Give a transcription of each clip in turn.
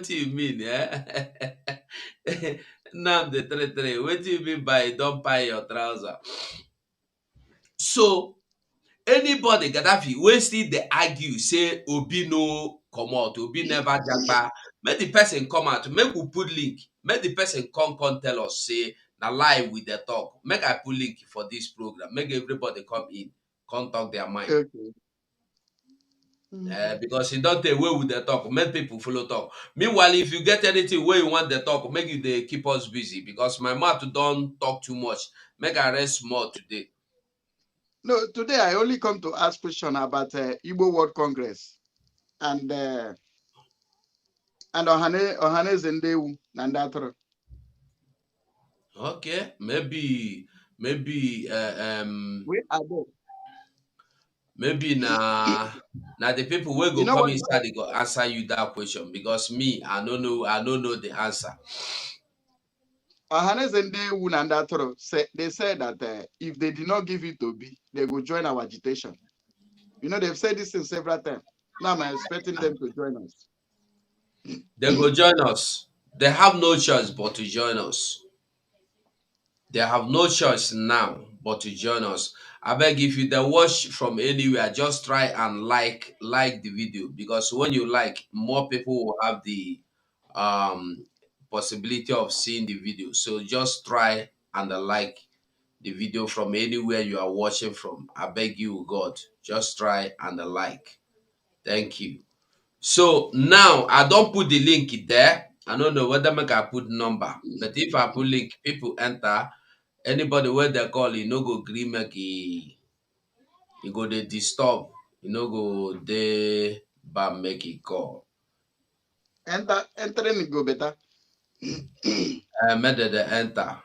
what do you mean? Now the three. What do you mean by don't buy your trouser? So anybody Gaddafi wey still dey argue say Obi no comot, Obi never japa, make the person come out, make we put link, make the person come tell us say na lie we dey talk. Make I put link for this program, make everybody come in, come talk their mind. Okay. Because e don tey wey we dey talk, make people follow talk. Meanwhile, if you get anything wey you want dey talk, make you dey keep us busy because my mouth don talk too much. Make I rest small today. No, today I only come to ask question about Igbo World Congress and Ohane Zendewu Nandatro. Okay, maybe We are there. maybe na the people wey You go know come what? inside they go answer you that question because me I don't know the answer. Ohane Zendewu Nandatro they said that if they did not give it to B, they will join our agitation. You know, they've said this in several times. Now I'm expecting them to join us. They go join us. They have no choice but to join us. They have no choice now but to join us. I beg if you dey watch from anywhere, just try and like the video because when you like, more people will have the um possibility of seeing the video. So just try and like the video from anywhere you are watching from. I beg you, God, just try and like. Thank you. So now I don't put the link there. I don't know whether make I put number, but if I put link, people enter. Anybody where they call, you no go gree make he go they disturb. You no go they bam make it call. Entering go better. Make they enter.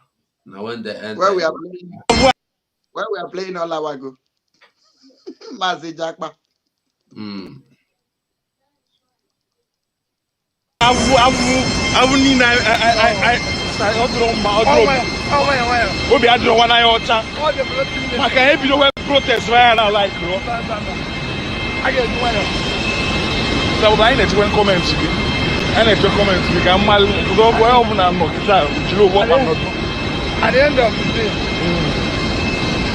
Now when they Where enter, we it are go. playing, where we are playing all our go. Mazi Jackpa. Mm. awu ni na obi adịrọ nwa n'anya ọcha maka ebido wee protest right now like no so anyị na-echekwa kọmentị gị anyị na-eche kọmentị gị ka mmalụ ọgwụ onye ọbụla nọ kịta jiri ụgwọ ọkpa nọdụ at the end of the day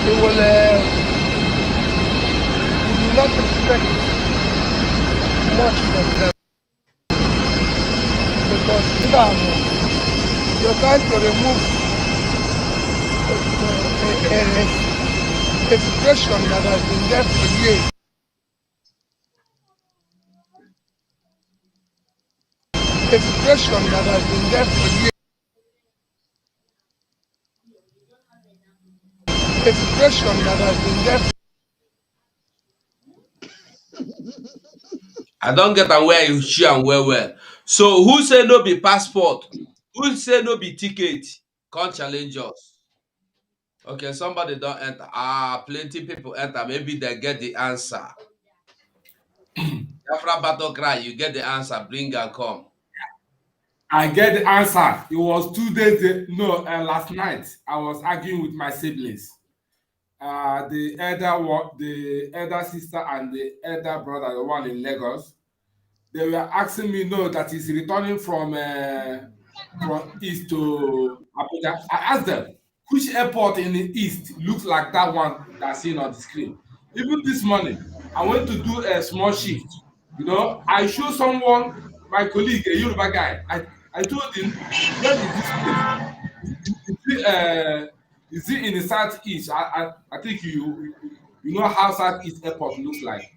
we will not expect much from them because you're trying to remove a situation that has been there for years. A situation that has been there for years. A situation that has been there. I don't get where you share and well. So who say no be passport? Who say no be ticket? Can't challenge us. Okay, somebody don't enter. Plenty people enter. Maybe they get the answer. After battle cry, you get the answer. Bring and come. I get the answer. It was 2 days. Last night I was arguing with my siblings. The elder sister and the elder brother, the one in Lagos. They were asking me, no, that he's returning from east to Abuja. I asked them, which airport in the east looks like that one that's seen on the screen? Even this morning, I went to do a small shift. I showed someone, my colleague, a Yoruba guy. I told him, where is this place? Is it in the southeast? I think you know how southeast airport looks like.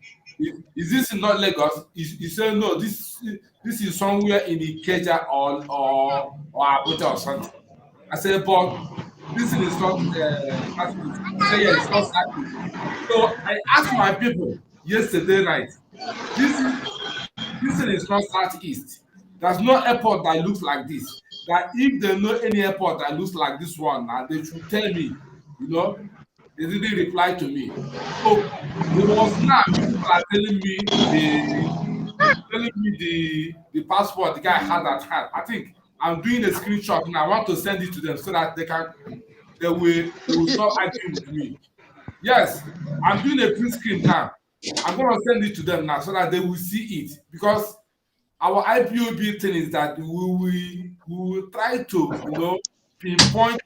Is this not Lagos? He said no. This is somewhere in Ikeja or Abuja or something. I said, but this is not. He said, yeah, it's not southeast. So I asked my people yesterday night. This is not southeast. There's no airport that looks like this. That if they know any airport that looks like this one, they should tell me. They didn't reply to me. So it was now people are telling me the passport the guy had at hand. I think I'm doing a screenshot and I want to send it to them so that they will stop arguing with me. Yes, I'm doing a print screen now. I'm gonna send it to them now so that they will see it because our IPOB thing is that we will try to, you know, pinpoint,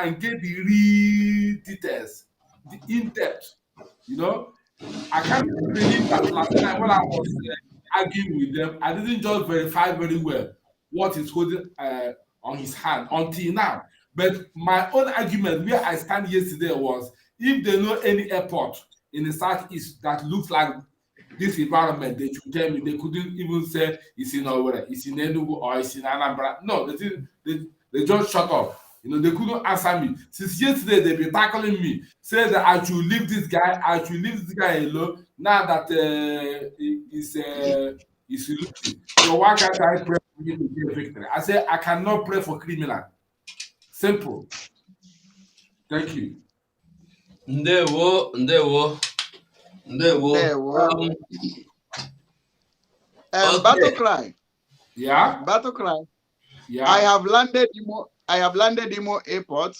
and get the real details, the in-depth, you know. I can't believe that last time when I was arguing with them, I didn't just verify very well what is holding on his hand until now. But my own argument where I stand yesterday was, if they know any airport in the southeast that looks like this environment, they should tell me. They couldn't even say it's in Owerri, it's in Enugu, or it's in Anambra. No, they just shut up. You know, they couldn't answer me. Since yesterday, they've been tackling me, say that I should leave this guy, alone. Now that he's losing. So why can't I pray for him to get victory? I say I cannot pray for criminal. Simple. Thank you. Ndewo. There was Okay. Battle Cry. Yeah. Battle Cry. Yeah. I have landed Imo Airport.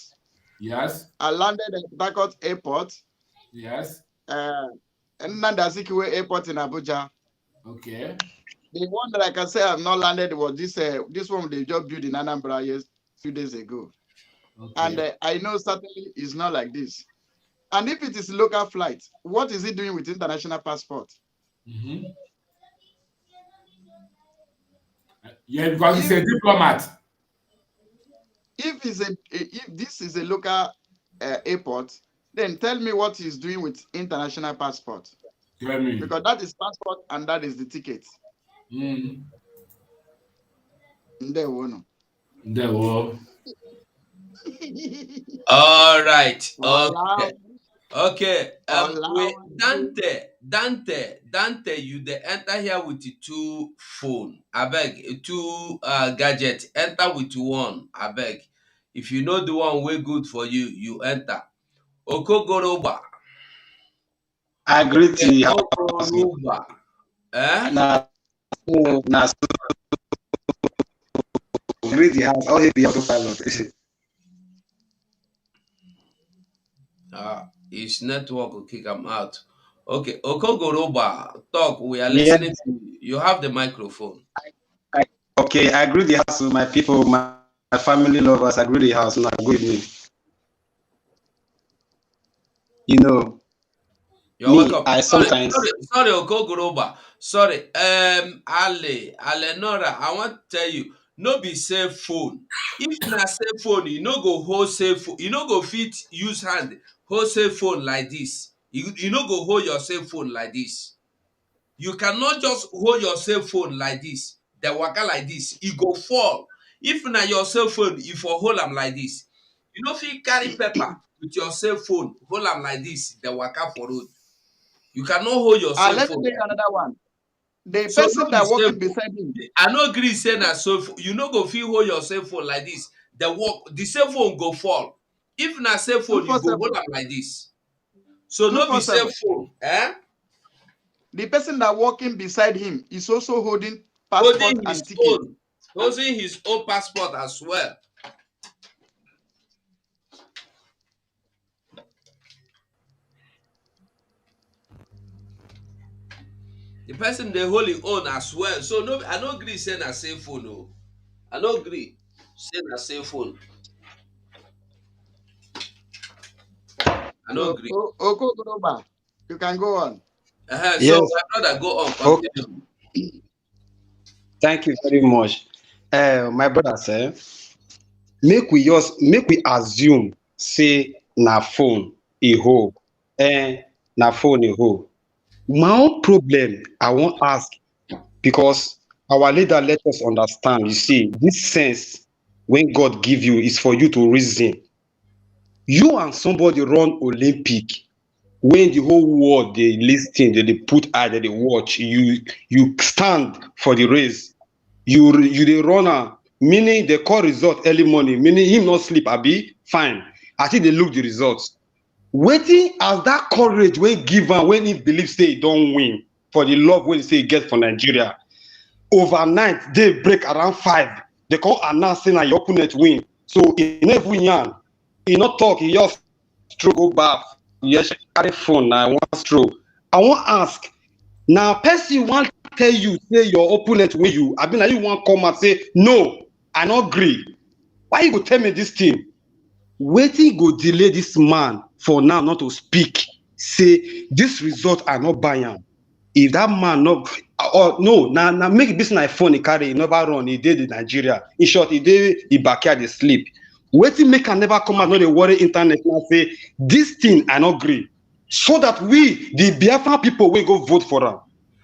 Yes. I landed at Dakot Airport. Yes. And Nandazikiwe Airport in Abuja. Okay. The one that I can say I've not landed was this one they just built in Anambra few days ago. Okay. And I know certainly it's not like this. And if it is local flight, what is he doing with international passport? Mm-hmm. Yeah, because he's a diplomat. If this is a local airport, then tell me what he's doing with international passport. Tell me. Because that is passport and that is the ticket. Mm. There we All right. Okay. Dante, you they enter here with the two phone. I beg, two gadget. Enter with one. I beg. If you know the one way good for you, you enter. Okogoroba. I agree to you. Okogoroba. Agree the house. All the autopilot. His network will kick him out. Okay, Okogoroba, talk. We are listening to you. You have the microphone. Okay, I agree the house with my people, my family lovers. I agree the house. Now, good evening. You know, you're welcome. I sometimes sorry, Okogoroba. Sorry, Alenora, I want to tell you, no be cell phone. If na cell phone, you no go hold cell phone. You no go fit use hand hold cell phone like this. You no go hold your cell phone like this. You cannot just hold your cell phone like this. The waka like this, it go fall. If na your cell phone, if you hold them like this, you no fit carry paper with your cell phone, hold them like this, the waka for road. You cannot hold your cell let phone. me take another one. The person that walking beside him. I no agree say na so you no go fit hold your cell phone like this. The cell phone go fall. If na cell phone, you go hold am like this. So no be cell phone. The person that walking beside him is also holding passport and ticket. Holding his own passport as well. The person they hold his own as well. So no, I no agree say na cell phone. No, I no agree say na cell phone. I no agree. Okogoroba, you can go on. Yes. So my brother, go on. Continue. Okay. Thank you very much. My brother said, make we assume say na phone a hole. Na phone a hole. My own problem I won't ask, because our leader let us understand. You see, this sense when God give you is for you to reason. You and somebody run Olympic, when the whole world they listen, they put eye, they watch. You stand for the race. You the runner, meaning they call result early morning, meaning him not sleep. Abi fine. I think they look the results. Waiting as that courage when given when he believes say he don't win for the love when he say he get for Nigeria. Overnight they break around 5. They call announcing that your opponent win. So he never yan. He not talk. He just struggle back. Yes, carry phone. I want stroke. I want ask. Now, person want tell you, say your opponent win you, I mean, you want come and say, no, I not agree. Why you go tell me this thing? Waiting go delay this man for now not to speak. Say, this result are not buying. If that man not, or no, now make this na phone he carry, he never run, he did in Nigeria. In short, he did, he backyard, he sleep. Waiting make can never come out, not the worry internet and say, this thing I not agree. So that we, the Biafran people, will go vote for them.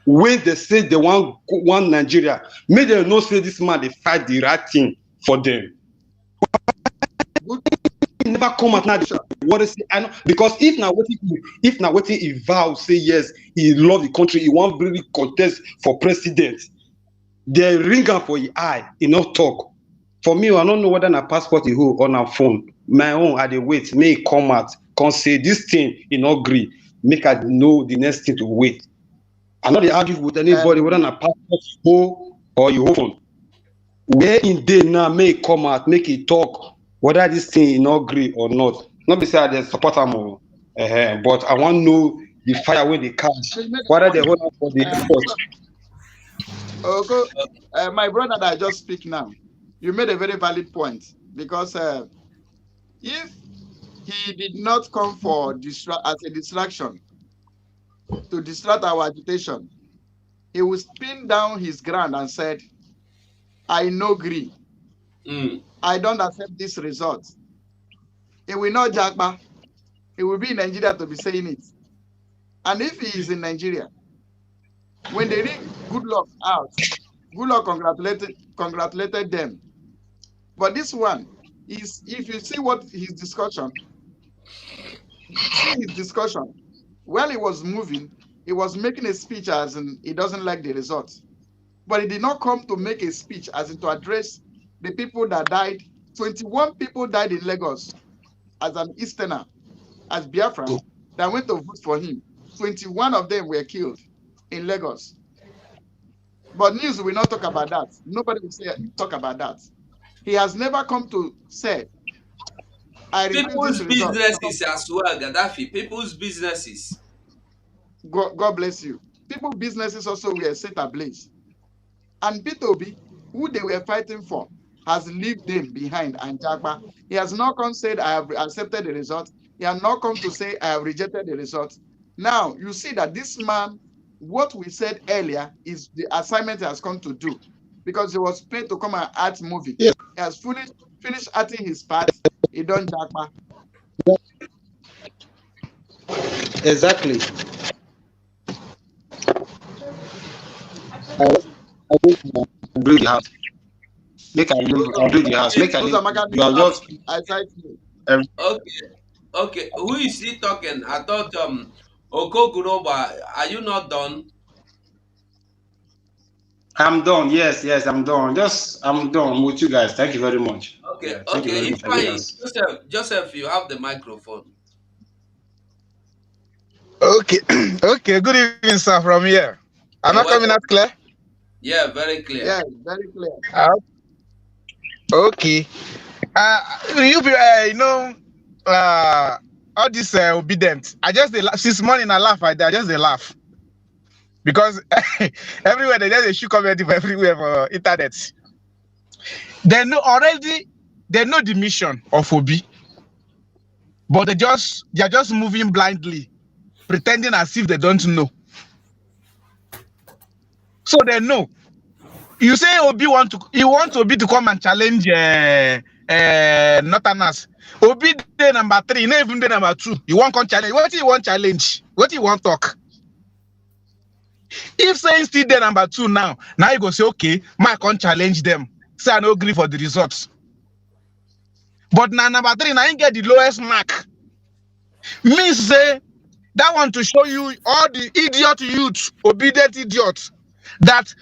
When they say they want one Nigeria, may they know say this man they fight the right thing for them. He never come out now. What is I know because if now what he vow say yes, he love the country, he want really contest for president. They ring up for his eye, he not talk. For me, I don't know whether na passport he hold on a phone. My own, I dey wait. May he come out, can say this thing, he not agree. Make I know the next thing to wait. I know they argue with anybody whether na passport hold or you hold. Where in day now, may he come out, make he talk whether this thing he not agree or not. Not be say I dey support him, but I want to know the fire where they catch. Whether they hold up for the airport. Okay, my brother that I just speak now, you made a very valid point because if he did not come for as a distraction to distract our agitation, he will spin down his ground and said, I no agree. I don't accept this result. He will not jackba. He will be in Nigeria to be saying it. And if he is in Nigeria, when they read good luck out, good luck congratulated them. But this one is, if you see what his discussion, while he was moving, he was making a speech as in he doesn't like the result. But he did not come to make a speech as in to address the people that died. 21 people died in Lagos as an Easterner, as Biafran, that went to vote for him. 21 of them were killed in Lagos. But news will not talk about that. Nobody will talk about that. He has never come to say, I people's businesses as well, Gaddafi. People's businesses. God bless you. People's businesses also were set ablaze. And P2B, who they were fighting for, has left them behind and Jagba. He has not come said, I have accepted the result. He has not come to say, I have rejected the result. Now, you see that this man, what we said earlier, is the assignment he has come to do. Because he was paid to come and act movie. Yes. He has finished acting his part. He done Jagba. Exactly. I build the house. Make I build the house. Make I leave. You are just. Okay. Who is he talking? I thought Okoguroba. Are you not done? I'm done. Yes, I'm done. I'm done with you guys. Thank you very much. Okay, yeah, thank you very much. Fine. Joseph, you have the microphone. Okay. Okay. Good evening, sir. From here. Am I coming out clear? Yeah, very clear. Yeah, very clear. Okay. All this obedient. I just since morning I laugh. I just laugh because everywhere they just shoot comment everywhere for internet. They know the mission of Obi, but they are just moving blindly, pretending as if they don't know. So they know. You say Obi wants Obi to come and challenge Northerners. Obi day number 3, not even day number 2. You want come challenge? What do you want challenge? What do you want talk? If saying still day number 2 now you go say okay, I can't challenge them. Say I no agree for the results. But now number 3, now you get the lowest mark. Means say that want to show you all the idiot youth, obedient idiots, that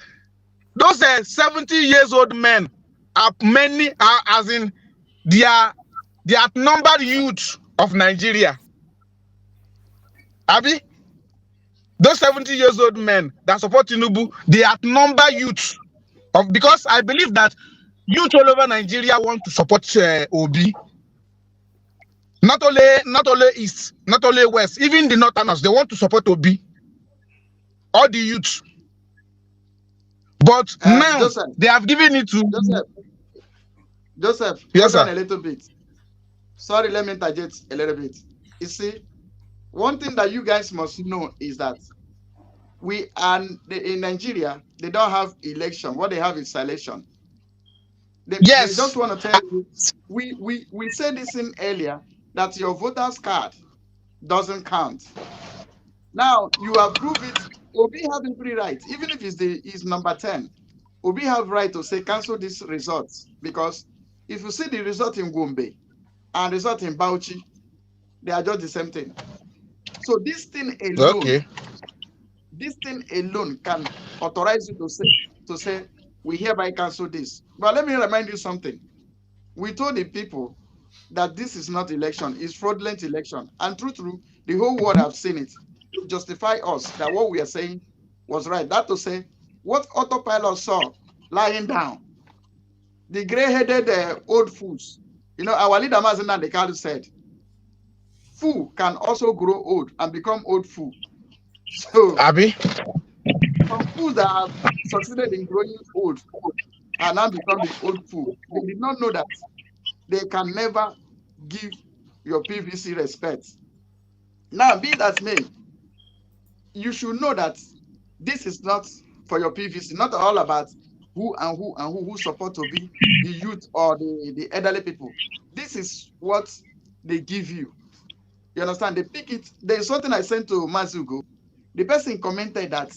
those 70 years old men are as in they are outnumbered youth of Nigeria. Abi, those 70 years old men that support Tinubu, they outnumber youth because I believe that youth all over Nigeria want to support Obi. Not only East, not only West, even the Northerners, they want to support Obi. All the youth. But now Joseph, they have given it to Joseph, Joseph, yes, hold on sir. a little bit. Sorry, let me interject a little bit. You see, one thing that you guys must know is that we are in Nigeria, they don't have election. What they have is selection. They just Yes. want to tell you, we said this in earlier, that your voter's card doesn't count. Now you approve it. Obi have every right, even if it's number 10. Obi have right to say cancel these results, because if you see the result in Gombe and result in Bauchi, they are just the same thing. So Okay. this thing alone can authorize you to say we hereby cancel this. But let me remind you something. We told the people that this is not election, it's fraudulent election. And true, the whole world have seen it to justify us that what we are saying was right. That to say, what autopilot saw lying down, the gray-headed old fools. You know, our leader Mazen Nandekadu said, fool can also grow old and become old fool. So Abby. some fools that have succeeded in growing old and now become the old fool, they did not know that they can never give your PVC respect. Now, be that may, you should know that this is not for your PVC, not all about who support to be the youth or the elderly people. This is what they give you. You understand? They pick it. There's something I sent to Mazugo. The person commented that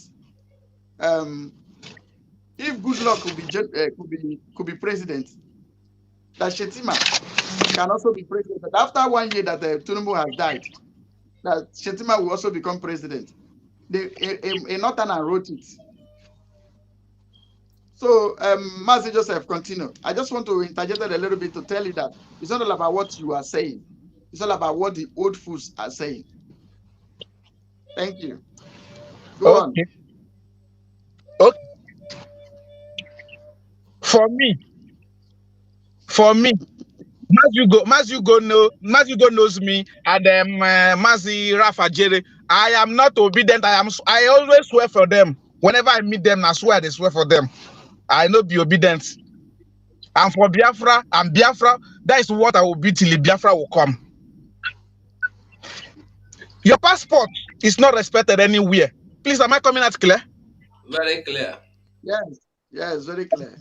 if good luck could be president, that Shetima can also be president. But after 1 year that Tinubu has died, that Shetima will also become president. A Northerner wrote it. So, Mazi Joseph, continue. I just want to interject a little bit to tell you that it's not all about what you are saying. It's all about what the old fools are saying. Thank you. Go on. Okay. Okay. For me, for me, Mazugo knows me, and Mazi Rafa Jere. I am not obedient. I always swear for them. Whenever I meet them, I swear they swear for them. I know be obedient. And for Biafra and Biafra, that is what I will be till Biafra will come. Your passport is not respected anywhere. Please, am I coming out clear? Very clear. Yes, very clear.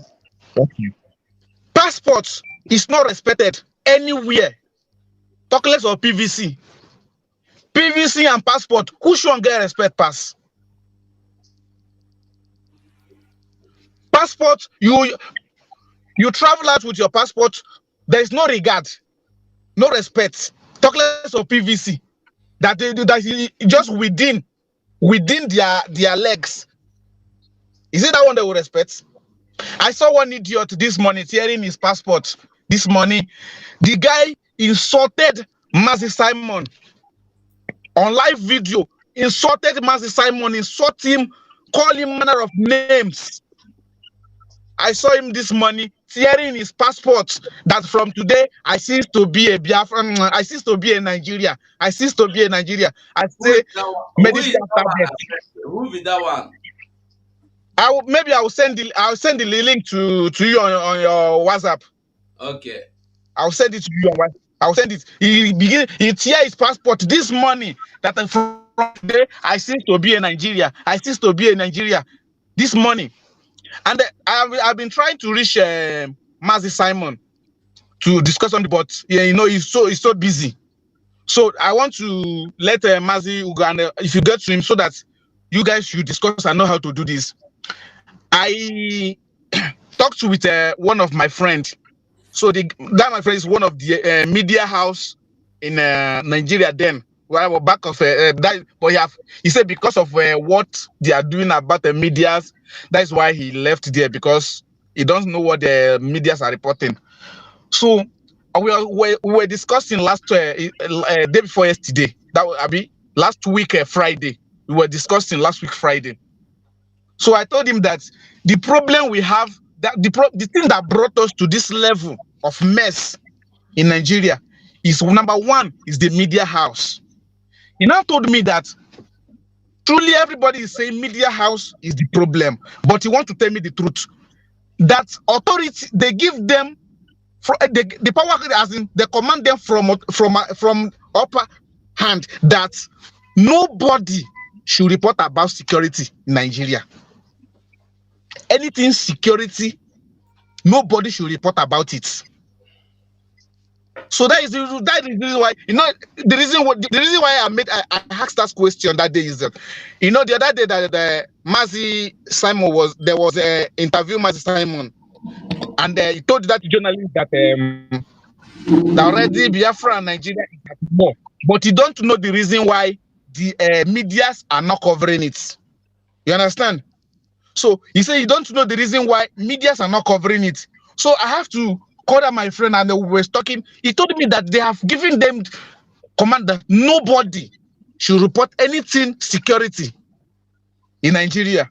Okay. Passport is not respected anywhere. Talk less of PVC. PVC and passport, who should get respect pass? Passport, you travel out with your passport, there is no regard, no respect. Talk less of PVC. That just within their legs. Is it that one they will respect? I saw one idiot this morning tearing his passport this morning. The guy insulted Mazi Simon on live video, insulted Mazi Simon, insult him, call him manner of names. I saw him this morning tearing his passport that from today I cease to be a Biafran, I cease to be a Nigeria. I cease to be a Nigeria. I Who is say, that one? may Who this is guy that start one? death. Who is that one? Maybe I'll send the link to you on your WhatsApp. Okay. I'll send it to you on WhatsApp. I'll send it. He tear his passport this morning that from today I cease to be a Nigeria. I cease to be a Nigeria this morning. And I've been trying to reach Mazi Simon to discuss on the, but he's so busy. So I want to let Mazi Uganda, if you get to him, so that you guys should discuss and know how to do this. I talked with one of my friends. So that my friend is one of the media house in Nigeria. Then where I was back of that, but he said because of what they are doing about the medias, that's why he left there, because he doesn't know what the medias are reporting. So we were discussing last day before yesterday. That was last week Friday. We were discussing last week Friday. So I told him that the problem we have, that the thing that brought us to this level of mess in Nigeria is, number one, is the media house. He now told me that Truly, everybody is saying media house is the problem, but you want to tell me the truth that authority they give them the power, as in they command them from upper hand that nobody should report about security in Nigeria. Anything security, nobody should report about it. So that is the reason why, the reason why I asked that question that day is that, the other day that the Mazi Simon was a interview Mazi Simon, and he told that journalist that already Biafra and Nigeria is at war, but you don't know the reason why the medias are not covering it. You understand? So he said you don't know the reason why medias are not covering it. So I have to call up my friend, and we were talking. He told me that they have given them command that nobody should report anything security in Nigeria.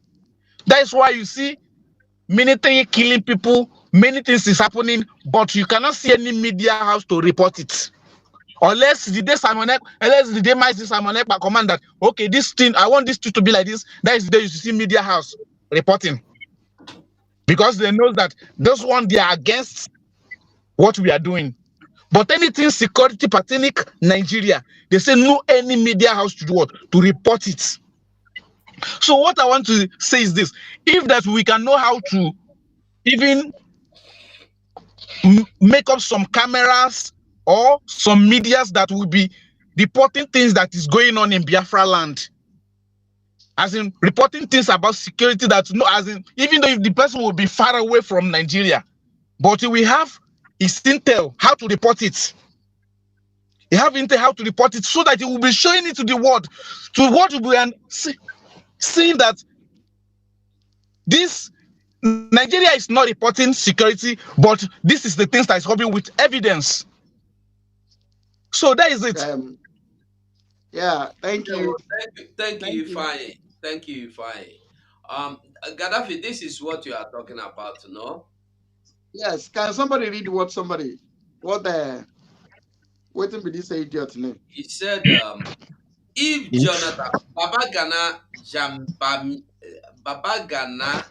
That is why you see military killing people, many things is happening, but you cannot see any media house to report it. Unless the day Simon Ekpa command that, okay, this thing, I want this thing to be like this, that is the day you see media house reporting. Because they know that those one, they are against what we are doing. But anything security pertaining Nigeria, they say no any media house to do what? To report it. So what I want to say is this: if that we can know how to even make up some cameras or some medias that will be reporting things that is going on in Biafra land, as in reporting things about security, that no, as in even though if the person will be far away from Nigeria, but we have his intel how to report it. You have intel how to report it, so that you will be showing it to the world, to what will be seeing that this Nigeria is not reporting security, but this is the things that is happening with evidence. So that is it. Yeah, thank Yeah, well, you. thank Thank you, you. Ifeanyi. Thank you, Ifeanyi. Gaddafi, this is what you are talking about, no? Yes, can somebody read what waiting be this idiot name? He said, if Jonathan Babagana Jambam Babagana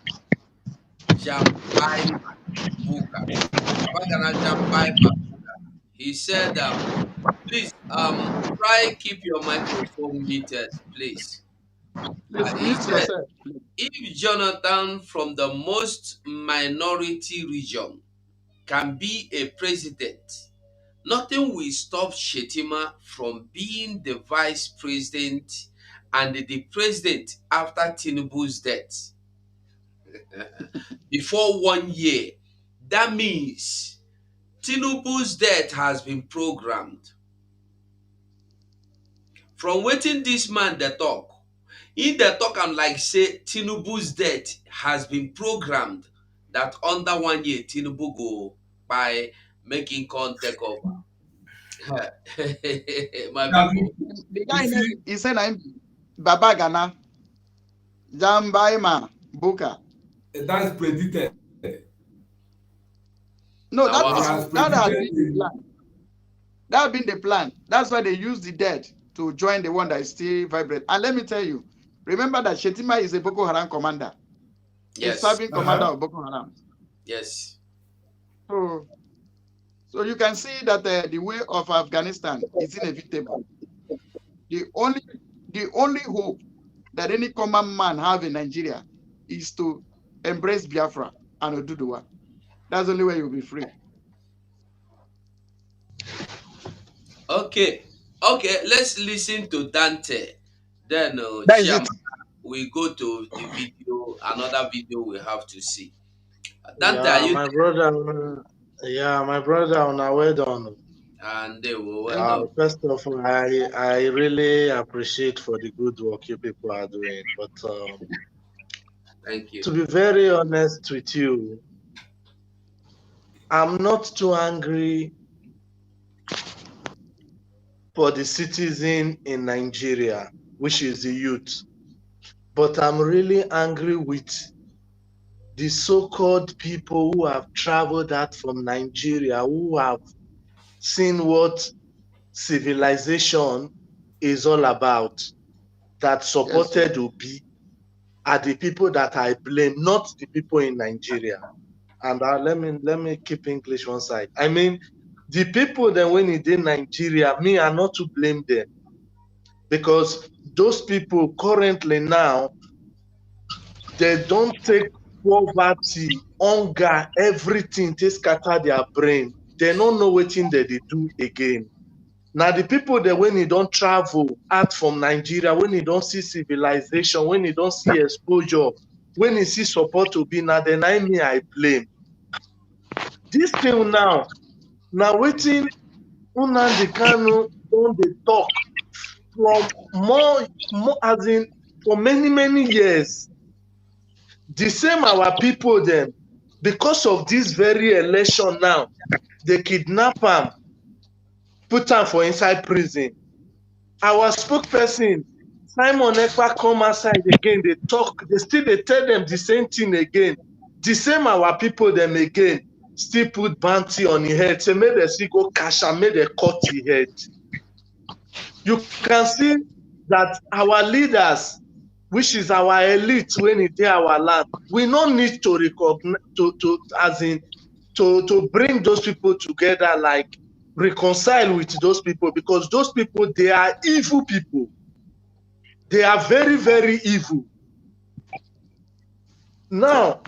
Jambai Mabuka, Babagana Jambai Mabuka, he said, please, try keep your microphone muted, please. Please He mute said, yourself. if Jonathan from the most minority region can be a president, nothing will stop Shetima from being the vice president and the president after Tinubu's death. Before 1 year, that means Tinubu's death has been programmed. From waiting this man the talk, in the talk am like say Tinubu's death has been programmed, that under 1 year Tinubu go by making come take over. My Gabi, people. The you guy name see, he said I'm Babagana Jambaima Buka. that's predicted. No, Now He wow. has that has predicted been the plan. That has been the plan. That's why they use the dead to join the one that is still vibrant. And let me tell you, remember that Shetima is a Boko Haram commander, a Yes. serving commander Uh-huh. of Boko Haram. Yes. So, so you can see that the way of Afghanistan is inevitable. The only the only hope that any common man have in Nigeria is to embrace Biafra and Oduduwa. That's the only way you'll be free. Okay. Okay. Let's listen to Dante. Then That is it. Chiam, we go to the video, another video we have to see. Dante, are Yeah, you my brother. Yeah, my brother. On our way done. there? And they will well Thank done. you. First of all, I really appreciate for the good work you people are doing. But Thank you. to be very honest with you, I'm not too angry for the citizen in Nigeria, which is the youth. But I'm really angry with the so-called people who have traveled out from Nigeria, who have seen what civilization is all about. that supported Obi are the people that I blame, not the people in Nigeria. And let me keep English one side. I mean, the people that when it in Nigeria, me are not to blame them, because those people currently now, they don't take poverty, hunger, everything, they scatter their brain. They don't know what thing they do again. Now the people that when you don't travel out from Nigeria, when you don't see civilization, when you don't see exposure, when you see support to be now, then I blame. This thing now waiting Nnamdi Kanu don dey talk from more as in for many years. The same our people dem, because of this very election now, they kidnap am, put am for inside prison. Our spokesperson Simon Ekpa come outside again, dey talk, they still dey tell them the same thing again. The same our people dem again still put bounty on him head, say make dem still go cash am, make dem cut him head. You can see that our leaders, which is our elite when it dey our land, we no need to recognize to bring those people together, like reconcile with those people, because those people, they are evil people. They are very evil. Now,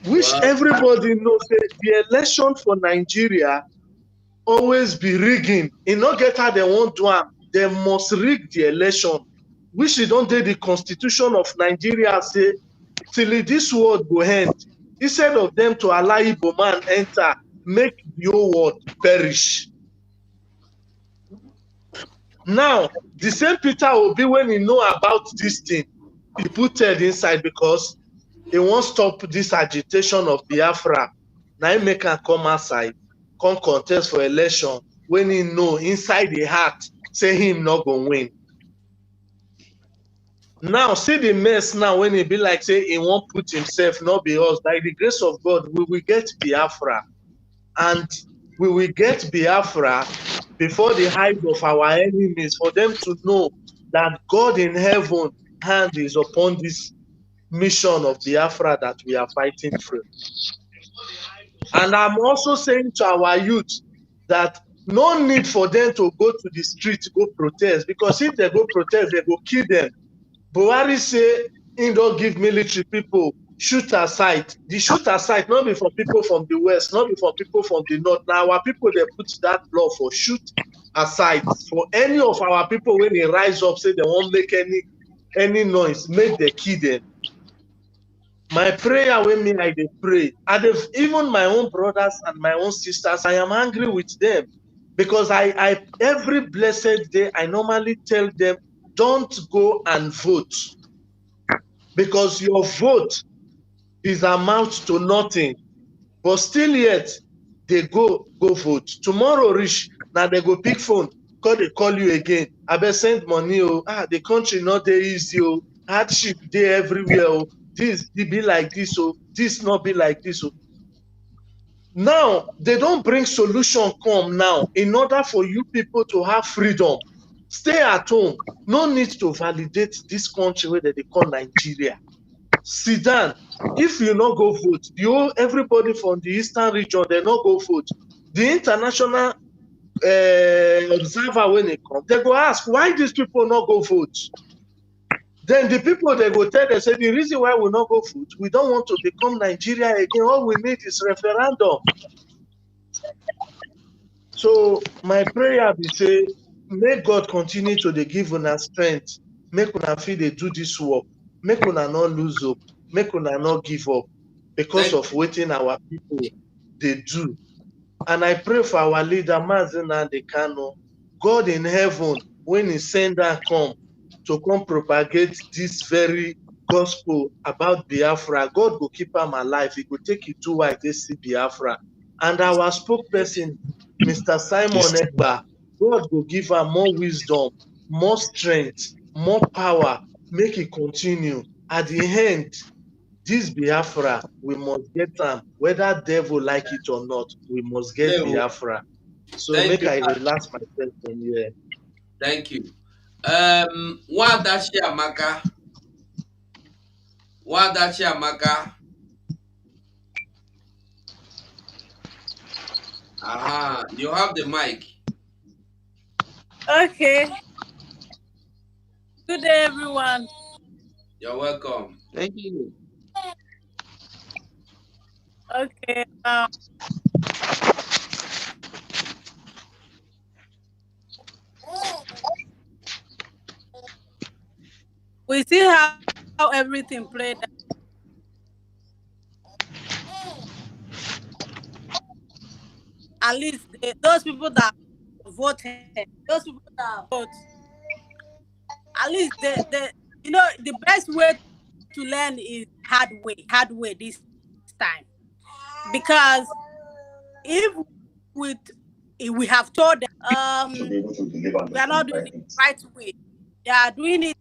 which everybody knows, the election for Nigeria always be rigging. E no get how they wan do am. They must rig the election, which e don dey the constitution of Nigeria say till this world go end, instead of them to allow Igbo man enter, make the whole world perish. Now, the same Peter Obi, when he know about this thing, he put head inside because he won't stop this agitation of Biafra. Now he make am come outside, come contest for election, when he know inside the heart, say him not gonna win. Now, see the mess now when he be like, say he won't put himself, not be us. By the grace of God, we will get Biafra. And we will get Biafra before the height of our enemies, for them to know that God in heaven hand is upon this mission of Biafra that we are fighting for. And I'm also saying to our youth that no need for them to go to the street to go protest, because if they go protest, they go kill them. Buhari say he don't give military people shoot aside. The shoot aside not be for people from the west, not be for people from the north. Now our people, they put that law for shoot aside for any of our people. When they rise up, say they won't make any noise, make the kill them. My prayer when me I dey pray, and even my own brothers and my own sisters, I am angry with them, because I every blessed day I normally tell them, don't go and vote, because your vote is amount to nothing. But still yet they go vote. Tomorrow reach, now they go pick phone, they call you again. I better send money. The country not dey easy. Hardship dey everywhere. This be like this. This not be like this. Now they don't bring solution come now in order for you people to have freedom. Stay at home. No need to validate this country where they call Nigeria. Sit down. If you not go vote, everybody from the eastern region, they not go vote. The international observer, when they come, they go ask, why these people not go vote? Then the people, they go tell, they say, the reason why we not go vote, we don't want to become Nigeria again. All we need is referendum. So my prayer be say, may God continue to give una strength. Make una feel they do this work. Make una not lose hope. Make una not give up because of waiting our people they do. And I pray for our leader, Nnamdi Kanu. God in heaven, when he send her come to come propagate this very gospel about Biafra, God will keep him alive. He will take it to where they see Biafra. And our spokesperson, Mr. Simon Ekpa, God will give her more wisdom, more strength, more power, make it continue. At the end, this Biafra, we must get them, whether devil like it or not, we must get Biafra. So make I relax myself from here. Thank you. Nwadachi Amaka. Nwadachi Amaka. Aha, you have the mic. Okay. Good day, everyone. You're welcome. Thank you. Okay. We see how everything played out. At least those people that voted, those people that vote, at least the best way to learn is hard way this time. Because if with if we have told them we are not doing it the right way, they are doing it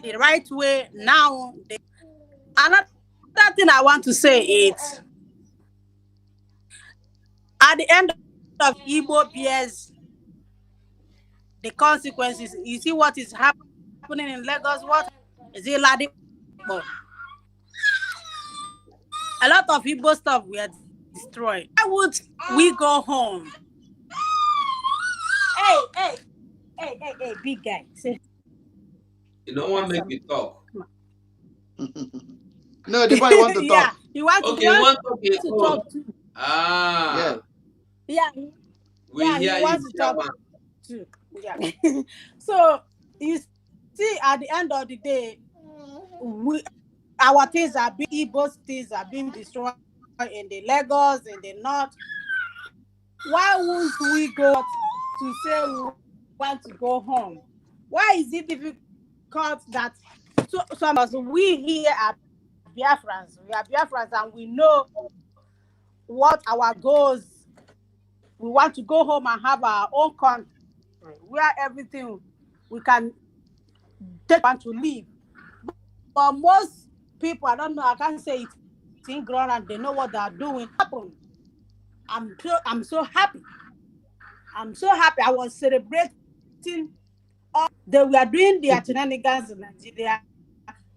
the right way now. Another thing I want to say is at the end of Igbo bears the consequences. You see what is happening in Lagos? What is it, Ladipo? A lot of Igbo stuff we are destroyed. Why would we go home? Hey, big guy. Say, You don't want to make me talk. No, the boy want to yeah, talk. you want Okay, you want to to talk too. Yes. Yeah, We yeah, hear he you, wants to talk Chairman. too. Yeah. So you see, at the end of the day, our things are Igbo's things are being destroyed in the Lagos, in the north. Why won't we go to say we want to go home? Why is it difficult that some of us, we here are Biafrans, we are Biafrans and we know what our goals. We want to go home and have our own country where everything we can take want to live. But most people, I don't know, I can't say it's ignorant, they know what they're doing. I'm so happy. I'm so happy. I was celebrating they were doing their shenanigans in Nigeria.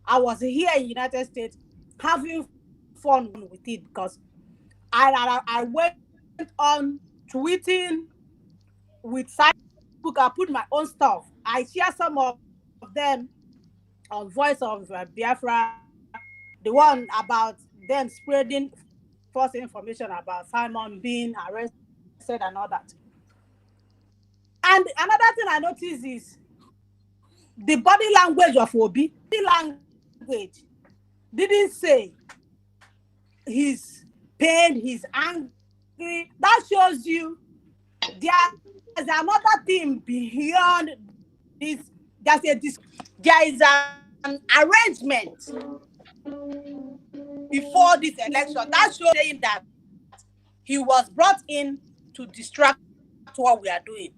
I was here in United States having fun with it because I went on tweeting with Facebook. I put my own stuff. I share some of them on Voice of Biafra, the one about them spreading false information about Simon being arrested and all that. And another thing I noticed is the body language of Obi. Body language didn't say he's pain, he's angry. That shows you there's another thing beyond this. There is an arrangement before this election that shows saying that he was brought in to distract what we are doing.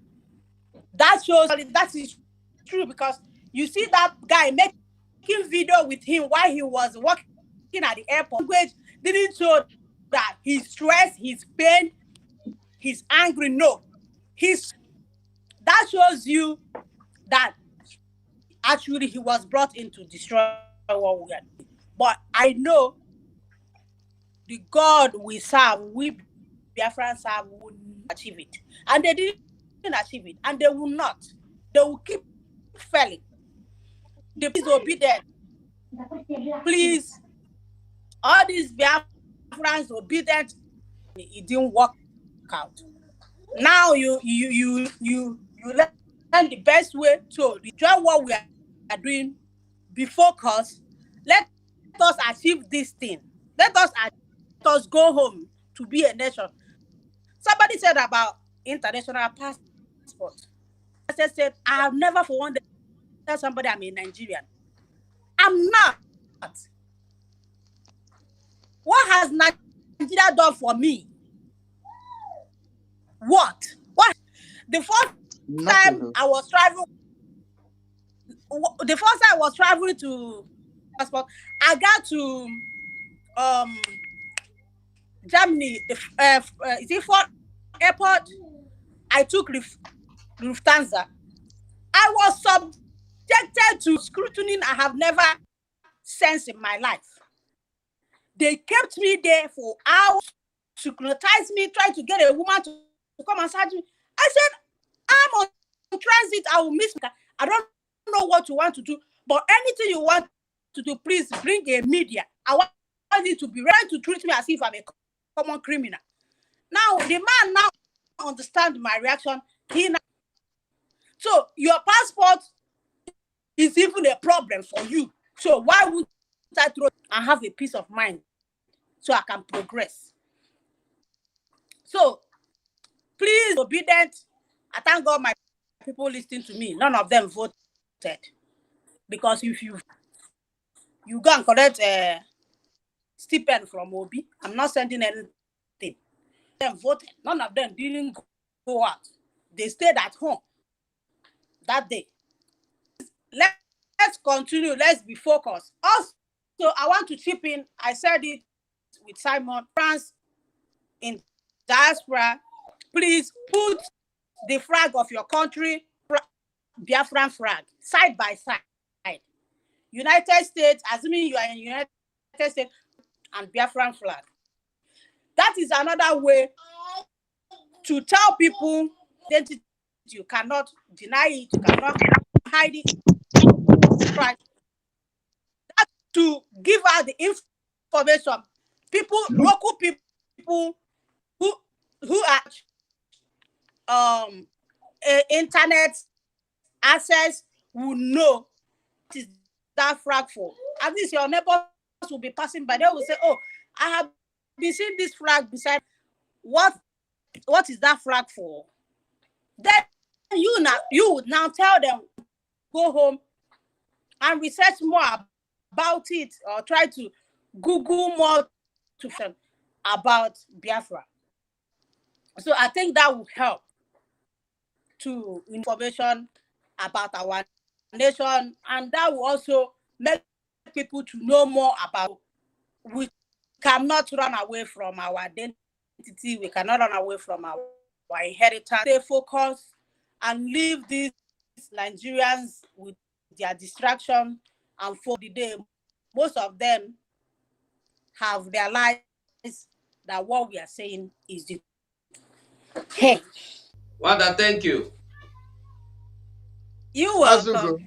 That shows that is true because you see that guy making video with him while he was working at the airport. Language didn't show that he's stressed, he's pain, he's angry. No, that shows you that actually he was brought in to destroy what we are doing. But I know the God we serve, we Biafran serve, will achieve it, and they didn't achieve it, and they will not. They will keep failing. The please obedient. Please, all these Biafrans obedient, it didn't work out. Now you learn the best way to enjoy what we are doing. Be focused. Let us achieve this thing. Let us go home to be a nation. Somebody said about international passport. I said, I have never for one day tell somebody I'm a Nigerian. I'm not. What has Nigeria done for me? What? The first time I was traveling, to passport, I got to Germany. Is it for airport? I took Lufthansa. I was subjected to scrutiny I have never sensed in my life. They kept me there for hours, scrutinized me, trying to get a woman to come and search me. I said, I'm on transit, I will miss. I don't know what you want to do, but anything you want to do, please bring a media. I want you to be ready to treat me as if I'm a common criminal. Now, the man now understands my reaction. So, your passport is even a problem for you. So, why would I throw and have a peace of mind so I can progress? So, please, obedient. I thank God my people listening to me. None of them voted. Because if you go and collect a stipend from Obi, I'm not sending anything. Them voted. None of them didn't go out. They stayed at home that day. Let's continue. Let's be focused. Also, I want to chip in. I said it with Simon. France in diaspora, please put the flag of your country, Biafran flag, side by side. United States, assuming you are in United States, and Biafran flag. That is another way to tell people identity. You cannot deny it, you cannot hide it. Right. That's to give out the information. People, local people who are internet access will know what is that flag for. At least your neighbors will be passing by. They will say, "Oh, I have been seeing this flag beside. What is that flag for?" Then you would now tell them, go home and research more about it, or try to Google more about Biafra. So I think that will help to information about our nation, and that will also make people to know more about. We cannot run away from our identity. We cannot run away from our inheritance. Stay focused and leave these Nigerians with their distraction and for the day. Most of them have realized that what we are saying is the hey. Wanda, thank you. You welcome. Masugo,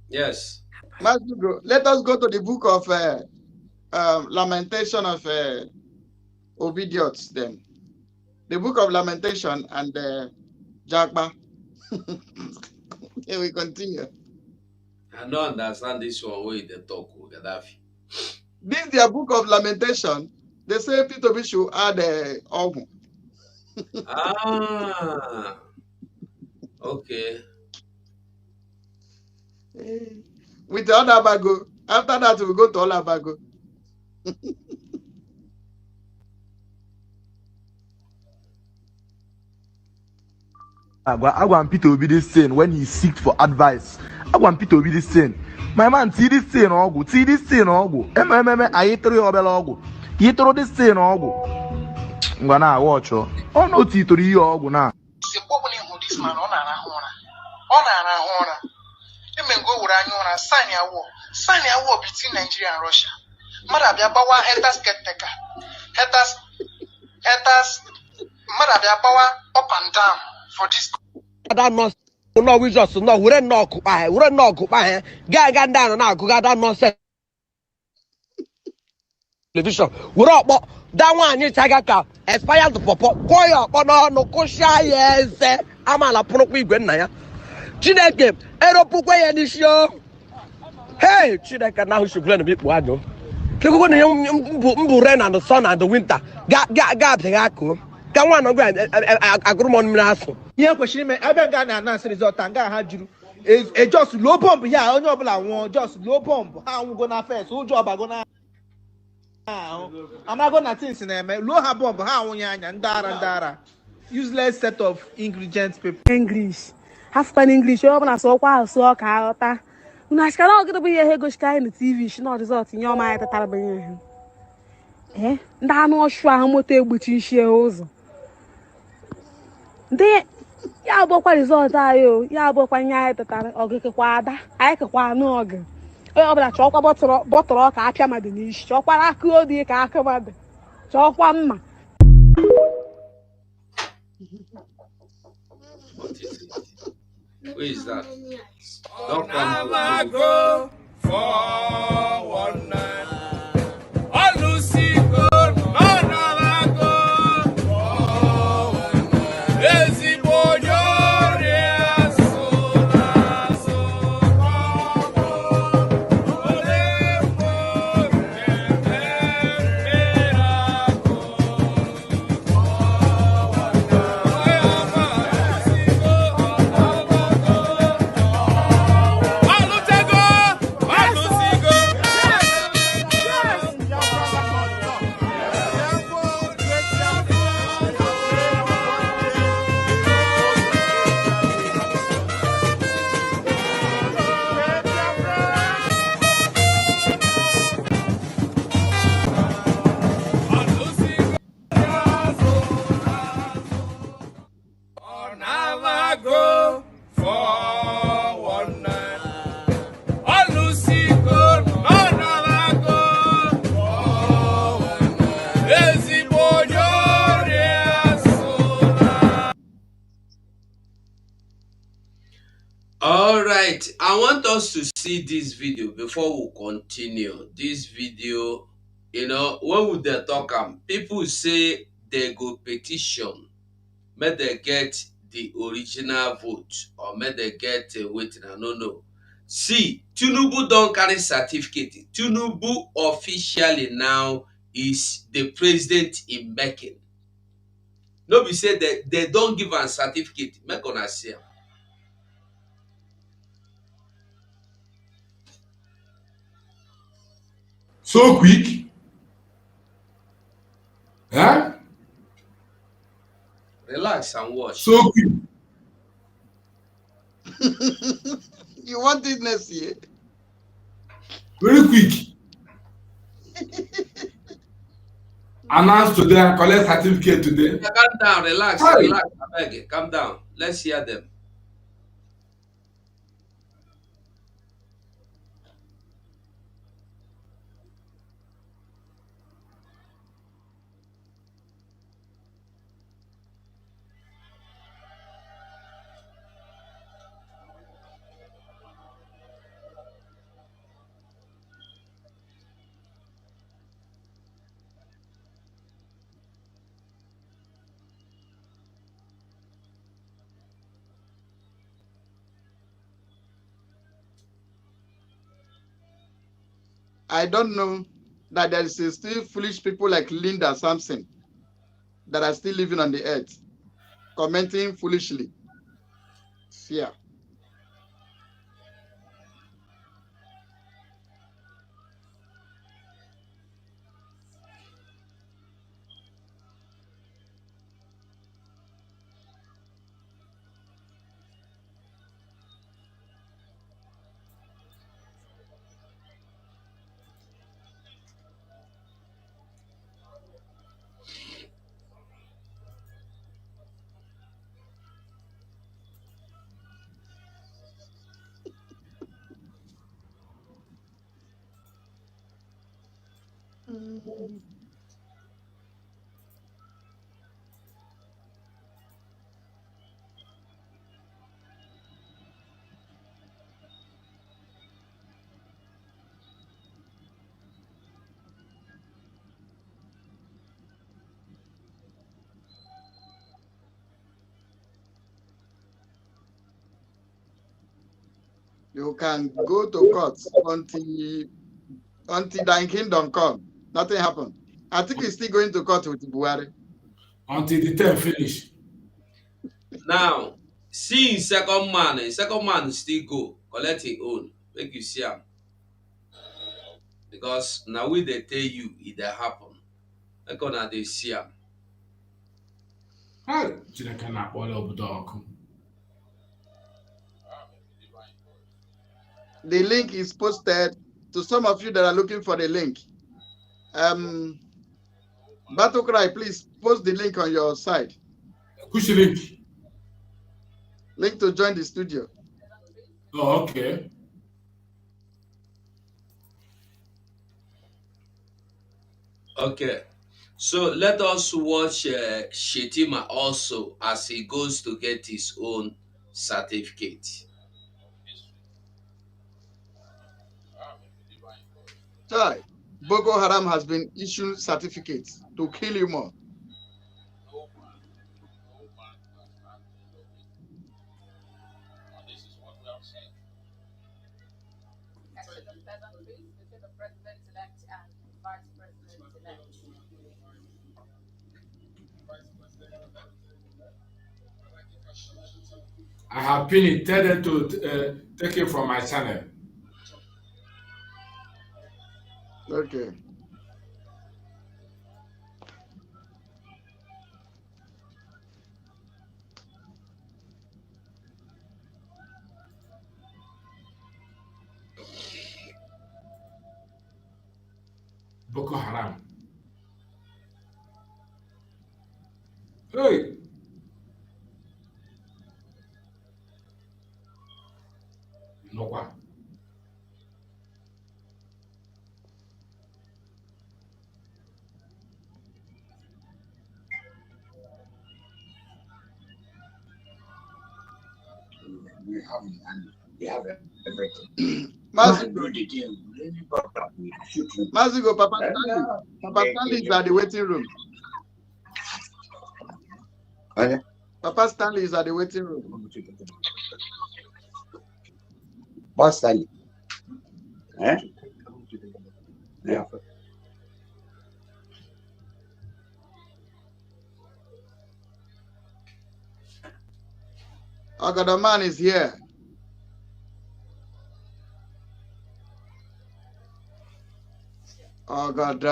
Yes. Masugo, let us go to the book of Lamentation of Obedience then. The book of Lamentation and Jagba. Here we continue. I don't understand this one way they talk with Gaddafi. This their book of Lamentation. They say Peter should add Ogun. Ah, okay. With the other bago. After that, we go to Olabago. I want Peter Obi this thing when he seek for advice. I want Peter Obi this thing. My man, see this thing, Ogu. See this thing, Ogu. I throw your bell, Ogu. You throw this thing, Ogu. I'm gonna watch you. Oh no, Tito, you Ogu now. This man on a go with a sign a war between Nigeria and Russia. Madabia Bawa haters get taker. Haters Madabia Bawa up and down for this. That nonsense. No, we just no, we don't know occupy. We don't know occupy. Guy down and now go that nonsense. Television. We don't that one you take a expired to pop up. Quiet, but no kosha yes. I'm a pro quick when na ya. Chineke, eropukwe ya ni show. Hey, Chineke now should learn a bit more. Kiko na mbu rain and the sun and the winter. Ga tegako. Ka nwa no gwa agrumo nmiraso. Ihe kwesịrị ime ebe nga na-announce result nga ha juru just low bomb ya onye ọbụla nwụọ just low bomb ha nwụgo na first ụjọ ọbago na ahụ amago na things na-eme low ha bomb ha nwụnye anya ndị ara useless set of ingredients people English half pan English ọ bụla sọkwa asụ ọka aghọta unu achịkara ọgịdị bụ ihe goshika anyị na TV shi na result nye ọma ya tatara bụ ihe ndị anụ ọchụ ahụ moto egbuchi isi ụzọ ndị ya bụkwa rizọt anyị o, ya bụkwa nye anyị tetara ọgịkekwa ada anyị kekwa anụ ọgụ onye ọbụla chọọkwa bọtụrụ ọka apịa mmadụ n'isi, chọọkwara aka odi ka aka mmadụ, chọọkwa mma. Who is that? Don't come go for one night. All right, I want us to see this video before we continue. This video, when we dey talk people say they go petition, make they get the original vote or make they get wetin I no know. See, Tinubu don carry certificate. Tinubu officially now is the president in making. No be say they don give am certificate, make una see am. So quick? Huh? Relax and watch. So quick. You want it next year? Very quick. Announce today and collect certificate today. Calm down, relax, Hi. relax. I beg you, calm down. Let's hear them. I don't know that there is still foolish people like Linda Sampson that are still living on the earth, commenting foolishly. Yeah. You can go to court until thy kingdom come. Nothing happened. I think he's still going to court with Buhari. Until the term finish. Now, see second man still go collect his own. Make you see him. Because now we they tell you it dey happen. Make una dey see am. Chineke na-akpọrọ obodo ọkụ. The link is posted to some of you that are looking for the link. Battle Cry, please post the link on your side. Push the link. Link to join the studio. Oh, okay. Okay. So let us watch Shetima also as he goes to get his own certificate. Chai, Boko Haram has been issued certificates to kill you more. I have been intended to take it from my channel. Okay. Boko Haram. Hey, no what? We have everything. Mazigo, Mazigo, Papa Stanley. Papa Stanley is at the waiting room. Okay. Papa Stanley is at the waiting room. Boss Stanley. Eh? Yeah. Okay, the man is here. Oh God.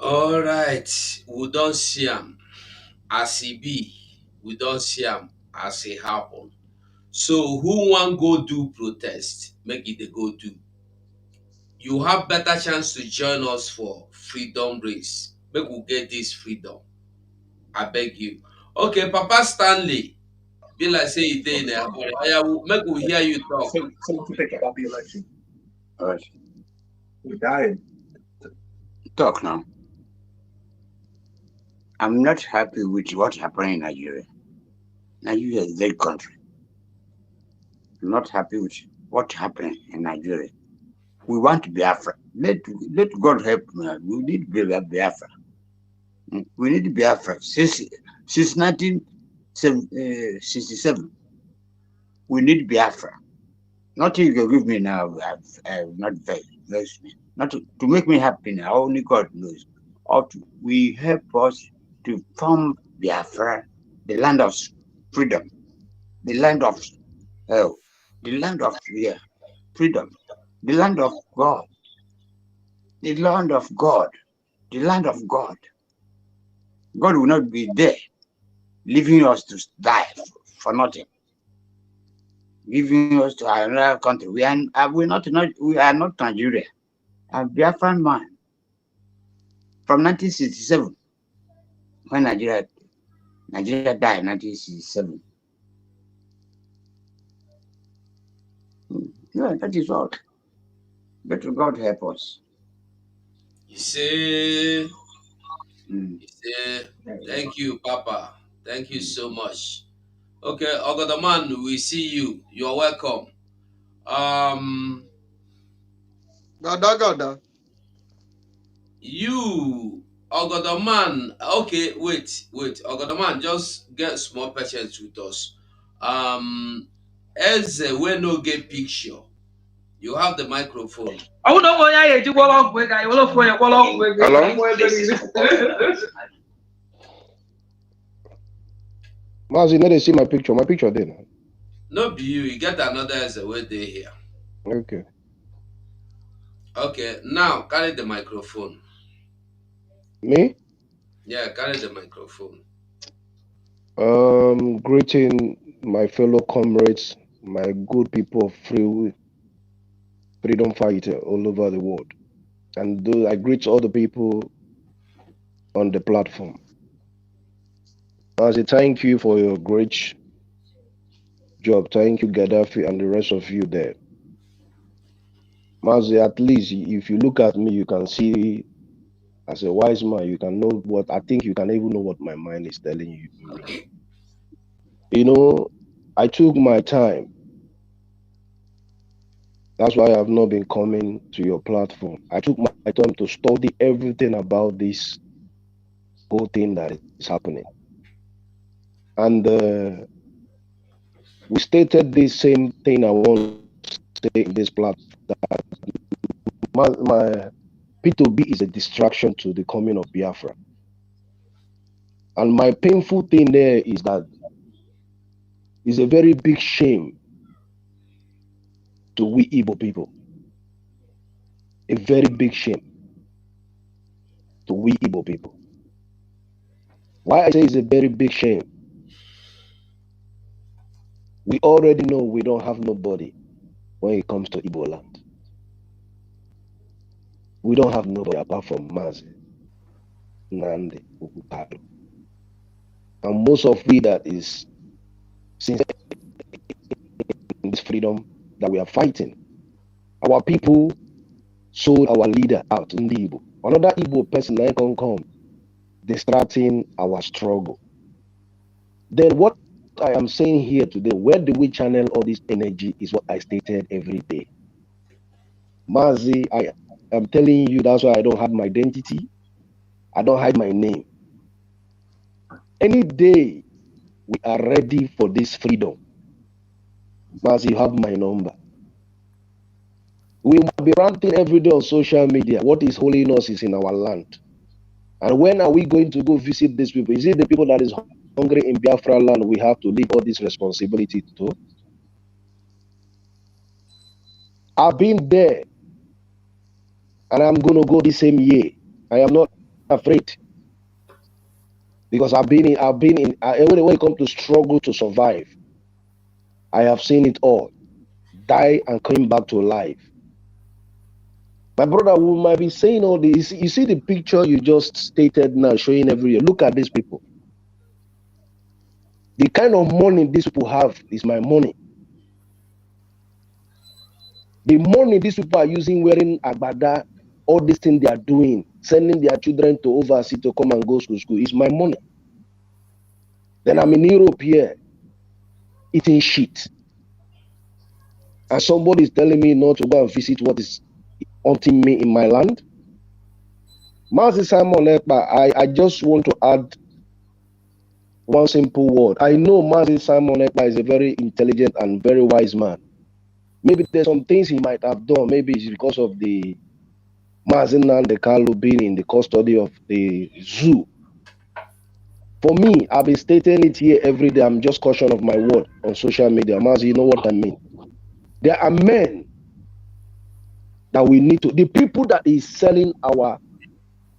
All right, we don't see him as he be. We don't see him as he happen. So who want go do protest? Make it the go do. You have better chance to join us for freedom race. Make we get this freedom. I beg you. Okay, Papa Stanley. Be like say you dey in a hurry. Oya, make we hear you talk. So what you think about the election? All right. We died. Talk now. I'm not happy with what's happening in Nigeria. Nigeria is a dead country. not happy with what happened in Nigeria. We want Biafra. Let God help me. We need Biafra. We need Biafra. Since 1967, we need Biafra. Nothing you can give me now, not very not to make me happy now. Only God knows. We help us to form Biafra, the land of freedom, the land of hell, the land of freedom, the land of God, the land of God, the land of God. God will not be there, leaving us to die for nothing, giving us to another country. We are not Nigeria. I'm Biafran man from 1967 when Nigeria died in 1967. Yeah, that is all. But God help us. You see, Mm. you see, thank you, Papa. Thank you so much. Okay, Ogodaman, we see you. You're welcome. Um, Goda. you, Ogodaman. Okay, wait, Ogodaman, just get small patience with us. Eze, we no get picture. You have the microphone. Oh no, boy, I do well off with I will for you well off with. Hello? Mazi, let us see my picture. My picture there. Now. No be you, you get another Eze where they here. Okay. Okay, now carry the microphone. Me? Yeah, carry the microphone. Greeting my fellow comrades, my good people of freedom fighter all over the world. And I greet all the people on the platform. Mazi, thank you for your great job. Thank you, Gaddafi, and the rest of you there. Mazi, at least if you look at me, you can see as a wise man, you can know what I think you can even know what my mind is telling me. You know, I took my time. That's why I have not been coming to your platform. I took my time to study everything about this whole thing that is happening. And we stated this same thing I want to say in this platform that my P2B is a distraction to the coming of Biafra. And my painful thing there is that it's a very big shame to we Igbo people. A very big shame to we Igbo people. Why I say it's a very big shame, we already know we don't have nobody when it comes to Igbo land. We don't have nobody apart from Mazi, Nandi, Ukutado. And most of we that is since this freedom that we are fighting, our people sold our leader out in the Igbo. Another Igbo person like can come distracting our struggle. Then what I am saying here today, where do we channel all this energy is what I stated every day. Mazi, I am telling you that's why I don't hide my identity. I don't hide my name. Any day we are ready for this freedom, Mazi, you have my number. We will be ranting every day on social media. What is holiness is in our land. And when are we going to go visit these people? Is it the people that is hungry in Biafra land we have to leave all this responsibility to? I've been there and I'm going to go the same year. I am not afraid because I've been in, when it comes to struggle to survive, I have seen it all. Die and coming back to life. My brother, we might be saying all this. You see the picture you just stated now, showing every year. Look at these people. The kind of money these people have is my money. The money these people are using, wearing agbada, all these things they are doing, sending their children to overseas to come and go to school, is my money. Then I'm in Europe here, eating shit. and somebody is telling me not to go and visit what is haunting me in my land. Mazi Simon Ekpa, I just want to add one simple word. I know Mazi Simon Ekpa is a very intelligent and very wise man. Maybe there's some things he might have done. Maybe it's because of the Mazi Nnamdi Kanu being in the custody of the zoo. For me, I've been stating it here every day. I'm just caution of my word on social media. Mazi, you know what I mean. There are men that we need to, the people that is selling our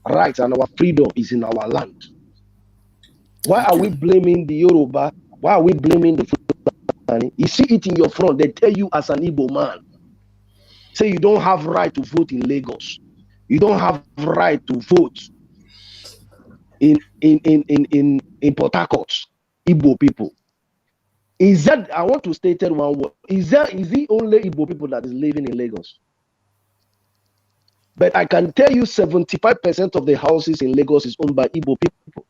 rights and our freedom is in our land. Why are we blaming the Yoruba? Why are we blaming the Fulani? You see it in your front. They tell you as an Igbo man, say you don't have right to vote in Lagos. You don't have right to vote in Port Harcourt, Igbo people. Is that, I want to state it one word. Is the only Igbo people that is living in Lagos? But I can tell you 75% of the houses in Lagos is owned by Igbo people.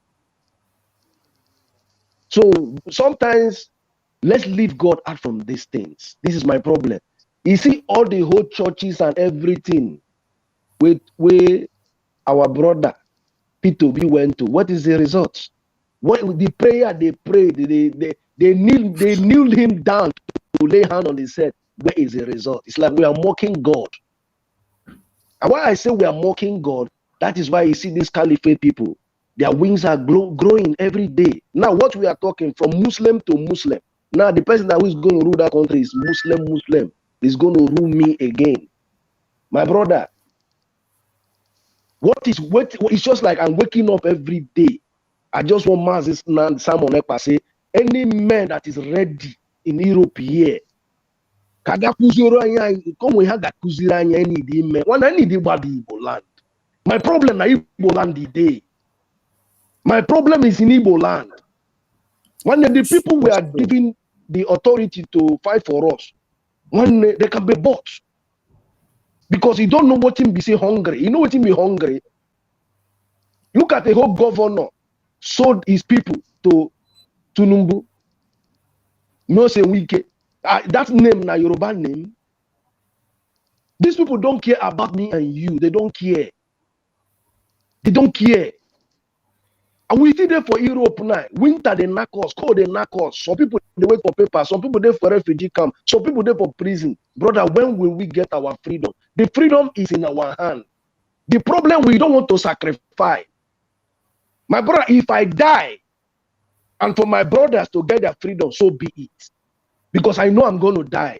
So sometimes let's leave God out from these things. This is my problem. You see all the whole churches and everything with where our brother P2B went to. What is the result? What the prayer they prayed, they kneel him down to lay hand on his head. Where is the result? It's like we are mocking God. And why I say we are mocking God, that is why you see these caliphate people, their wings are growing every day. Now, what we are talking from Muslim to Muslim. Now, the person that is going to rule that country is Muslim. Is going to rule me again. My brother, it's just like I'm waking up every day. I just want Mazi Simon Ekpa say, any man that is ready in Europe here, kaga kuzoro anya come we haga kuzira anya any di men when I need body Igbo land. My problem na Igbo land the day. My problem is in Igbo land. When the people we are giving the authority to fight for us, when they can be bought. Because you don't know what him be say hungry. You know what him be hungry. Look at the whole governor sold his people to Tinubu. No say Wike. That name na Yoruba name. These people don't care about me and you. They don't care. They don't care. And we see there for Europe now. Winter they knock us, cold they knock us. Some people they wait for paper. Some people there for refugee camp. Some people there for prison. Brother, when will we get our freedom? The freedom is in our hand. The problem we don't want to sacrifice. My brother, if I die, and for my brothers to get their freedom, so be it. Because I know I'm going to die.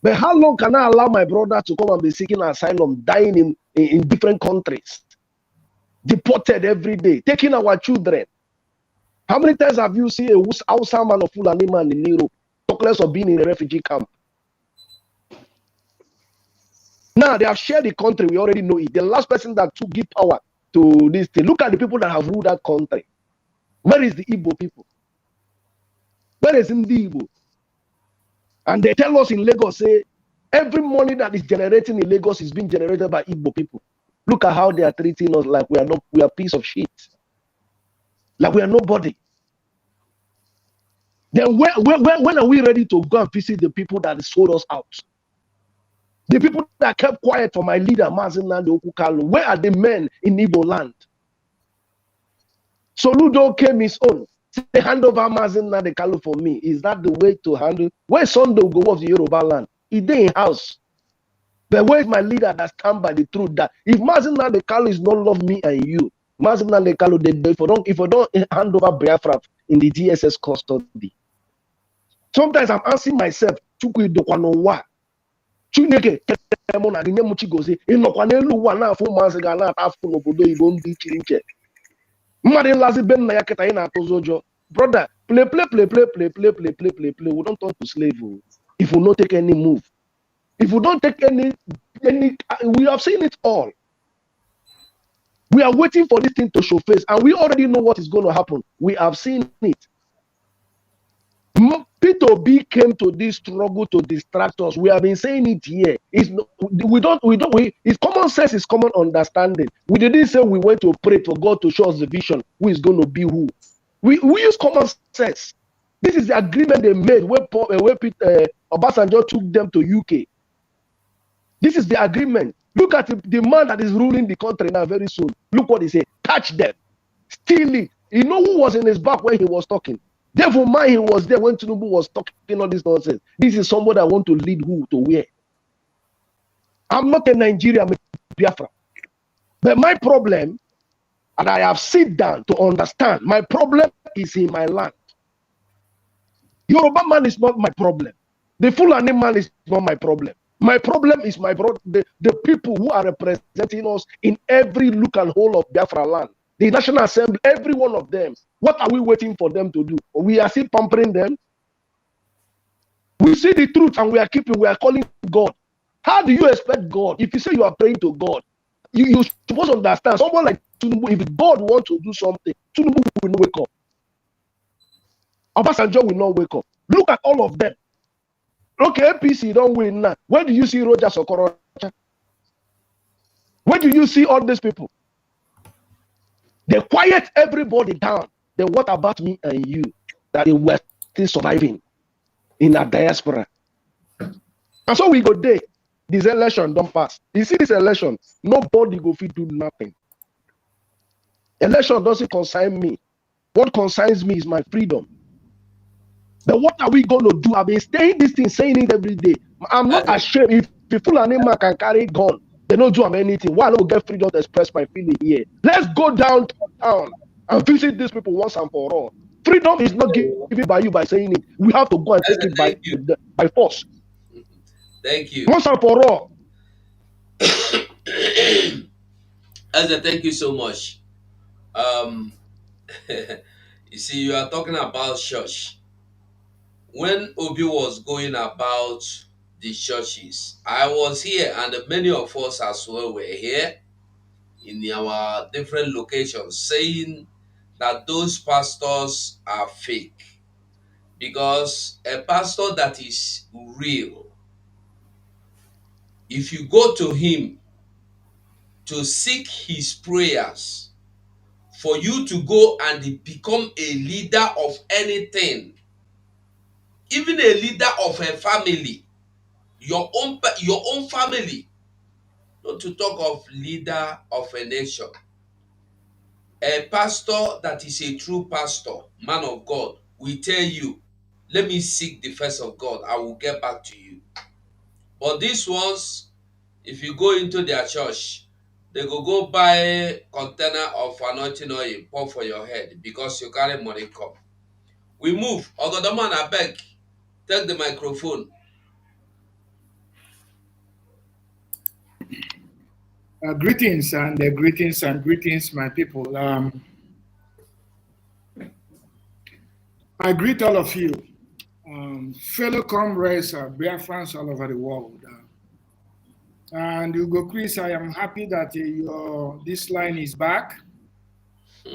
But how long can I allow my brother to come and be seeking asylum, dying in different countries? Deported every day, taking our children. How many times have you seen a Hausa man or Fulani man in Europe, talk less of being in a refugee camp? Now they have shared the country, we already know it. The last person that took give power to this thing, look at the people that have ruled that country. Where is the Igbo people? Where is the Igbo? And they tell us in Lagos, say, every money that is generating in Lagos is being generated by Igbo people. Look at how they are treating us like we are a piece of shit. Like we are nobody. Then when are we ready to go and visit the people that sold us out? The people that kept quiet for my leader, Mazi Nnamdi Kanu. Where are the men in Igbo land? Soludo came his own. Say, hand over Mazi Nnamdi Kanu for me. Is that the way to handle? Where Sunday go of the Yoruba land? He dey in house. But where is my leader that stand by the truth that if Mazi Nnamdi Kanu is not love me and you, Mazi Nnamdi Kanu, if I don't hand over Biafra in the DSS custody. Sometimes I'm asking myself, Chukwu Dokwanonwa, Chineke kemo na ginye muchigozi, inokwa n'elu ụwa na-afụ ụmụazị ga na-atafụ n'obodo Igbo ndị iche iche. Mmadụ lazi ben na ya keta ị na-atụzi ụjọ. Brother, play. We don't turn to slave if we don't take any move. If we don't take any, we have seen it all. We are waiting for this thing to show face, and we already know what is going to happen. We have seen it. P2B came to this struggle to distract us. We have been saying it here. It's common sense, is common understanding. We didn't say we went to pray for God to show us the vision. Who is going to be who? We use common sense. This is the agreement they made where Obasanjo took them to UK. This is the agreement. Look at the man that is ruling the country now very soon. Look what he said. Catch them. Steal it. You know who was in his back when he was talking? Devil man, he was there when Tinubu was talking all this nonsense. This is somebody I want to lead who to where. I'm not a Nigerian, I'm a Biafra. But my problem, and I have sit down to understand, my problem is in my land. Yoruba man is not my problem. The Fulani man is not my problem. My problem is the people who are representing us in every look and hole of Biafra land. The National Assembly, every one of them. What are we waiting for them to do? We are still pampering them. We see the truth and we are calling God. How do you expect God? If you say you are praying to God, you're supposed to understand. Someone like Tinubu, if God wants to do something, Tinubu will not wake up. Obasanjo will not wake up. Look at all of them. Okay, APC don't win now. Where do you see Roger Sokorocha? Where do you see all these people? They quiet everybody down. Then what about me and you? That they were still surviving in a diaspora. And so we go there. This election don't pass. You see this election, nobody go fit do nothing. Election doesn't concern me. What concerns me is my freedom. But what are we going to do? I've been saying this thing, saying it every day. I'm not ashamed. If people and man can carry gun, they don't do anything. Why not get freedom to express my feeling here? Let's go downtown and visit these people once and for all. Freedom is not given by you by saying it. We have to go and take it by force. Thank you. Once and for all. Ezra, thank you so much. You see, you are talking about church. When Obi was going about the churches, I was here, and many of us as well were here in our different locations saying that those pastors are fake. Because a pastor that is real, if you go to him to seek his prayers, for you to go and become a leader of anything, even a leader of a family, your own family, not to talk of leader of a nation, a pastor that is a true pastor, man of God, will tell you, let me seek the face of God, I will get back to you. But these ones, if you go into their church, they go buy container of anointing oil, pour for your head because you carry money come. We move. Ogodoman, I beg, take the microphone. Greetings and greetings, my people. I greet all of you, fellow comrades, Biafrans all over the world. And Hugo Chris, I am happy that this line is back.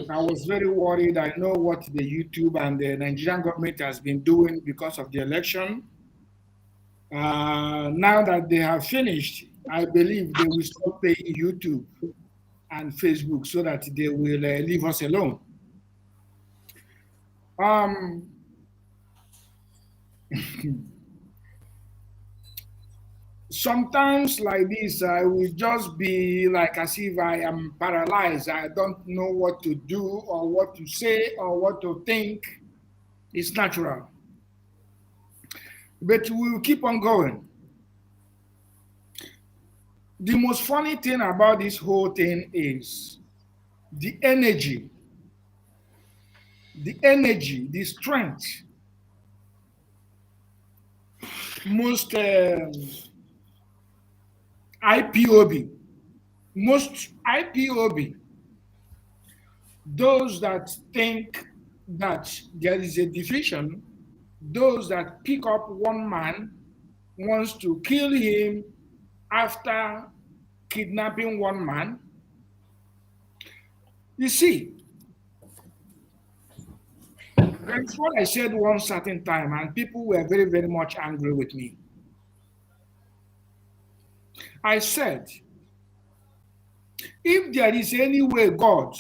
I was very worried. I know what the YouTube and the Nigerian government has been doing because of the election. Now that they have finished, I believe they will stop paying YouTube and Facebook so that they will leave us alone. Sometimes like this, I will just be like as if I am paralyzed. I don't know what to do or what to say or what to think. It's natural. But we will keep on going. The most funny thing about this whole thing is the energy, the strength. Most IPOB, those that think that there is a division, those that pick up one man wants to kill him after kidnapping one man. You see, that's what I said one certain time, and people were very, very much angry with me. I said, if there is any way God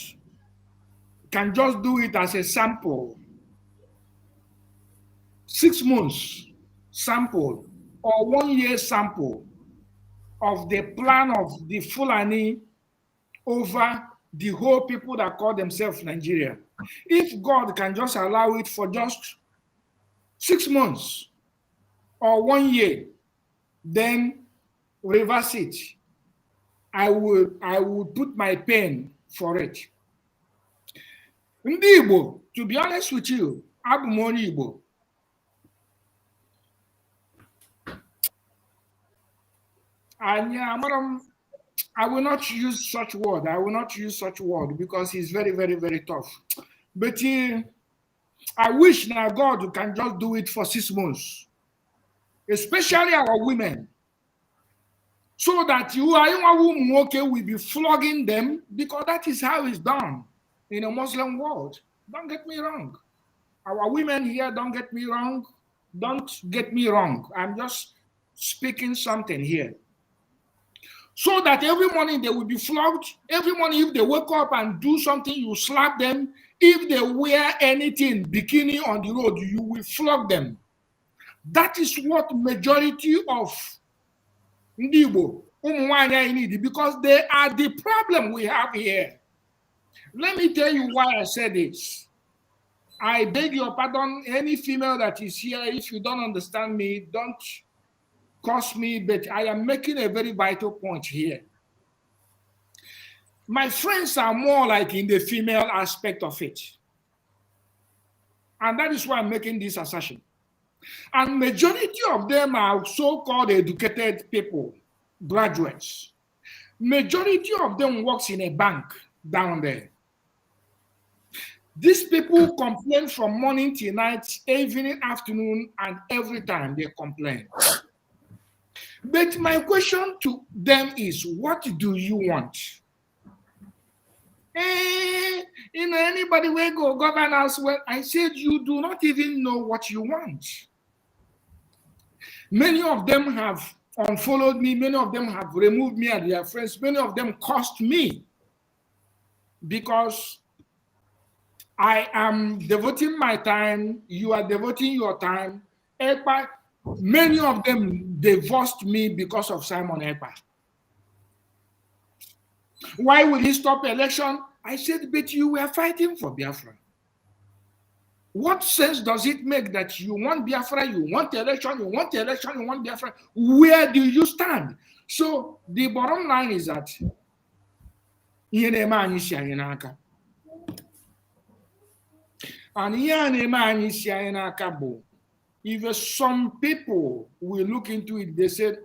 can just do it as a sample, 6 months sample or 1 year sample of the plan of the Fulani over the whole people that call themselves Nigeria. If God can just allow it for just 6 months or 1 year, then reverse it. I will put my pen for it. Ndị Igbo, to be honest with you, abụ m onye Igbo. I will not use such word. I will not use such word because it's very, very, very tough. But I wish now God can just do it for 6 months, especially our women, so that you will be flogging them, because that is how it's done in a Muslim world. Don't get me wrong. Our women here, don't get me wrong. Don't get me wrong. I'm just speaking something here. So that every morning they will be flogged. Every morning, if they wake up and do something, you slap them. If they wear anything, bikini on the road, you will flog them. That is what majority of Ndị Igbo need, because they are the problem we have here. Let me tell you why I said this. I beg your pardon, any female that is here, if you don't understand me, don't curse me, but I am making a very vital point here. My friends are more like in the female aspect of it. And that is why I'm making this assertion. And majority of them are so-called educated people, graduates. Majority of them works in a bank down there. These people complain from morning till night, evening, afternoon, and every time they complain. But my question to them is, what do you want? Anybody will go govern us. Well, I said you do not even know what you want. Many of them have unfollowed me. Many of them have removed me and their friends. Many of them cost me because I am devoting my time. You are devoting your time. Many of them divorced me because of Simon Ekpa. Why will he stop election? I said, but you were fighting for Biafra. What sense does it make that you want Biafra, you want election, you want election, you want Biafra? Where do you stand? So the bottom line is that if some people will look into it, they said,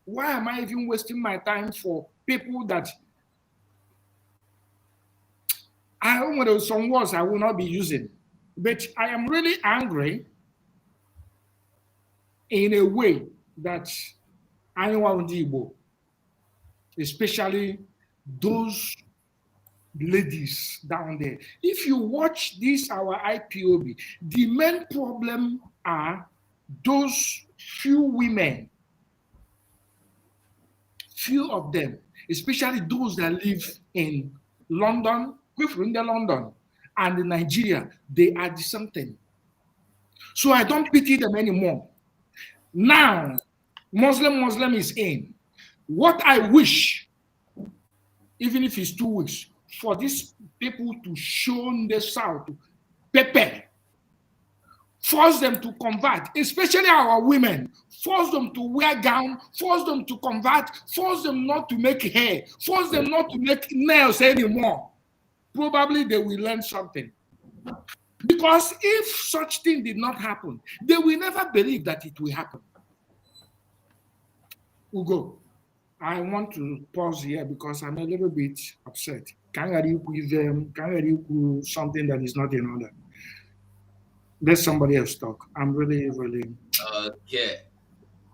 why am I even wasting my time for people that I don't know, some words I will not be using. But I am really angry in a way that anyone Igbo, especially those ladies down there. If you watch this, our IPOB, the main problem are those few women, few of them, especially those that live in London, and in Nigeria, they are the same thing. So I don't pity them anymore. Now, Muslim is in. What I wish, even if it's 2 weeks, for these people to show the South, pepper, force them to convert, especially our women, force them to wear gown, force them to convert, force them not to make hair, force them not to make nails anymore. Probably they will learn something. Because if such thing did not happen, they will never believe that it will happen. Ugo, I want to pause here because I'm a little bit upset. Can I do something that is not in order? Let somebody else talk. I'm really, really... Okay.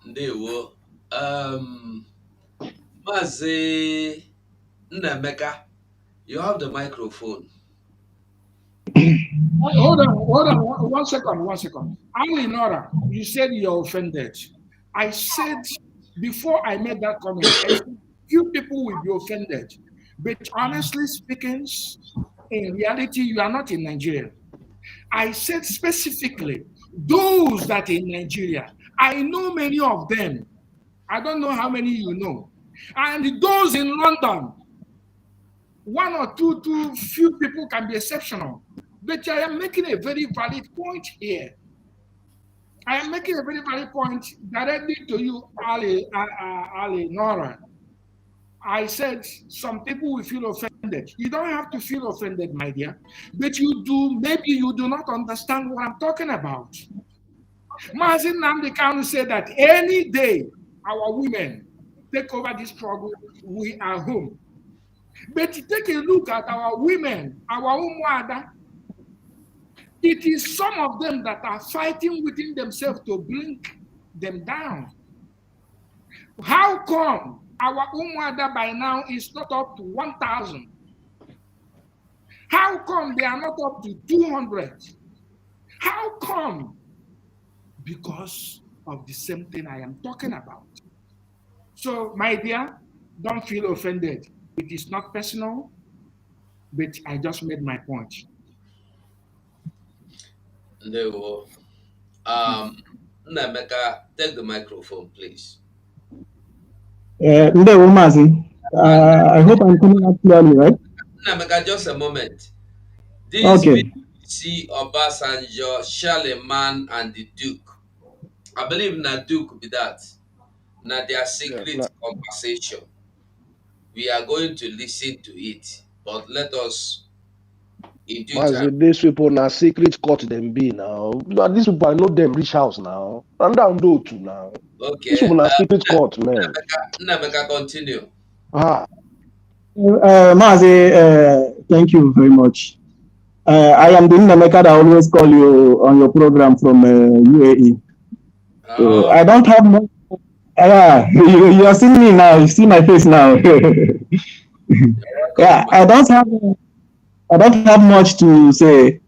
Ndewo. Mazi Nnameka, you have the microphone. Hold on. One second. Ali Nora, you said you're offended. I said, before I made that comment, I said, few people will be offended. But honestly speaking, in reality, you are not in Nigeria. I said specifically, those that in Nigeria, I know many of them. I don't know how many you know. And those in London, one or two few people can be exceptional. But I am making a very valid point here. I am making a very valid point directly to you, Ali Nora. I said some people will feel offended. You don't have to feel offended, my dear, but you do. Maybe you do not understand what I'm talking about. Mazin Namdekanu said that any day our women take over this struggle, we are home. But take a look at our women, our Umuada. It is some of them that are fighting within themselves to bring them down. How come our Umuada by now is not up to 1,000? How come they are not up to 200? How come? Because of the same thing I am talking about. So, my dear, don't feel offended. It is not personal, but I just made my point. No. Nnameka, take the microphone, please. Ndewo Mazi. I hope I'm coming out clearly, right? Nnameka, just a moment. This Okay. BBC Obasanjo, Charlemagne, and the Duke. I believe na Duke be that. Na their secret conversation. We are going to listen to it, but let us in due time. These people now secret court them be now. These people I know them reach house now. And down do too now. Okay. These people now secret court, man. Nnameka, continue. Mazi, thank you very much. I am the Nnameka that always call you on your program from UAE. So I don't have much. You are seeing me now. You see my face now. Yeah, I don't have much to say.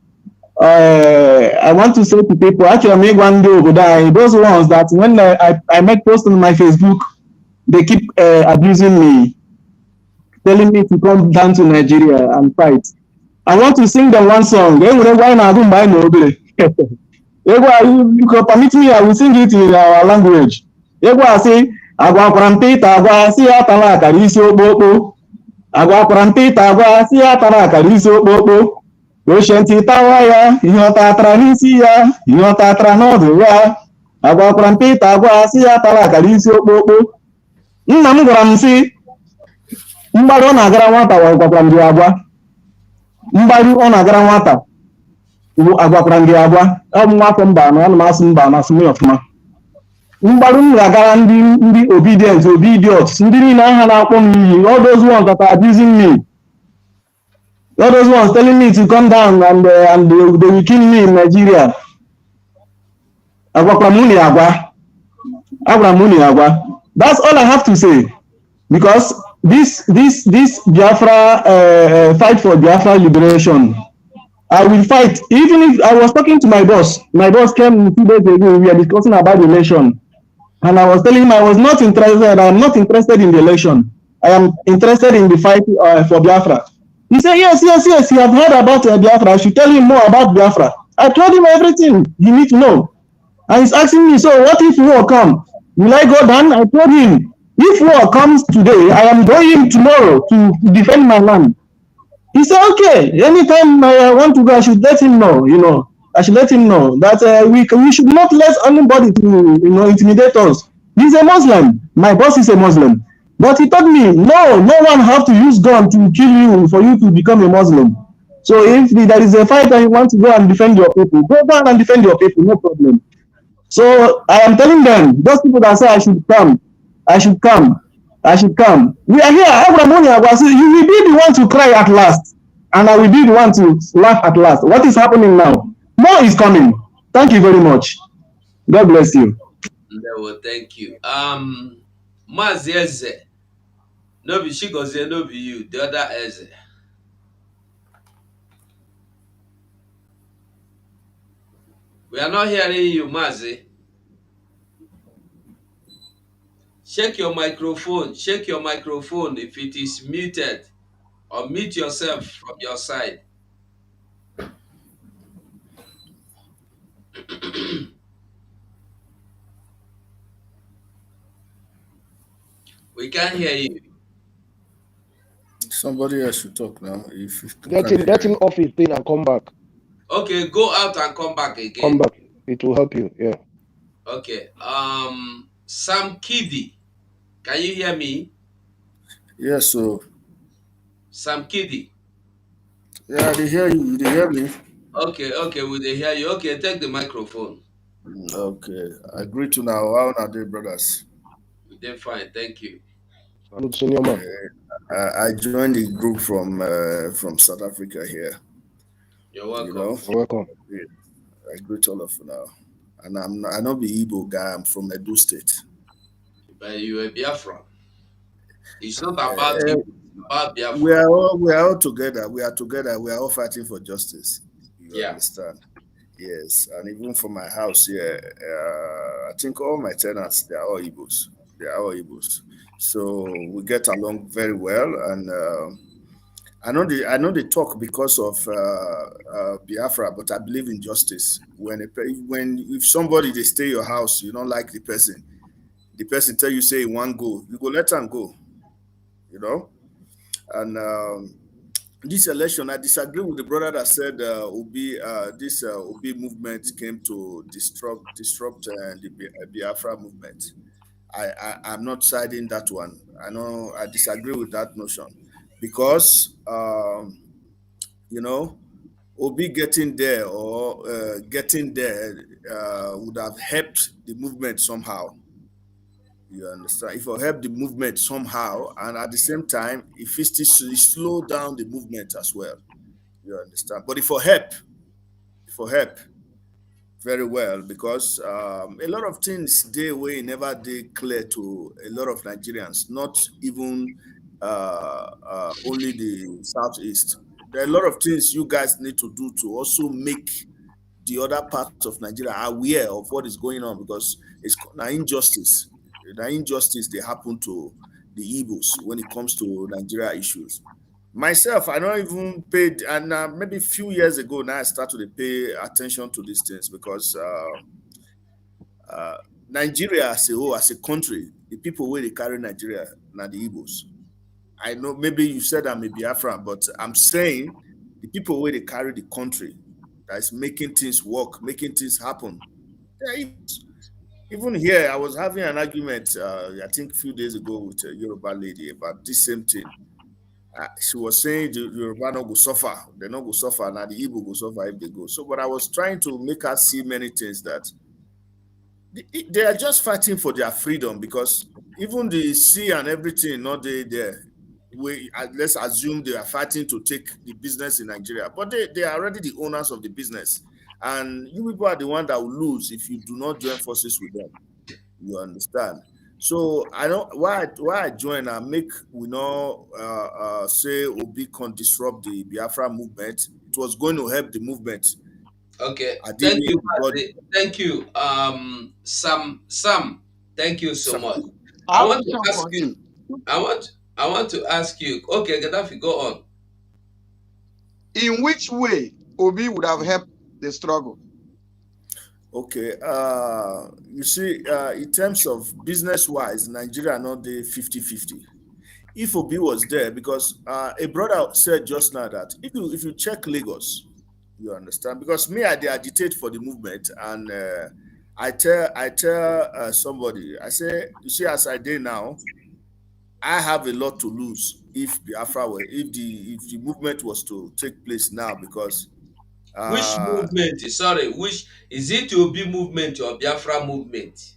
I want to say to people, actually, I make one day over there. Those ones that when I make posts on my Facebook, they keep abusing me, telling me to come down to Nigeria and fight. I want to sing them one song. You can permit me, I will sing it in our language. I say, agwakwara mpita agwa si atala akara isi okpokpo. Agwakwara mpita agwa si atala akara isi okpokpo. Oshenti tawa ya, ihe ọtatara n'isi ya, ihe ọtatara n'ọdụ ya. Agwakwara mpita agwa si atala akara isi okpokpo. Nna m gwara m sị, mgbaru ọ na-agara nwata gwakwara m gị agwa. Mgbaru ọ na-agara nwata agwakwara m gị agwa. Ọ bụ nwafọ mba na ọ na m asụ mba na asụ m ọfụma. Mgbaru m ga-agara ndị obedient, obedience, ndị niile aha na-akpọ m iyi, all those ones that are abusing me, all those ones telling me to come down and they will kill me in Nigeria. Agwakwara m unu agwa. Agwara m unu agwa. That's all I have to say, because this Biafra fight for Biafra liberation, I will fight. Even if I was talking to my boss came 2 days ago, we were discussing about the election. And I was telling him I was not interested. I am not interested in the election. I am interested in the fight for Biafra. He said, yes. He have heard about Biafra. I should tell him more about Biafra. I told him everything he needs to know. And he's asking me, so what if war come? Will I go down? I told him, if war comes today, I am going tomorrow to defend my land. He said, okay, anytime I want to go, I should let him know, I should let him know that we should not let anybody to, intimidate us. He's a Muslim. My boss is a Muslim. But he told me, no one have to use gun to kill you for you to become a Muslim. So if there is a fight and you want to go and defend your people, go down and defend your people, no problem. So I am telling them, those people that say I should come. We are here. You will be the one to cry at last, and I will be the one to laugh at last. What is happening now? More is coming. Thank you very much. God bless you. No, thank you. Mazi Eze. No be she goes no be you. The other Eze. We are not hearing you, Mazi. Check your microphone. Check your microphone if it is muted, or mute yourself from your side. We can't hear you. Somebody else should talk now. If you Get can't him, get hear him him. off his thing and come back. Okay, go out and come back Come again. back. It will help you. Yeah. Okay. Sam Kiddy. Can you hear me? Yes, so Sam Kiddy. yeah, they hear you. They hear me. Okay, we dey hear you. Okay, take the microphone. Okay, I agree to now. How are they, brothers? We dey fine, thank you. Salute, senior man. I joined the group from South Africa here. You're welcome. You know, welcome. Yeah, I greet all of you now. And I not be Igbo guy. I'm from Edo State. But you are Biafra. It's not about you, it's about Biafra. We are all together. We are together. We are all fighting for justice. You understand? Yes, and even for my house here, I think all my tenants they are all Igbos. They are all Igbos, so we get along very well. And I know they talk because of Biafra, but I believe in justice. When if somebody they stay your house, you don't like the person tell you say one go, you go let them go. You know, and this election, I disagree with the brother that said this Obi movement came to disrupt the Biafra movement. I'm not siding that one. I know I disagree with that notion because you know Obi getting there or getting there would have helped the movement somehow. You understand? If I help the movement somehow, and at the same time, if it still slow down the movement as well. You understand? But for help, very well, because a lot of things they way never they clear to a lot of Nigerians, not even only the southeast. There are a lot of things you guys need to do to also make the other parts of Nigeria aware of what is going on, because it's an injustice. The injustice they happen to the Igbos when it comes to Nigeria issues. Myself, I don't even paid, and maybe a few years ago now I started to pay attention to these things because Nigeria as a whole, as a country, the people where they carry Nigeria, now the Igbos. I know maybe you said I'm a Biafran, but I'm saying the people where they carry the country that is making things work, making things happen. They're Igbos. Even here, I was having an argument, I think a few days ago with a Yoruba lady about this same thing. She was saying the Yoruba no go suffer, they no go suffer, now the Igbo go suffer if they go. So, but I was trying to make her see many things that they are just fighting for their freedom, because even the sea and everything, not there. Let's assume they are fighting to take the business in Nigeria, but they are already the owners of the business. And you people are the one that will lose if you do not join forces with them. You understand? So I don't why I join and make we know say Obi can disrupt the Biafra movement. It was going to help the movement. Okay, I thank didn't you, got Mazi. Thank you. Sam, thank you so much. I I have a want to question ask for you, him. I want to ask you, okay, Gaddafi, go on. In which way Obi would have helped the struggle? Okay, you see, in terms of business-wise, Nigeria are not the 50-50. If Obi was there, because a brother said just now that if you check Lagos, you understand. Because me, they agitate for the movement, and I tell somebody, I say, you see, as I did now, I have a lot to lose if if the movement was to take place now, because Which uh, movement? Sorry, which is it? Obi movement or Biafra movement?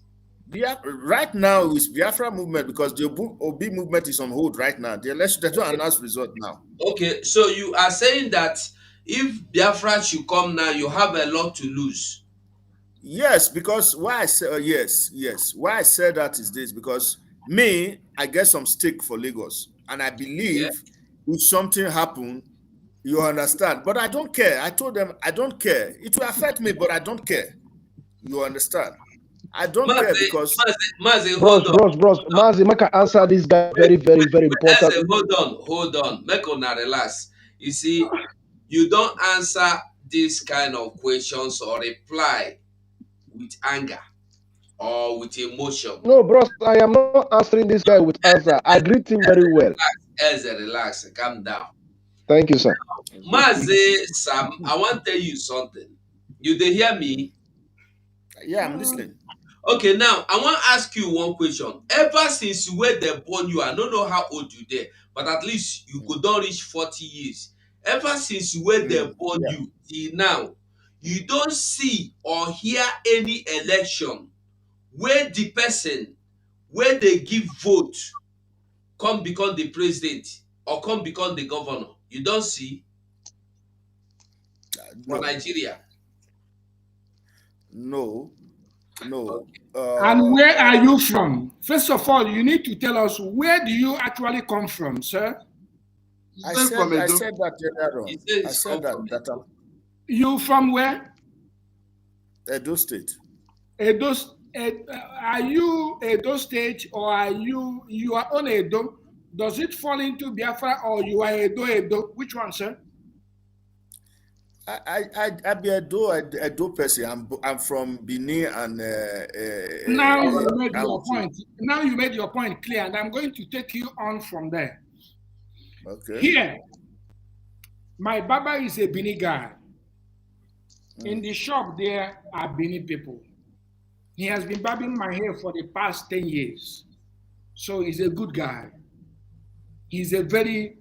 Right now it's Biafra movement, because the Obi movement is on hold right now. They don't announce result now. Okay, so you are saying that if Biafra should come now, you have a lot to lose. Yes, because why I say yes. Why I said that is this, because I get some stake for Lagos, and I Yeah. believe if something happen, you understand. But I don't care. I told them I don't care. It will affect me, but I don't care. You understand? I don't care Mazi, because Mazi, Bros, hold on. Mazi, make I answer this guy Wait, very, very, very I important. say, hold on. Make una relax. You see, you don't answer this kind of questions or reply with anger or with emotion? No, bros, I am not answering this guy with answer. I greet him very well. Relax, calm down. Thank you, sir. Mazi Sam, I want to tell you something. You dey hear me? Yeah, I'm listening. Okay, now I want to ask you one question. Ever since where they born you, I don't know how old you there, but at least you could don't reach 40 years. Ever since where they born Yeah. you till now, you don't see or hear any election where the person where they give vote come become the president or come become the governor. You don't see for No. Nigeria. No. And where are you from? First of all, you need to tell us, where do you actually come from, sir? I said that earlier on. He says I said that You from where? Edo State. Are you Edo State, or are you are on Edo? Does it fall into Biafra, or you are Edo? Which one, sir? I be Edo person. I'm from Benin and now you made your point. Now you made your point clear, and I'm going to take you on from there. Okay. Here, my Baba is a Benin guy. In the shop there are Benin people. He has been barbing my hair for the past 10 years. So he's a good guy. He's a very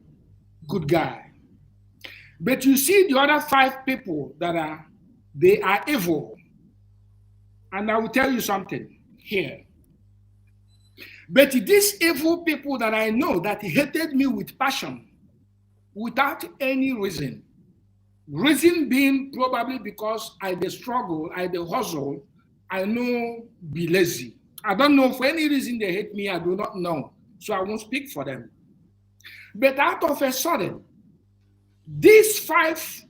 good guy. But you see the other 5 people they are evil. And I will tell you something here. But these evil people that I know that hated me with passion, without any reason. Reason being probably because I the struggle, I the hustle, I know be lazy. I don't know for any reason they hate me, I do not know. So I won't speak for them. But out of a sudden, these 5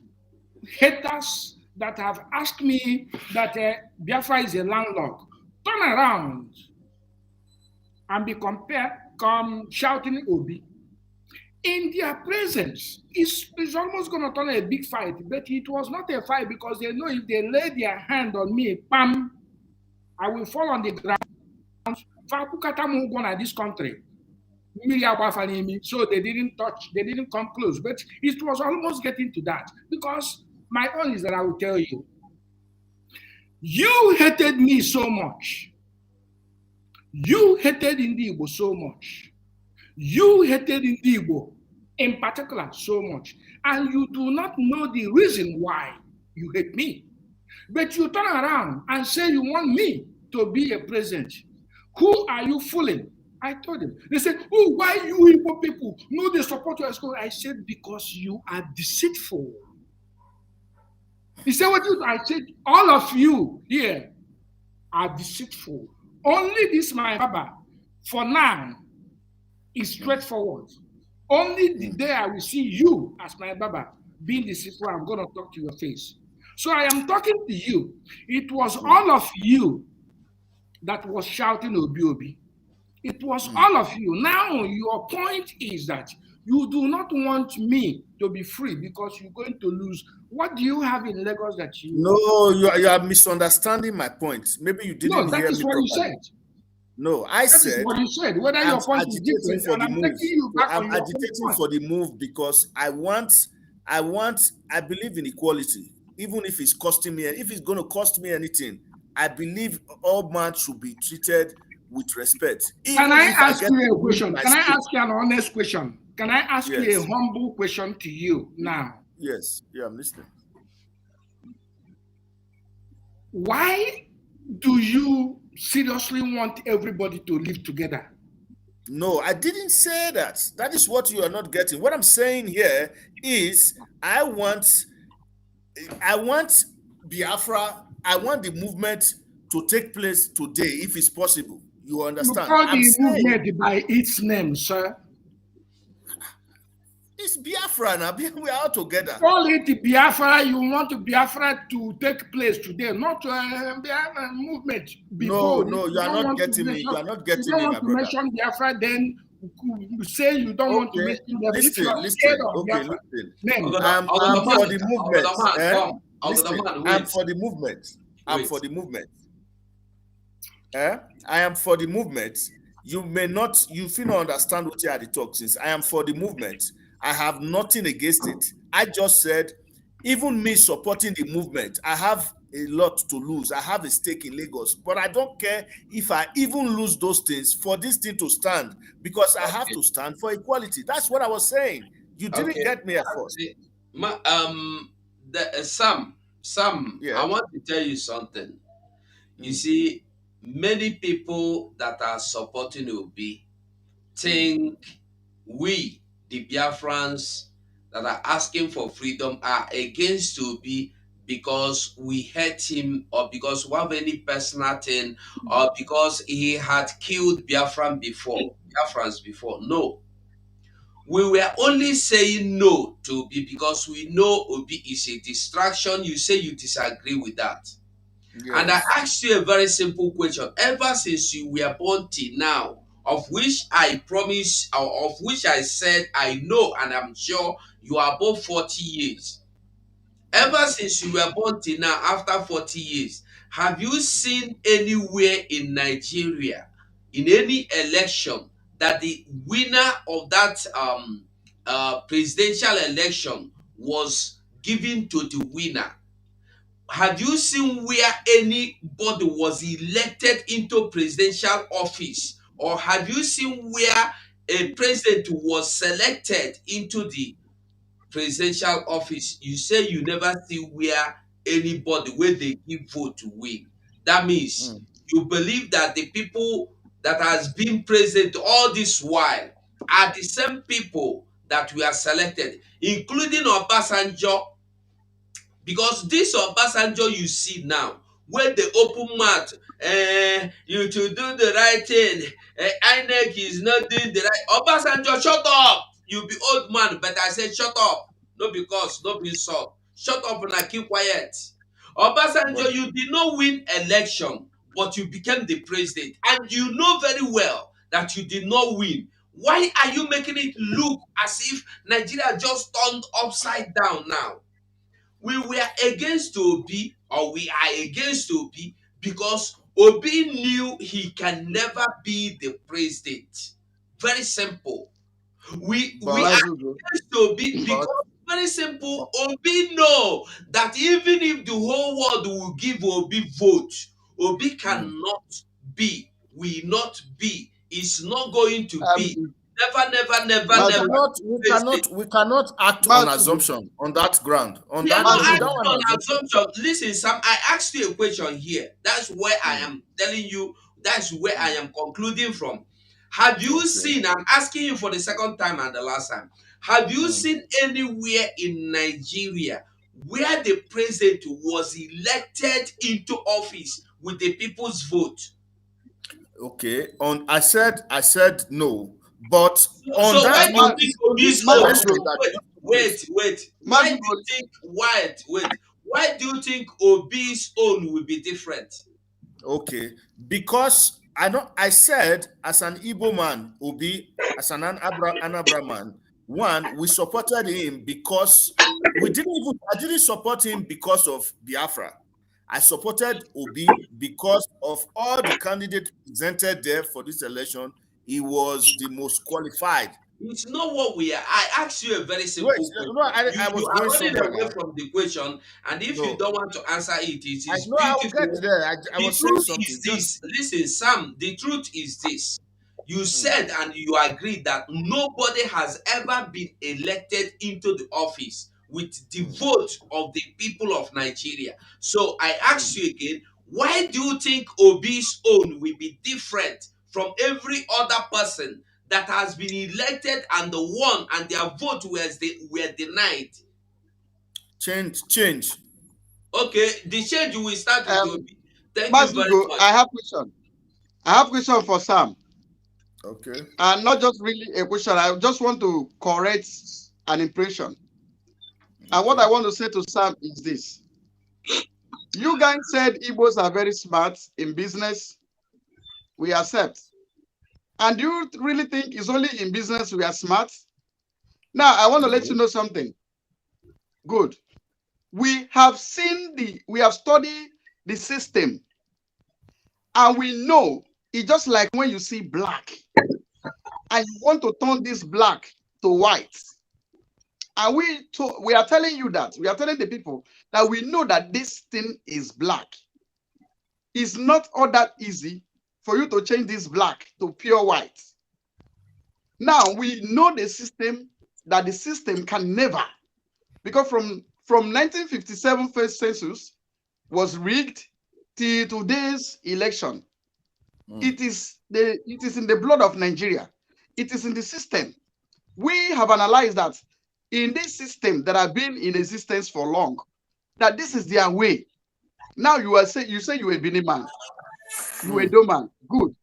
haters that have asked me that Biafra is a landlocked, turn around and come shouting Obi. In their presence, it's almost going to turn a big fight, but it was not a fight because they know if they lay their hand on me, bam, I will fall on the ground. This country. So they didn't touch, they didn't come close, but it was almost getting to that because my own is that I will tell you, you hated me so much. You hated Indigo so much. You hated Indigo in particular so much. And you do not know the reason why you hate me. But you turn around and say you want me to be a president. Who are you fooling? I told them. They said, oh, why you Igbo people? No, they support your school. I said, because you are deceitful. He said, what you? I said, all of you here are deceitful. Only this, my Baba, for now, is straightforward. Only the day I will see you as my Baba being deceitful, I'm going to talk to your face. So I am talking to you. It was all of you that was shouting Obi Obi. It was all of you. Now your point is that you do not want me to be free because you're going to lose. What do you have in Lagos that you... No, you are misunderstanding my point. Maybe you didn't hear me properly. No, that is what you said. No, I said... That is what you said. Whether your point is different, and I'm taking you back on your point. I'm agitating for the move because I believe in equality. Even if it's costing me, if it's going to cost me anything, I believe all men should be treated with respect. Can I ask you a question? Can I ask you an honest question? Can I ask you a humble question to you now? Yes, yeah, I'm listening. Why do you seriously want everybody to live together? No, I didn't say that. That is what you are not getting. What I'm saying here is I want Biafra, I want the movement to take place today if it's possible. You understand? You call the movement by its name, sir. It's Biafra now. We are all together. Call it Biafra. You want Biafra to take place today, not Biafra movement. Before. No, you are not getting me. You are not getting me, my brother. You don't want to mention Biafra, then you say you don't want to mention Biafra. Listen. Okay, listen. I'm for the movement. I'm for the movement. I'm for the movement. I am for the movement. You may not, you feel not understand what you are the talk since. I am for the movement. I have nothing against it. I just said, even me supporting the movement, I have a lot to lose. I have a stake in Lagos, but I don't care if I even lose those things for this thing to stand, because I have Okay. to stand for equality. That's what I was saying. You didn't Okay. get me at first. See, Sam, I Yeah. want to tell you something. You Mm, see, many people that are supporting Obi mm, think we, the Biafrans that are asking for freedom, are against Obi because we hate him or because we have any personal thing or because he had killed Biafrans before. No. We were only saying no to Obi because we know Obi is a distraction. You say you disagree with that. And I yes. asked you a very simple question. Ever since you were born till now, of which I promise, or of which I said I know and I'm sure you are above 40 years. Mm. Ever since you were born till now, after 40 years, have you seen anywhere in Nigeria, in any election, that the winner of that presidential election was given to the winner? Have you seen where anybody was elected into presidential office? Or have you seen where a president was selected into the presidential office? You say you never see where anybody where they give vote to win. That means Mm. you believe that the people that has been present all this while are the same people that were selected, including Obasanjo, because this Obasanjo you see now, when they open mouth, you to do the right thing, INEC is not doing the right. Obasanjo, shut up! You be old man, but I said shut up. No because, no be insult. Shut up and keep quiet. But Obasanjo, you did not win election, but you became the president. And you know very well that you did not win. Why are you making it look as if Nigeria just turned upside down now? We were against Obi, or we are against Obi, because Obi knew he can never be the president. Very simple. We but are Mazugo, against Obi but because, very simple, Obi know that even if the whole world will give Obi vote, Obi mm. cannot be, will not be, is not going to be, um, never, never, never, we never Mazugo, cannot be we president. cannot we cannot act on Mazugo, assumption on that ground. On We are that not with Mazugo. that acting one on assumption. assumption. Listen, Sam, I asked you a question here. That's where I Mm, am telling you, that's where I mm. am concluding from. Have you Okay. seen, I'm asking you for the second time and the last time, have you Mm. seen anywhere in Nigeria where the president was elected into office with the people's vote? Okay. I said no, but So why do you Ma, think on this Obi's own? election Mazugo, that Wait, just took wait, place. wait. Why do Mazugo, you think why do you think Obi's own will be different? Okay, because I said as an Igbo man, Obi, as an Anambra man, one, we supported him because I didn't support him because of Biafra. I supported Obi because of all the candidates presented there for this election. He was the most qualified. It's not what we are. I asked you a very Wait, simple no, question. I You was are going running somewhere away now. from the question, and if you No, don't want to answer it, it I is know I will get beautiful. there. I The was saying truth something. is Just this. Listen, Sam, the truth is this. You mm, said and you agreed that nobody has ever been elected into the office with the mm, vote of the people of Nigeria. So I mm. ask you again, why do you think Obi's own will be different from every other person that has been elected and the won and their vote were denied? Change. Okay, the change will start with um, Obi. Thank you very Mazugo, much. I have question. I have question for Sam, Okay. and not just really a question. I just want to correct an impression. And what Okay. I want to say to Sam is this: you guys said Igbos are very smart in business. We accept. And do you really think it's only in business we are smart? Now, I want to let you No. know something. Good. We have studied the system. And we know it's just like when you see black and you want to turn this black to white. And we are telling you that, we are telling the people that we know that this thing is black. It's not all that easy for you to change this black to pure white. Now we know the system, that the system can never, because from 1957 first census was rigged till today's election. It is in the blood of Nigeria. It is in the system. We have analyzed that in this system that have been in existence for long, that this is their way. Now you say you're a Benin man, you a Doman, good.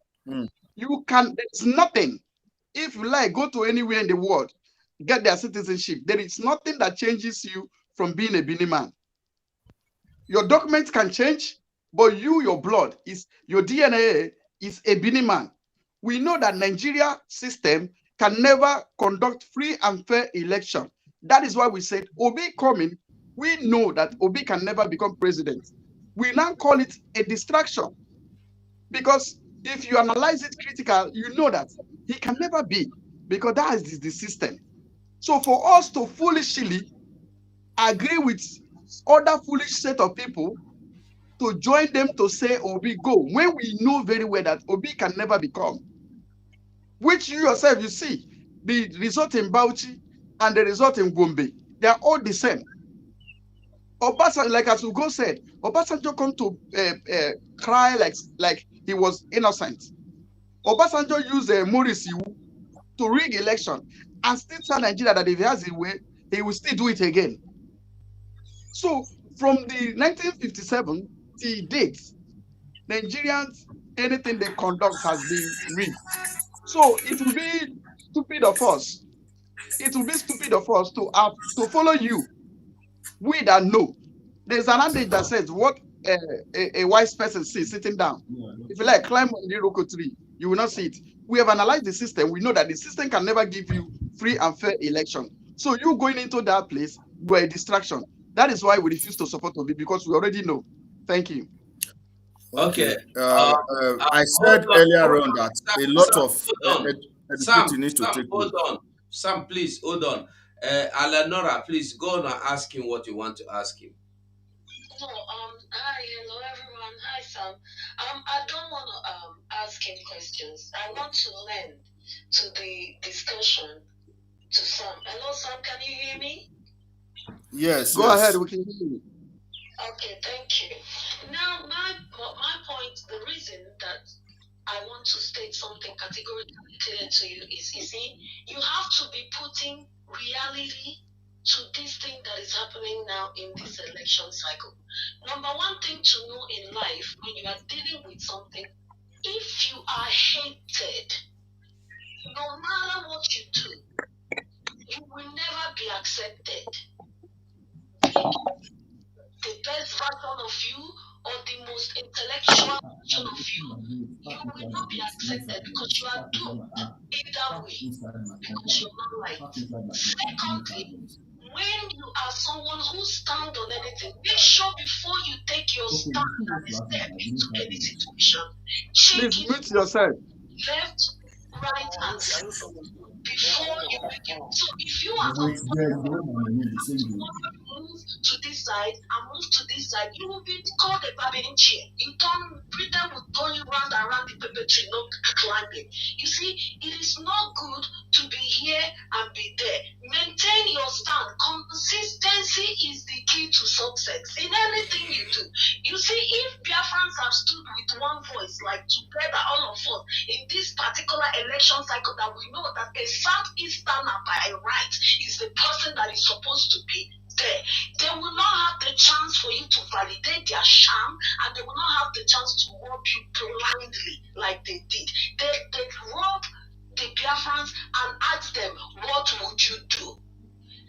You can, there's nothing. If you like, go to anywhere in the world, get their citizenship. There is nothing that changes you from being a Benin man. Your documents can change, but your blood is, your DNA is a Benin man. We know that Nigeria system can never conduct free and fair election. That is why we said Obi coming, we know that Obi can never become president. We now call it a distraction. Because if you analyze it critical, you know that he can never be, because that is the system. So for us to foolishly agree with other foolish set of people to join them to say Obi go, when we know very well that Obi can never become, which you yourself, you see, the result in Bauchi and the result in Gombe, they are all the same. Obasanjo, like as Ugo said, Obasanjo come to cry like he was innocent. Obasanjo used Morris to rig election and still tell Nigeria that if he has a way, he will still do it again. So from the 1957 till date, Nigerians, anything they conduct has been rigged. So it will be stupid of us. It will be stupid of us to follow you. We that know. There's an adage that says what a wise person sees sitting down. If you like, climb on the Iroko tree, you will not see it. We have analyzed the system. We know that the system can never give you free and fair election. So you going into that place, you are a distraction. That is why we refuse to support Obi, because we already know. Thank you. Okay. I said earlier on that a lot of education needs to take place. Hold on. Sam, please, hold on. Eleonora, please go on and ask him what you want to ask him. No, hi, hello everyone. Hi, Sam. I don't want to ask him questions. I want to lend to the discussion to Sam. Hello, Sam, can you hear me? Yes. Go ahead, we can hear you. Okay, thank you. Now, my point, the reason that I want to state something categorically clear to you is, you see, you have to be putting reality to this thing that is happening now in this election cycle. Number one thing to know in life, when you are dealing with something, if you are hated, no matter what you do, you will never be accepted. The best version of you or the most intellectual version of you, you will not be accepted because you are doomed either way, because you're not right. Secondly, when you are someone who stands on anything, make sure before you take your stand and step into any situation, check Please it mute yourself. left, right, and center before you begin. So if you are move to this side and move to this side, you will be called a Babylon chair. You turn, Britain will turn you round and round the paper tree, not climbing. You see, it is not good to be here and be there. Maintain your stand. Consistency is the key to success in anything you do. You see, if Biafrans have stood with one voice, like together, all of us, in this particular election cycle, that we know that a Southeasterner by right is the person that is supposed to be there, they will not have the chance for you to validate their sham, and they will not have the chance to rob you blindly like they did. They rob the Biafrans and ask them, what would you do?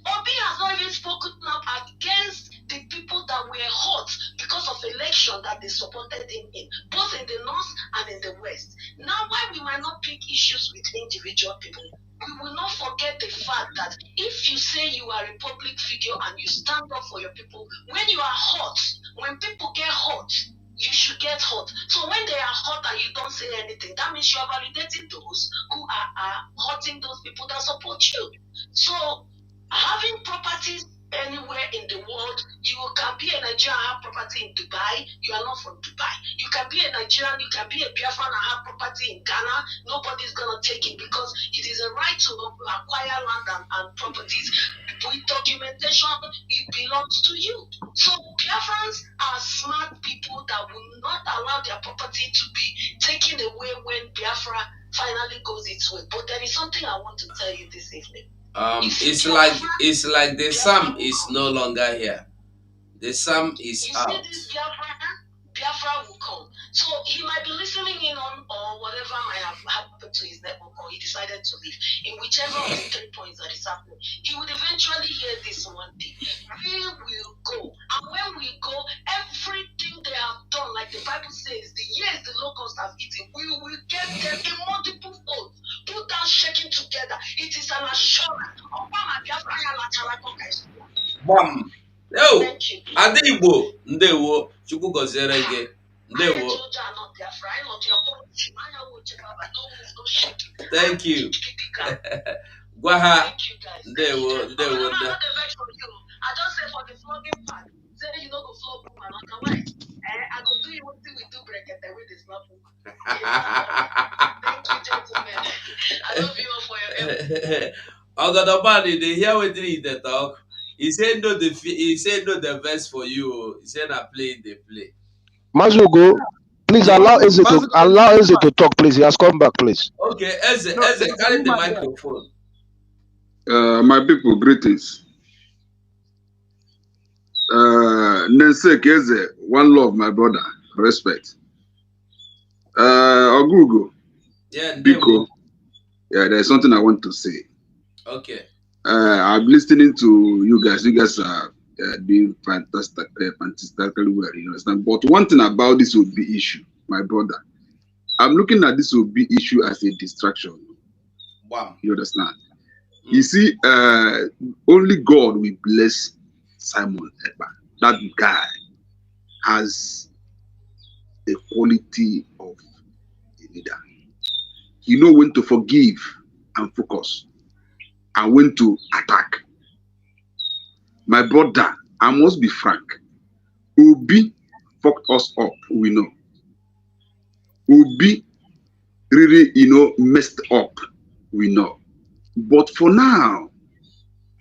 Obi has not even spoken up against the people that were hurt because of election that they supported him in, both in the north and in the west. Now, why we might not pick issues with individual people, we will not forget the fact that if you say you are a public figure and you stand up for your people, when you are hurt, when people get hurt, you should get hurt. So when they are hurt and you don't say anything, that means you are validating those who are hurting those people that support you. So having properties anywhere in the world, you can be a Nigerian and have property in Dubai, you are not from Dubai. You can be a Nigerian, you can be a Biafran and have property in Ghana, nobody's gonna take it because it is a right to acquire land and properties. With documentation, it belongs to you. So Biafrans are smart people that will not allow their property to be taken away when Biafra finally goes its way. But there is something I want to tell you this evening. It's like the Sam is no longer here. The Sam is out. This Biafra will come. So he might be listening in on or whatever might have happened to his network, or he decided to leave. In whichever of the 3 points that is happening, he would eventually hear this one day. We will go. And when we go, everything they have done, like the Bible says, the years the locusts have eaten, we will get them in multiple folds. Put that shaking together. It is an assurance. Bam! Yo! Adigbo! Ndewo! Chukwu gọziere gị. Ndewo! Thank you. Gwa ha. Ndewo! Ndewo! I just say for the flogging part, say you know go flog woman, otherwise, I go do you one thing we do break it with this slap woman. Thank you, gentlemen. I love you all for your help. Ogodobani, they hear what they talk. He said no the verse for you. He said I play the play. Mazugo, please allow Eze to talk, please. He has come back, please. Okay, Eze, carry the microphone. My people, greetings. Nensek Eze, one love, my brother, respect. Ogugo, yeah, Biko, yeah, there's something I want to say. Okay. I'm listening to you guys. You guys are doing fantastically well, you understand? But one thing about this would be issue, my brother. I'm looking at this would be issue as a distraction. Wow. You understand? You see, only God will bless Simon Ekpa. That guy has the quality of a leader. He knows when to forgive and focus, and when to attack. My brother, I must be frank. Obi fucked us up, we know. Obi really, messed up, we know. But for now,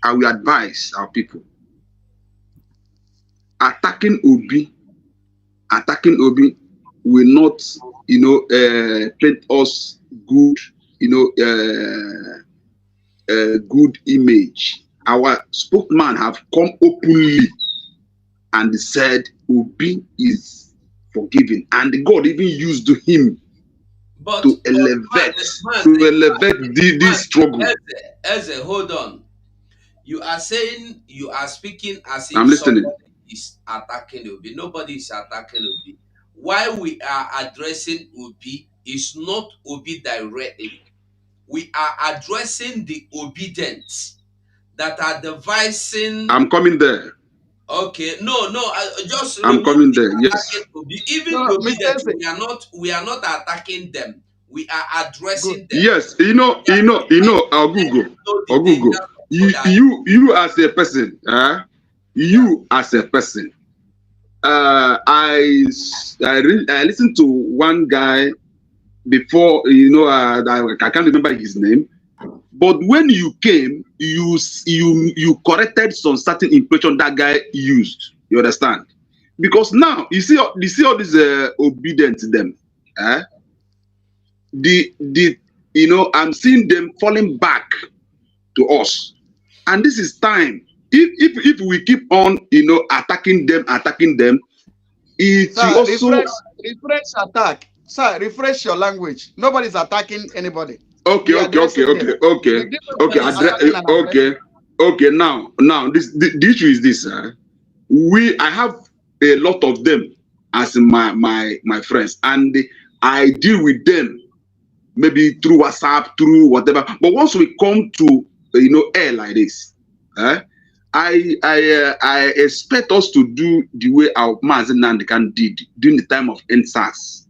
I will advise our people. Attacking Obi will not, paint us good, good image. Our spokesman have come openly and said Obi is forgiven, and God even used him to elevate this struggle. Eze, hold on. You are speaking as if I'm listening. Somebody is attacking Obi. Nobody is attacking Obi. Why we are addressing Obi is not Obi directly. We are addressing the obedience that are devising. I'm coming there. Okay, no, just I'm coming there. Yes. Obi. Even the obedience, we are not attacking them. We are addressing them. Yes, Ogugo. You as a person, as a person. I listened to one guy before, I can't remember his name. But when you came, you corrected some certain impression that guy used. You understand? Because now you see all this obedience to them. I'm seeing them falling back to us, and this is time. If we keep on, attacking them, it will also refresh attack. Sir, refresh your language. Nobody's attacking anybody. Okay. Now, the issue is this. I have a lot of them as my friends, and I deal with them maybe through WhatsApp, through whatever. But once we come to air like this, I expect us to do the way our Mazen Nandekan did during the time of NSAS.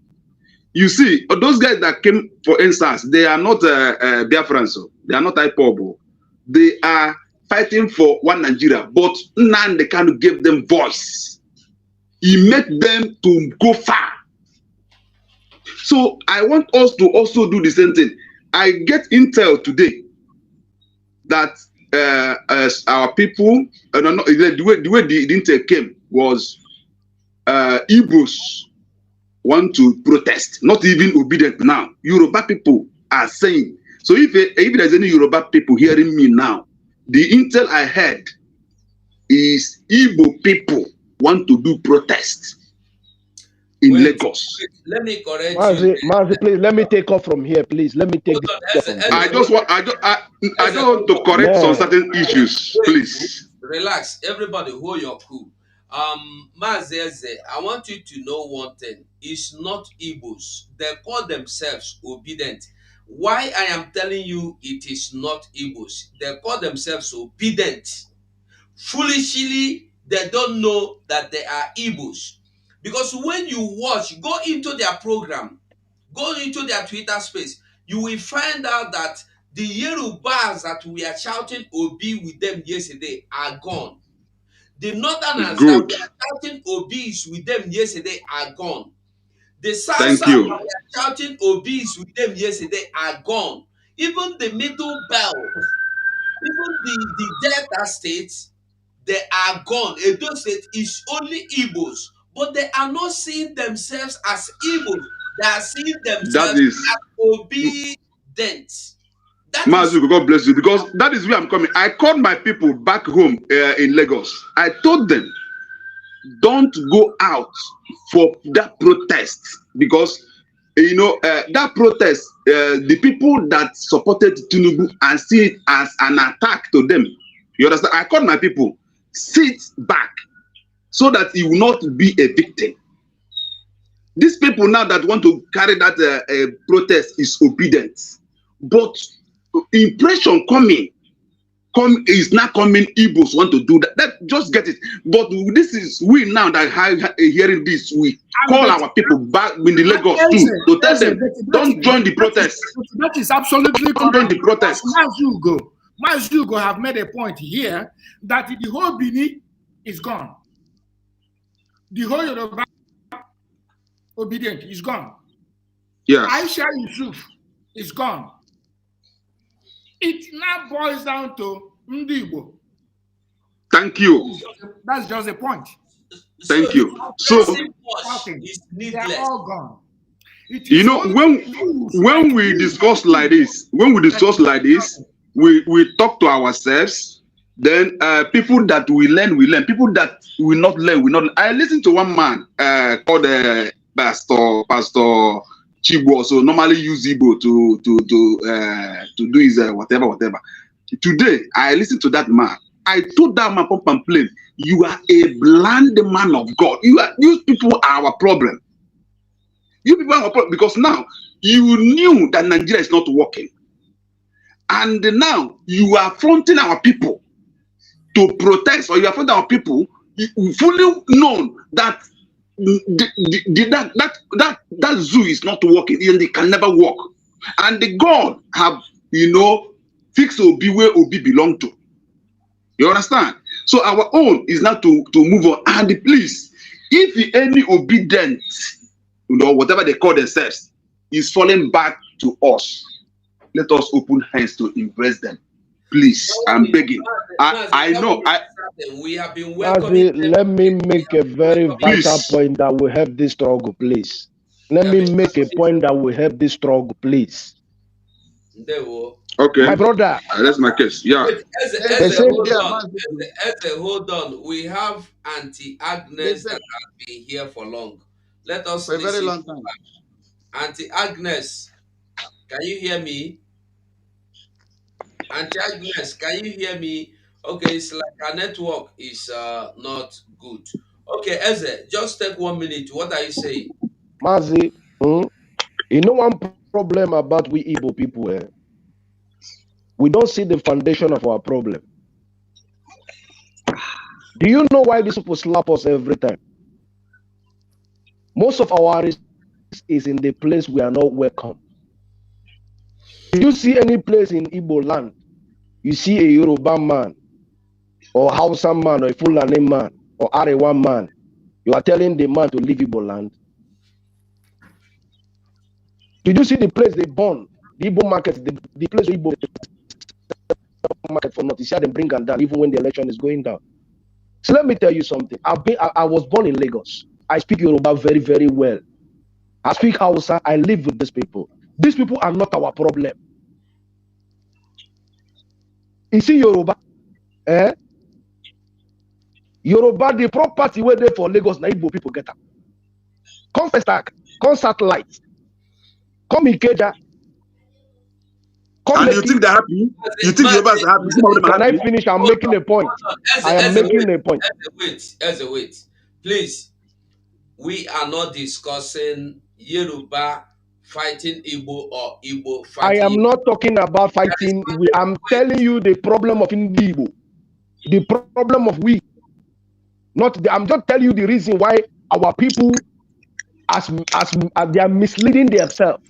You see, those guys that came for NSAS, they are not Biafrans, so they are not IPOB. They are fighting for one Nigeria, but Nandekan gave them voice. He made them to go far. So I want us to also do the same thing. I get intel today that our people, no, the way the intel came was Igbos want to protest, not even obedient now. Yoruba people are saying. So if there's any Yoruba people hearing me now, the intel I heard is Igbo people want to do protest in Lagos. Let me correct Mazi, please let me take off from here, please. Let me take this from here. I just want to correct some certain issues, please. Relax, everybody, hold your cool. Mazeze, I want you to know one thing. It's not Igbos. They call themselves obedient. Why I am telling you it is not Igbos? They call themselves obedient. Foolishly, they don't know that they are Igbos. Because when you watch, go into their program, go into their Twitter space, you will find out that the Yorubas that we are shouting Obi with them yesterday are gone. The Northerners that we are shouting Obis with them yesterday are gone. The South that we are shouting Obis with them yesterday are gone. Even the Middle Belt, even the Delta states, they are gone. Edo State is only Igbos, but they are not seeing themselves as Igbos. They are seeing themselves as obedient. Mazuko, God bless you, because that is where I'm coming. I called my people back home in Lagos. I told them, don't go out for that protest, because that protest, the people that supported Tinubu and see it as an attack to them. You understand? I called my people, sit back so that he will not be a victim. These people now that want to carry that protest is obedient, but impression is not coming. Igbos want to do that. Just get it. But this is we now that hearing this. We call our people back in the Lagos too to tell them don't join the protest. That is absolutely don't join the protest. Mazugo have made a point here that the whole Bini is gone. The whole Yoruba obedient is gone. Yes. Aisha Yusuf is gone. It now boils down to Ndibo. Thank you. That's just a point. Thank you. So they are all gone. When we discuss like this, we talk to ourselves. Then people that we learn. People that will not learn, will not. I listened to one man called Pastor Chibo, so normally use Igbo to do his whatever. Today, I listened to that man. I told that man, pump and play, you are a blind man of God. You people are our problem. You people are our problem because now you knew that Nigeria is not working. And now you are fronting our people to protest, or you are fronting our people, you fully known that that zoo is not working, and they can never work. And the God have, fixed Obi where Obi belong to. You understand? So our own is not to move on. And please, if any obedient, whatever they call themselves, is falling back to us, let us open hands to embrace them. Please, I'm begging. I know. We have been welcoming. Let me make a very vital point that will help this struggle, please. Let me make a point that will help this struggle, please. Okay. My brother. That's my case. Yeah. Hold on. We have Auntie Agnes that has been here for long. Let us for a very long time. Auntie Agnes, can you hear me? Auntie Agnes, can you hear me? Okay, it's like our network is not good. Okay, Eze, just take 1 minute. What are you saying? Mazi, one problem about we Igbo people, we don't see the foundation of our problem. Do you know why these people slap us every time? Most of our risk is in the place we are not welcome. Do you see any place in Igbo land? You see a Yoruba man, or Hausa man, or a Fulani man, or Arewa man. You are telling the man to leave Igbo land. Did you see the place they burn? The Igbo market, the place where Igbo market for North, you see them bring them down even when the election is going down. So let me tell you something. I was born in Lagos. I speak Yoruba very, very well. I speak Hausa. I live with these people. These people are not our problem. You see Yoruba? Yoruba, the property where they for Lagos, na Igbo people get up. Come Festac, come Satellite, come Ikeja, come And you Lekki. think they're happy? You think Yorubas are happy? Some of them are Can happy. I finish? I'm making a point. I am making a point. Wait. Please, we are not discussing Yoruba fighting Igbo or Igbo I fighting am Yoruba. not talking about fighting. I'm telling you the problem of Igbo, the problem of we. I'm just telling you the reason why our people, as they are misleading themselves.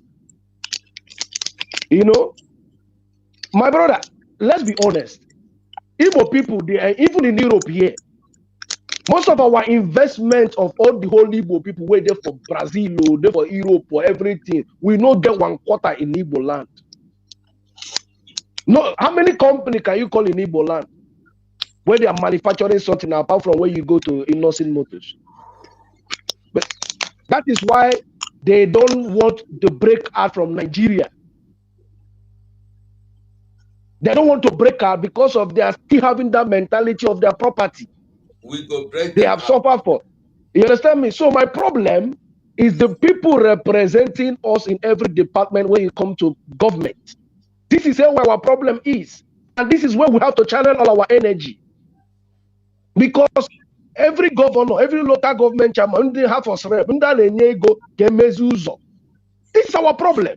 You know, my brother. Let's be honest. Igbo people, they are even in Europe here. Most of our investment of all the whole Igbo people, where they for Brazil, they for Europe, for everything, we not get 1/4 in Igbo land. No, how many companies can you call in Igbo land where they are manufacturing something apart from where you go to Innocent Motors? But that is why they don't want to break out from Nigeria. They don't want to break out because of they are still having that mentality of their property. We go break They them have out. suffered for. You understand me? So my problem is the people representing us in every department when you come to government. This is where our problem is. And this is where we have to channel all our energy. Because every governor, every local government chairman, they have us rep. This is our problem.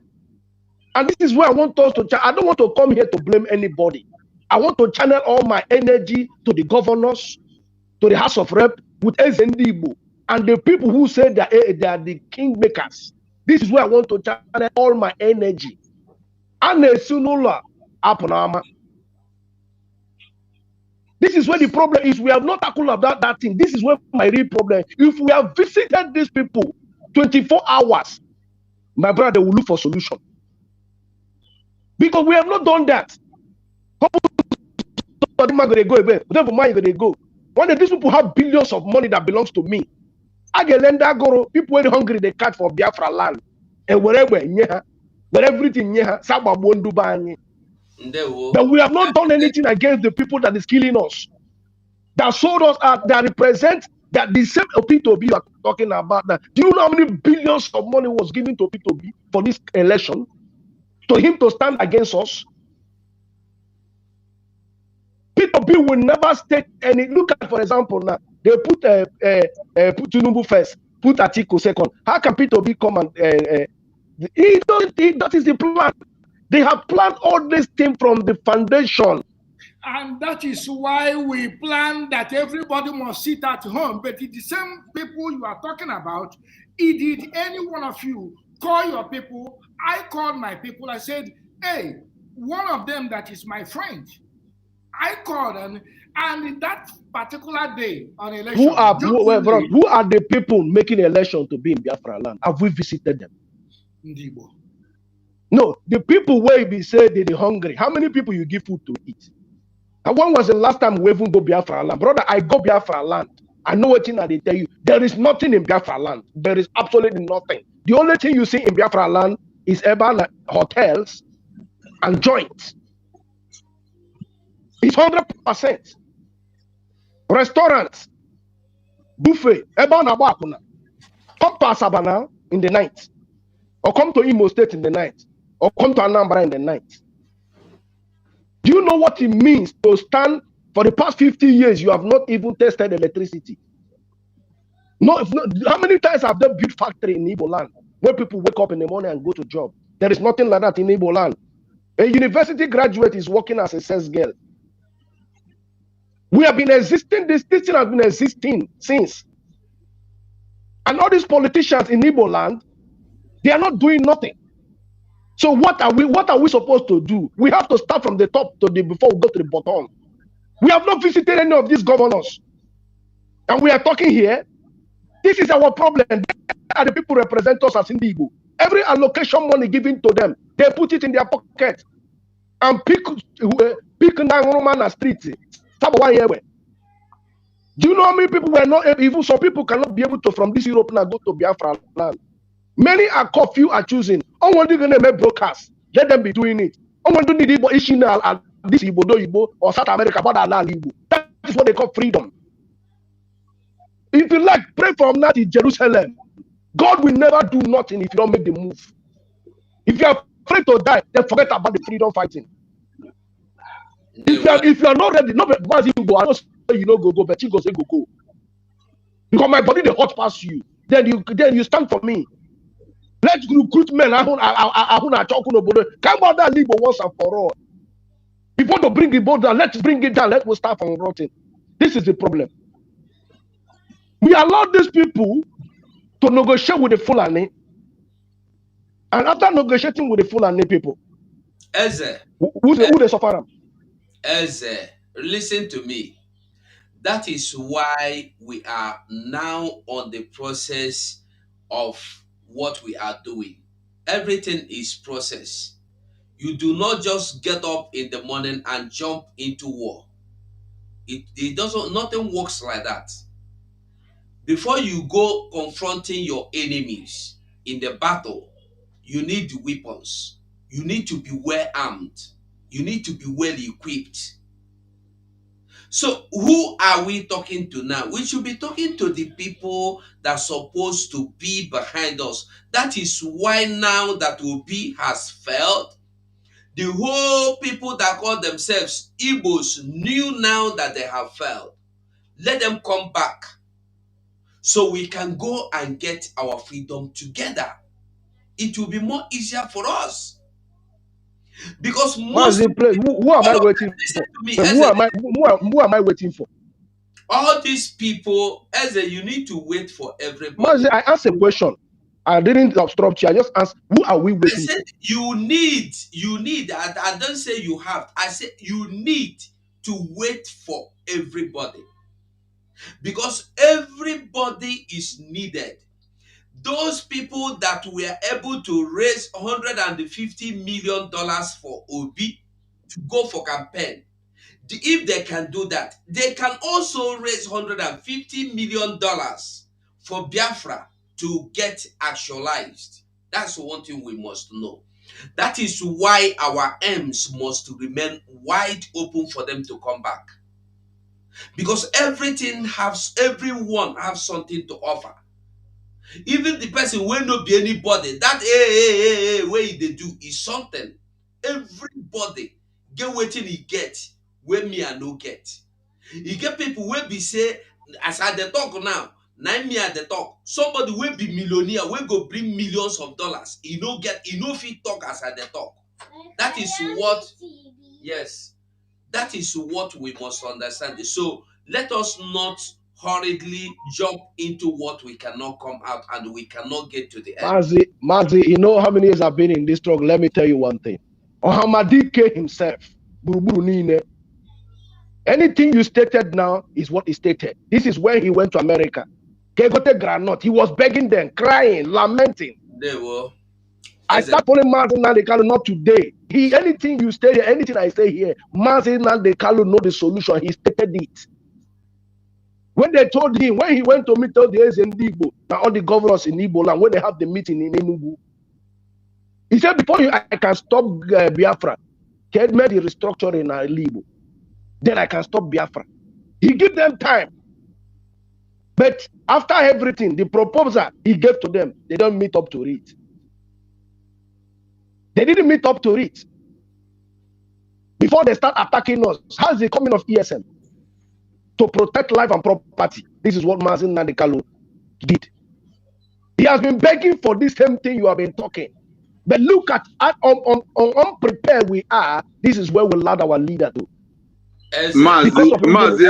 And this is where I want us to I don't want to come here to blame anybody. I want to channel all my energy to the governors, to the House of Rep, with Ezendibo, and the people who say that they are the kingmakers. This is where I want to channel all my energy. And this is where the problem is. We have not tackled about that thing. This is where my real problem. If we have visited these people 24 hours, my brother will look for solution. Because we have not done that. One day these people have billions of money that belongs to me. I get lender go people when hungry they catch for Biafra land. And wherever but everything but we have not done anything against the people that is killing us. That sold us out, that represent that the same P2B you are talking about. That. Do you know how many billions of money was given to P2B for this election? To him to stand against us? P2B will never state any. Look at, for example, now they put Tinubu first, put Atiku second. How can P2B come and that is the plan. They have planned all this thing from the foundation. And that is why we plan that everybody must sit at home. But it's the same people you are talking about. Did any one of you call your people? I called my people. I said, hey, one of them that is my friend. I called them, and that particular day on election. Who are the people making election to be in Biafra land? Have we visited them? Ndibo. No, the people where be say they're hungry. How many people you give food to eat? And when was the last time we even go Biafra land? Brother, I go Biafra land. I know what they tell you. There is nothing in Biafra land. There is absolutely nothing. The only thing you see in Biafra land is about hotels and joints. It's 100%. Restaurants, buffet, come to Asabana in the night, or come to Imo State in the night, or come to Anambra in the night. Do you know what it means to stand for the past 50 years? You have not even tested electricity. No, how many times have they built factory in Igbo land where people wake up in the morning and go to job? There is nothing like that in Igbo land. A university graduate is working as a sales girl. We have been existing, this thing has been existing since. And all these politicians in Igbo land, they are not doing nothing. So what are we supposed to do? We have to start from the top to the before we go to the bottom. We have not visited any of these governors. And we are talking here. This is our problem. They are the people who represent us as Igbo. Every allocation money given to them, they put it in their pocket and pick Roman and street. Do you know how many people were not able, even some people cannot be able to from this Europe now go to Biafra land? Many are caught, few are choosing. I want to make broadcasts. Let them be doing it. I want to need this Igbo or South America, but Igbo. That is what they call freedom. If you like, pray from now in Jerusalem. God will never do nothing if you don't make the move. If you are afraid to die, then forget about the freedom fighting. If you are not ready, not once you go, I don't say you know go, but you go say go. Because my body the hot past you. Then you stand for me. Let's recruit men. Come out that league once and for all. If you want to bring the boat down, let's bring it down. Let's start from rotting. This is the problem. We allow these people to negotiate with the Fulani. And after negotiating with the Fulani people, who they suffer them? Listen to me. That is why we are now on the process of what we are doing. Everything is process. You do not just get up in the morning and jump into war. It doesn't, nothing works like that. Before you go confronting your enemies in the battle, you need weapons. You need to be well armed. You need to be well equipped. So who are we talking to now? We should be talking to the people that are supposed to be behind us. That is why now that Obi has failed, the whole people that call themselves Igbos knew now that they have failed. Let them come back so we can go and get our freedom together. It will be more easier for us. Because most who am I waiting for? Who am I waiting for? All these people, you need to wait for everybody. Mazi, I asked a question. I didn't obstruct you. I just asked, who are we waiting for? I said you need. I don't say you have. I said you need to wait for everybody. Because everybody is needed. Those people that were able to raise $150 million for Obi to go for campaign, if they can do that, they can also raise $150 million for Biafra to get actualized. That's one thing we must know. That is why our aims must remain wide open for them to come back. Because everyone has something to offer. Even the person will not be anybody. That way they do is something. Everybody get waiting he get where me I no get. You get people will be say as I the talk now. Now me at the talk. Somebody will be millionaire, will go bring millions of dollars. He no fit talk as I the talk. That is what that is what we must understand. So let us not hurriedly jump into what we cannot come out and we cannot get to the end. Mazi, you know how many years I've been in this struggle? Let me tell you one thing. Ohamadike himself, anything you stated now is what he stated. This is when he went to America. Kegote Granot, he was begging them, crying, lamenting. They were. I start following Mazin Nandekalo not today. Anything you say here, anything I say here, Mazin Nandekalo know the solution. He stated it. When they told him, when he went to meet all the Igbo, all the governors in Igbo land, when they have the meeting in Enugu, he said, before I can stop Biafra, he had made a restructuring in Igbo. Then I can stop Biafra. He gave them time. But after everything, the proposal he gave to them, they don't meet up to it. They didn't meet up to it. Before they start attacking us, how is the coming of ESM? To protect life and property. This is what Mazin Nandekalo did. He has been begging for this same thing you have been talking. But look at unprepared we are. This is where we allowed our leader to. Eze. Because of Mazi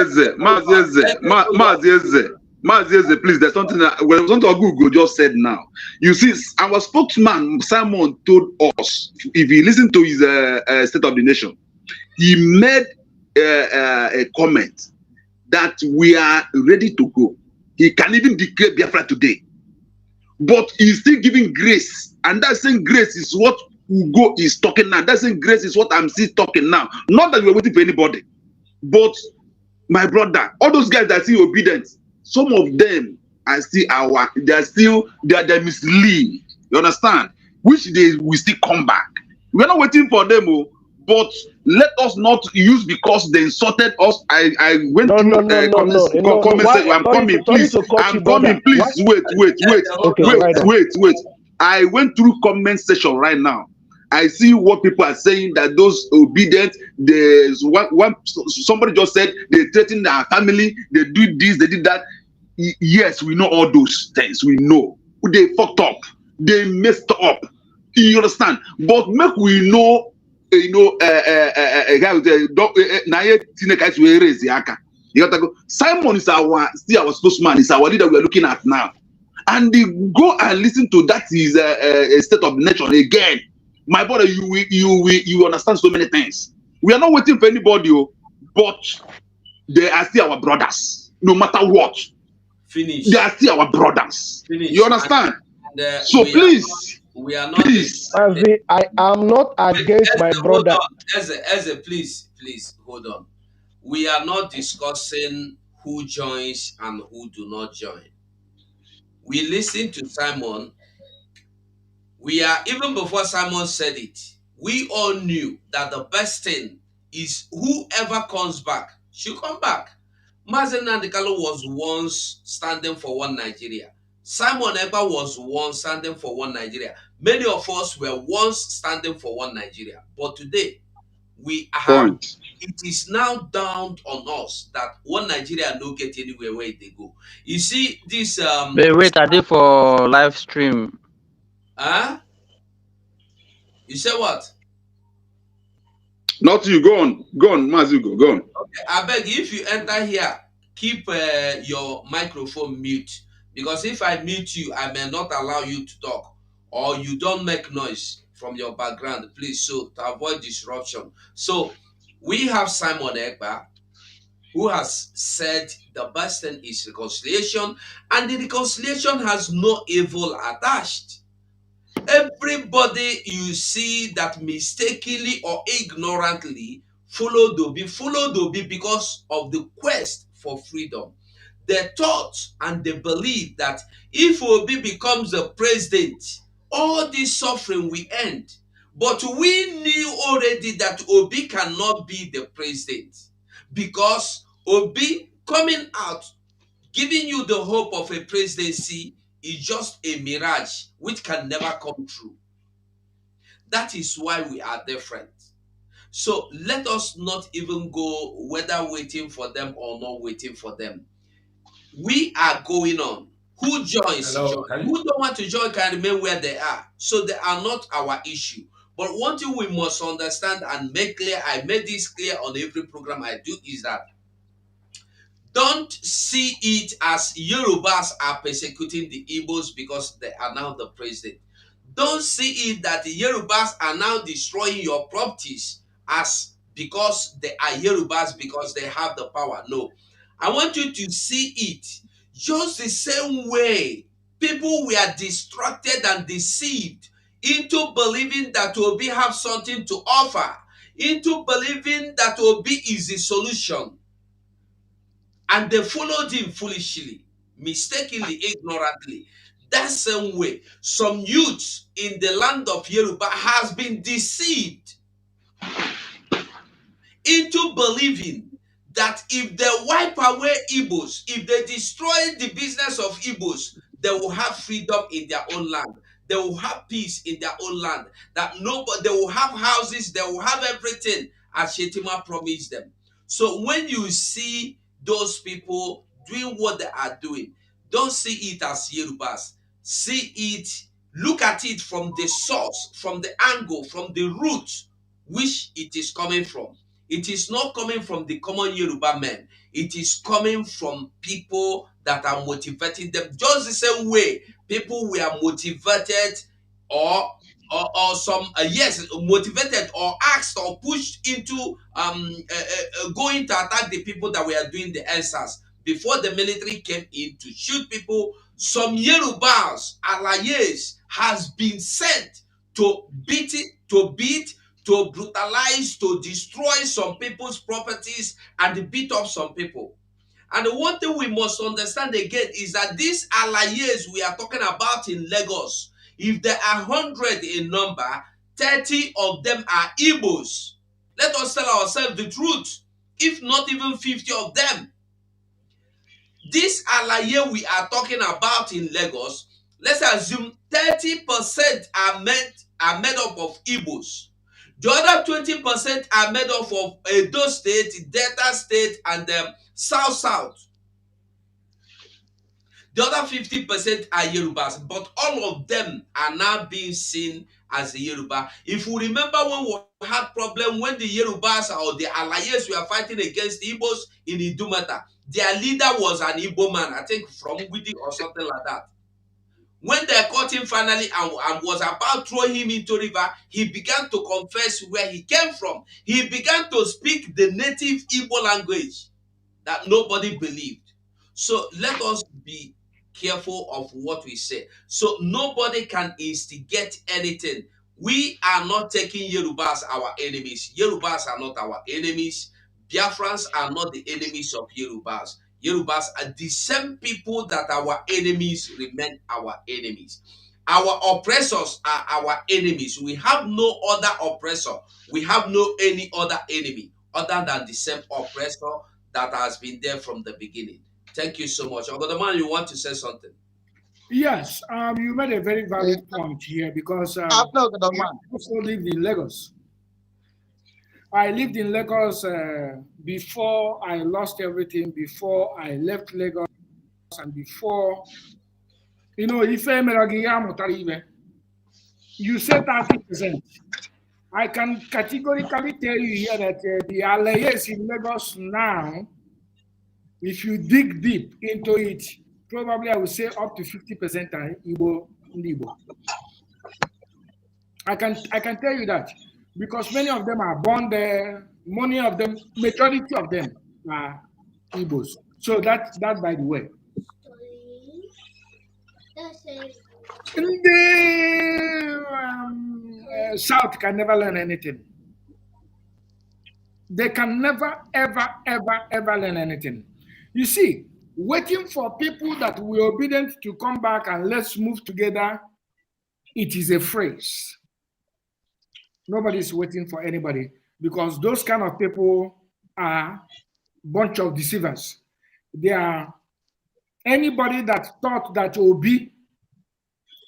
Eze, please, there's something that when something Google just said now. You see, our spokesman Simon told us, if you listen to his State of the Nation, he made a comment that we are ready to go. He can even declare Biafra today, but he's still giving grace, and that same grace is what Ugo is talking now. That same grace is what I'm still talking now. Not that we're waiting for anybody, but my brother, all those guys that are still obedient, some of them are still they're mislead. You understand? Which they will still come back. We're not waiting for them, but let us not use because they insulted us. I went through comment section. I'm coming, please. I'm coming, please. Wait. I went through comment section right now. I see what people are saying, that those obedient, there's one somebody just said they threaten our family, they do this, they did that. Yes, we know all those things. We know they fucked up, they messed up. You understand? But make we know, Simon is still our spokesman, is our leader we are looking at now. And they go and listen to that is a State of the Nation again. My brother, you understand so many things. We are not waiting for anybody, but they are still our brothers, no matter what. Finish. They are still our brothers. Finish. You understand? And, so please, we are not. Please, I am not against my brother. Eze, please hold on. We are not discussing who joins and who do not join. We listen to Simon. We are, even before Simon said it, we all knew that the best thing is whoever comes back should come back. Mazen Nandekalo was once standing for one Nigeria. Simon Ekpa was once standing for one Nigeria. Many of us were once standing for one Nigeria. But today, we have, it is now dawned on us that one Nigeria no get anywhere where they go. You see, this wait, I did for live stream. Huh? You say what? Not you. Go on, Mazugo. Go on. Okay, I beg if you enter here, keep your microphone mute, because if I mute you, I may not allow you to talk, or you don't make noise from your background, please. So to avoid disruption. So we have Simon Ekpa, who has said the best thing is reconciliation, and the reconciliation has no evil attached. Everybody you see that mistakenly or ignorantly followed Obi because of the quest for freedom. They thought and they believe that if Obi becomes the president, all this suffering will end. But we knew already that Obi cannot be the president, because Obi coming out giving you the hope of a presidency is just a mirage which can never come true. That is why we are different. So let us not even go whether waiting for them or not waiting for them. We are going on. Who joins? Hello, Join. Who don't want to join can remain where they are. So they are not our issue. But one thing we must understand and make clear, I made this clear on every program I do, is that don't see it as Yorubas are persecuting the Igbos because they are now the president. Don't see it that the Yorubas are now destroying your properties as because they are Yorubas because they have the power. No. I want you to see it just the same way people were distracted and deceived into believing that Obi have something to offer, into believing that Obi is the solution. And they followed him foolishly, mistakenly, ignorantly. That same way, some youths in the land of Yoruba has been deceived into believing that if they wipe away Igbos, if they destroy the business of Igbos, they will have freedom in their own land. They will have peace in their own land. That nobody, they will have houses, they will have everything as Shetima promised them. So when you see those people doing what they are doing, don't see it as Yorubas. See it, look at it from the source, from the angle, from the root which it is coming from. It is not coming from the common Yoruba men. It is coming from people that are motivating them. Just the same way people were motivated or some yes, motivated or asked or pushed into going to attack the people that were doing the answers before the military came in to shoot people. Some Yorubas, allies, has been sent to beat it, to brutalize, to destroy some people's properties, and beat up some people. And the one thing we must understand again is that these allies we are talking about in Lagos, if there are 100 in number, 30 of them are Igbos. Let us tell ourselves the truth. If not even 50 of them, this alaye we are talking about in Lagos, let's assume 30% are made up of Igbos. The other 20% are made up of Edo State, Delta State, and South South. The other 50% are Yorubas, but all of them are now being seen as the Yoruba. If we remember when we had problem when the Yorubas or the allies were fighting against the Igbos in Idumata, their leader was an Igbo man, I think from Widi or something like that. When they caught him finally and was about to throw him into river, he began to confess where he came from. He began to speak the native Igbo language that nobody believed. So let us be careful of what we say. So nobody can instigate anything. We are not taking Yorubas our enemies. Yorubas are not our enemies. Biafrans are not the enemies of Yorubas. Yorubas are the same people that our enemies remain our enemies. Our oppressors are our enemies. We have no other oppressor. We have no any other enemy other than the same oppressor that has been there from the beginning. Thank you so much. Man, you want to say something? Yes, you made a very valid point here because I also lived in Lagos. I lived in Lagos before I lost everything, before I left Lagos, and before, you know, you said 30%. I can categorically tell you here that the allies in Lagos now, if you dig deep into it, probably I would say up to 50% are Igbo. I can tell you that because many of them are born there, many of them, majority of them are Igbos. So that by the way. The South can never learn anything. They can never, ever learn anything. You see, waiting for people that will be obedient to come back and let's move together, it is a phrase. Nobody's waiting for anybody because those kind of people are a bunch of deceivers. They are anybody that thought that Obi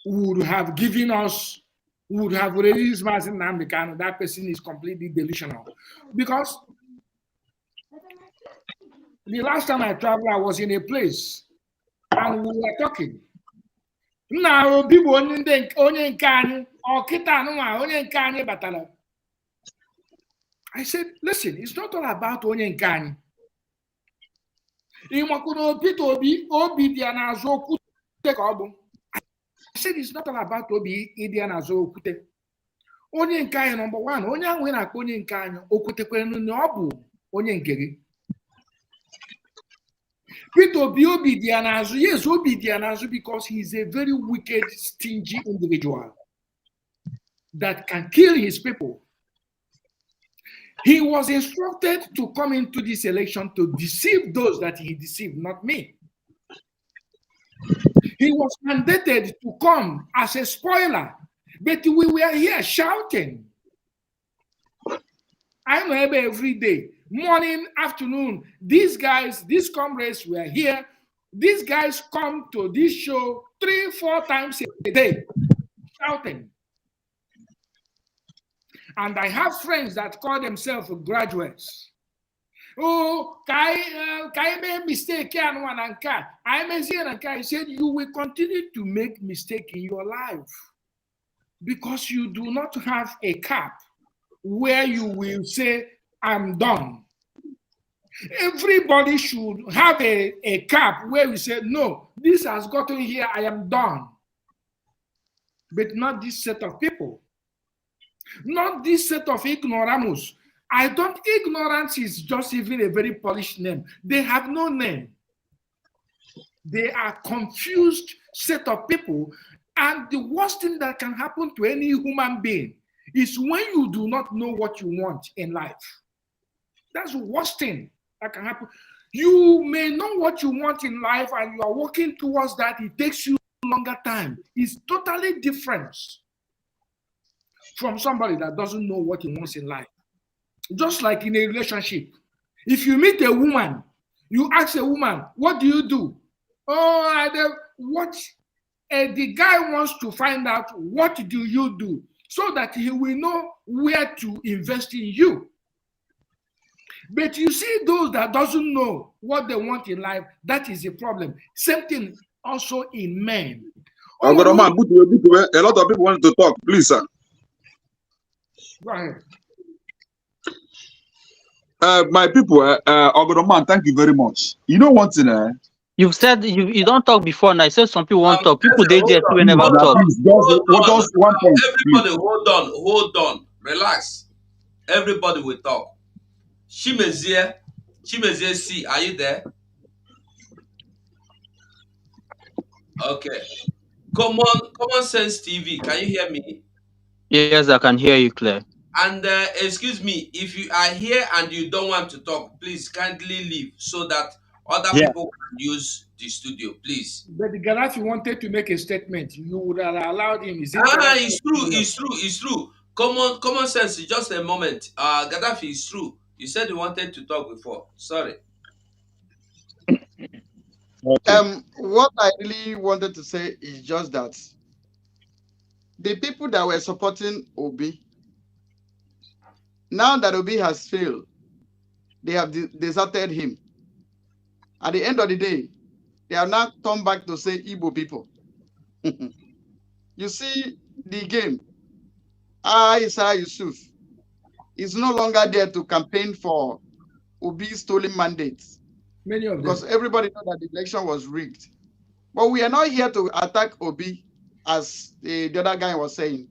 would have given us, would have released Mazin Namdekan, that person is completely delusional. Because the last time I traveled, I was in a place and we were talking. Now, people only I said, listen, it's not all about onye nkani. I said it's not all about Obi Idian Azokute. Onye nkani number one, onye ahụ na-akpọ onye nkani okutekwe na ọ bụ onye nkeri. Peter Obi Dianazu, yes, Obi Dianazu, because he is a very wicked, stingy individual that can kill his people. He was instructed to come into this election to deceive those that he deceived, not me. He was mandated to come as a spoiler, but we were here shouting. I know every day, morning, afternoon, these guys, these comrades were here. These guys come to this show 3-4 times a day, shouting. And I have friends that call themselves graduates. Oh, I made a mistake. I said, you will continue to make mistakes in your life because you do not have a cap where you will say, I'm done. Everybody should have a cap where we say, no, this has gotten here, I am done. But not this set of people. Not this set of ignoramus. Ignorance is just even a very polished name. They have no name. They are confused set of people. And the worst thing that can happen to any human being is when you do not know what you want in life. That's the worst thing that can happen. You may know what you want in life and you are working towards that. It takes you longer time. It's totally different from somebody that doesn't know what he wants in life. Just like in a relationship. If you meet a woman, you ask a woman, what do you do? Oh, the guy wants to find out, what do you do? So that he will know where to invest in you. But you see those that doesn't know what they want in life, that is a problem. Same thing also in men. A lot of people want to talk. Please, sir. Go ahead. My people, Ogodoman, thank you very much. You know one thing, You've said you don't talk before, and I said some people won't talk. People they there too never talk. Just one point. Everybody, hold on, relax. Everybody will talk. Chimezie C, are you there? Okay. Common Sense TV, can you hear me? Yes, I can hear you clear. And excuse me, if you are here and you don't want to talk, please kindly leave so that other people can use the studio, please. But the Gaddafi wanted to make a statement. You would have allowed him. It's true. Common sense, just a moment. Gaddafi is true. You said you wanted to talk before. Sorry. What I really wanted to say is just that the people that were supporting Obi, now that Obi has failed, they have deserted him. At the end of the day, they have now come back to say Igbo people. You see, the game, Isa Yusuf is no longer there to campaign for Obi's stolen mandates. Many of them. Because everybody knows that the election was rigged. But we are not here to attack Obi, as the other guy was saying.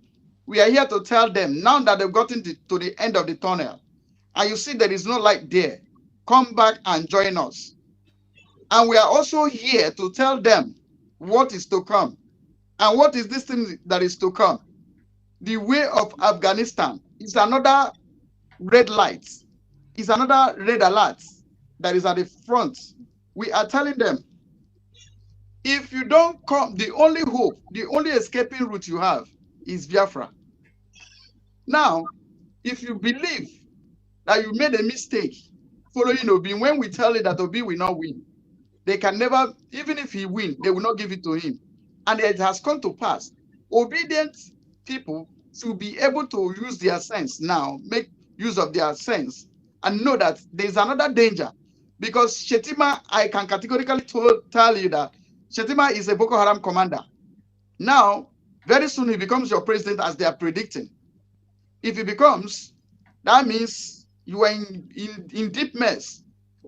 We are here to tell them, now that they've gotten to the end of the tunnel, and you see there is no light there, come back and join us. And we are also here to tell them what is to come. And what is this thing that is to come? The way of Afghanistan is another red light. It's another red alert that is at the front. We are telling them, if you don't come, the only hope, the only escaping route you have is Biafra. Now, if you believe that you made a mistake following Obi, when we tell you that Obi will not win, they can never, even if he wins, they will not give it to him. And it has come to pass. Obedient people should be able to use their sense now, make use of their sense, and know that there's another danger. Because Shetima, I can categorically tell you that Shetima is a Boko Haram commander. Now, very soon he becomes your president, as they are predicting. If he becomes, that means you are in deep mess.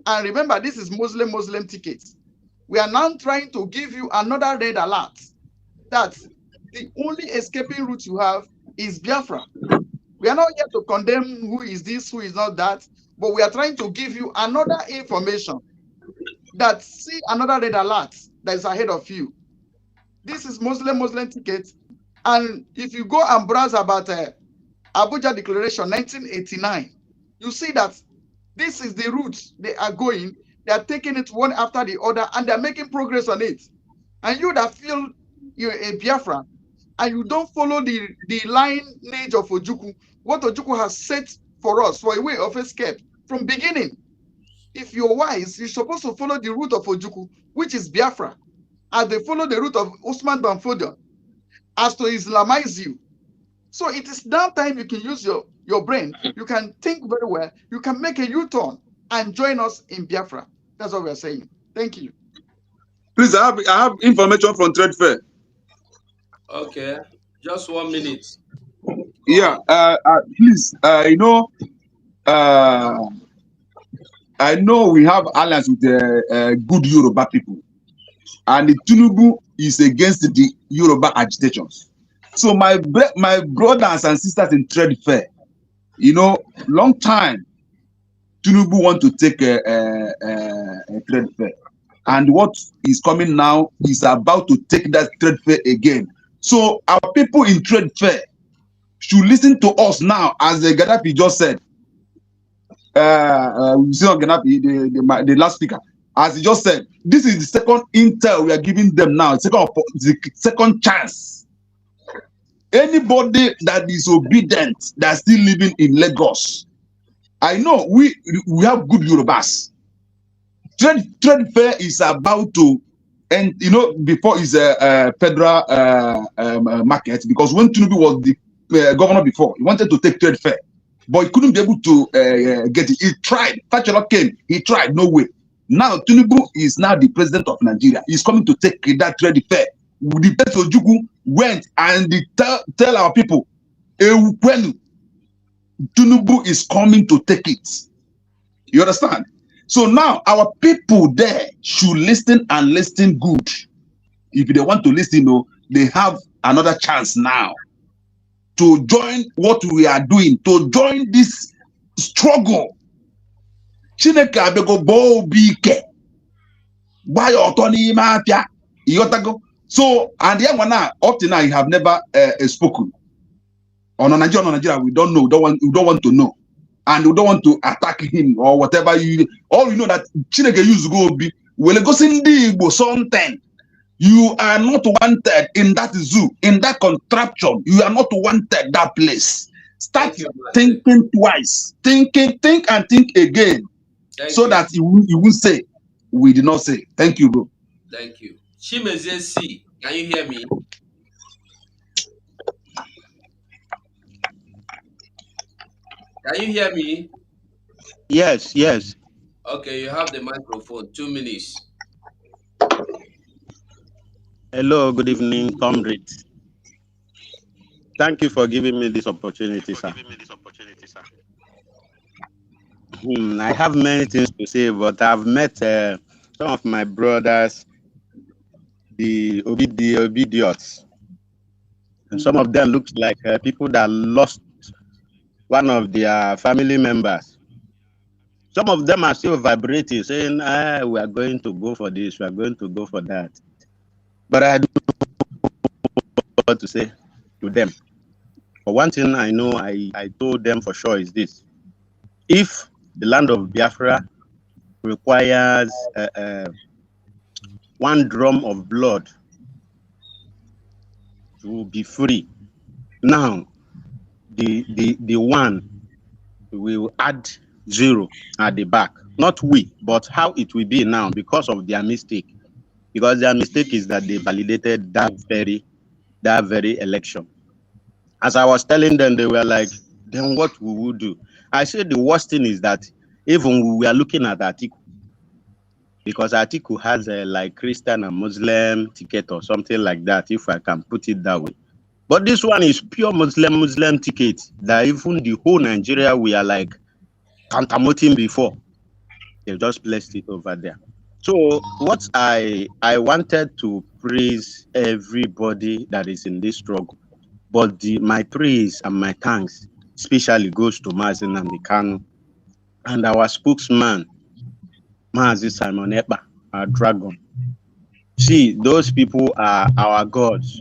And remember, this is Muslim tickets. We are now trying to give you another red alert that the only escaping route you have is Biafra. We are not here to condemn who is this, who is not that, but we are trying to give you another information that see another red alert that is ahead of you. This is Muslim tickets. And if you go and browse about Abuja Declaration 1989, you see that this is the route they are going. They are taking it one after the other, and they're making progress on it. And you that feel you're a Biafran, and you don't follow the lineage of Ojukwu, what Ojukwu has set for us for a way of escape from beginning. If you're wise, you're supposed to follow the route of Ojukwu, which is Biafra, as they follow the route of Usman Banfodio, as to Islamize you. So it is now time you can use your brain. You can think very well. You can make a U-turn and join us in Biafra. That's what we are saying. Thank you. Please, I have information from Trade Fair. Okay, just 1 minute. Yeah, please, you know, uh, I know we have alliance with the good Yoruba people, and the Tinubu is against the Yoruba agitations. So my brothers and sisters in trade fair, you know, long time Tinubu want to take a trade fair, and what is coming now is about to take that trade fair again. So our people in trade fair should listen to us now, as the Gaddafi just said. We see on Gaddafi, the last speaker, as he just said, this is the second intel we are giving them now, the second chance. Anybody that is obedient, that's still living in Lagos, I know we have good Yorubas. Trade fair is about to, and you know, before is a federal market, because when Tinubu was the governor before, he wanted to take trade fair, but he couldn't be able to get it. He tried. Factual came. He tried. No way. Now Tinubu is now the president of Nigeria. He's coming to take that trade fair. The president Ojukwu went and tell our people, Tinubu is coming to take it. You understand? So now our people there should listen and listen good. If they want to listen, they have another chance now to join what we are doing, to join this struggle. Chineke abego bo bike. Why autonomy mafia? So and the one now, up to now, you have never spoken. On Nigeria, we don't know. We don't want to know. And we don't want to attack him or whatever. All you know that Chineke used to go be go something. You are not wanted in that zoo, in that contraption. You are not wanted that place. Start thinking twice. Think and think again. That you won't say we did not say. Thank you, bro. Thank you. Chimeze C, can you hear me? Can you hear me? Yes, yes. Okay, you have the microphone. 2 minutes. Hello, good evening, comrades. Thank you for giving me this opportunity, sir. I have many things to say, but I've met some of my brothers, the obediots, and some of them look like people that lost one of their family members. Some of them are still vibrating, saying, we are going to go for this, we are going to go for that. But I don't know what to say to them. For one thing I know, I told them for sure is this. If the land of Biafra requires 1 drum of blood to be free, now the one will add 0 at the back. Not we, but how it will be now because of their mistake. Because their mistake is that they validated that very election. As I was telling them, they were like, then what we will do? I said the worst thing is that even we are looking at Atiku, because Atiku has a like Christian and Muslim ticket or something like that, if I can put it that way. But this one is pure Muslim ticket that even the whole Nigeria, we are like countermoting before. They just placed it over there. So what I wanted to praise everybody that is in this struggle, but my praise and my thanks especially goes to Mazi Nnamdi Kanu and our spokesman, Mazi Simon Ekpa, our dragon. See, those people are our gods.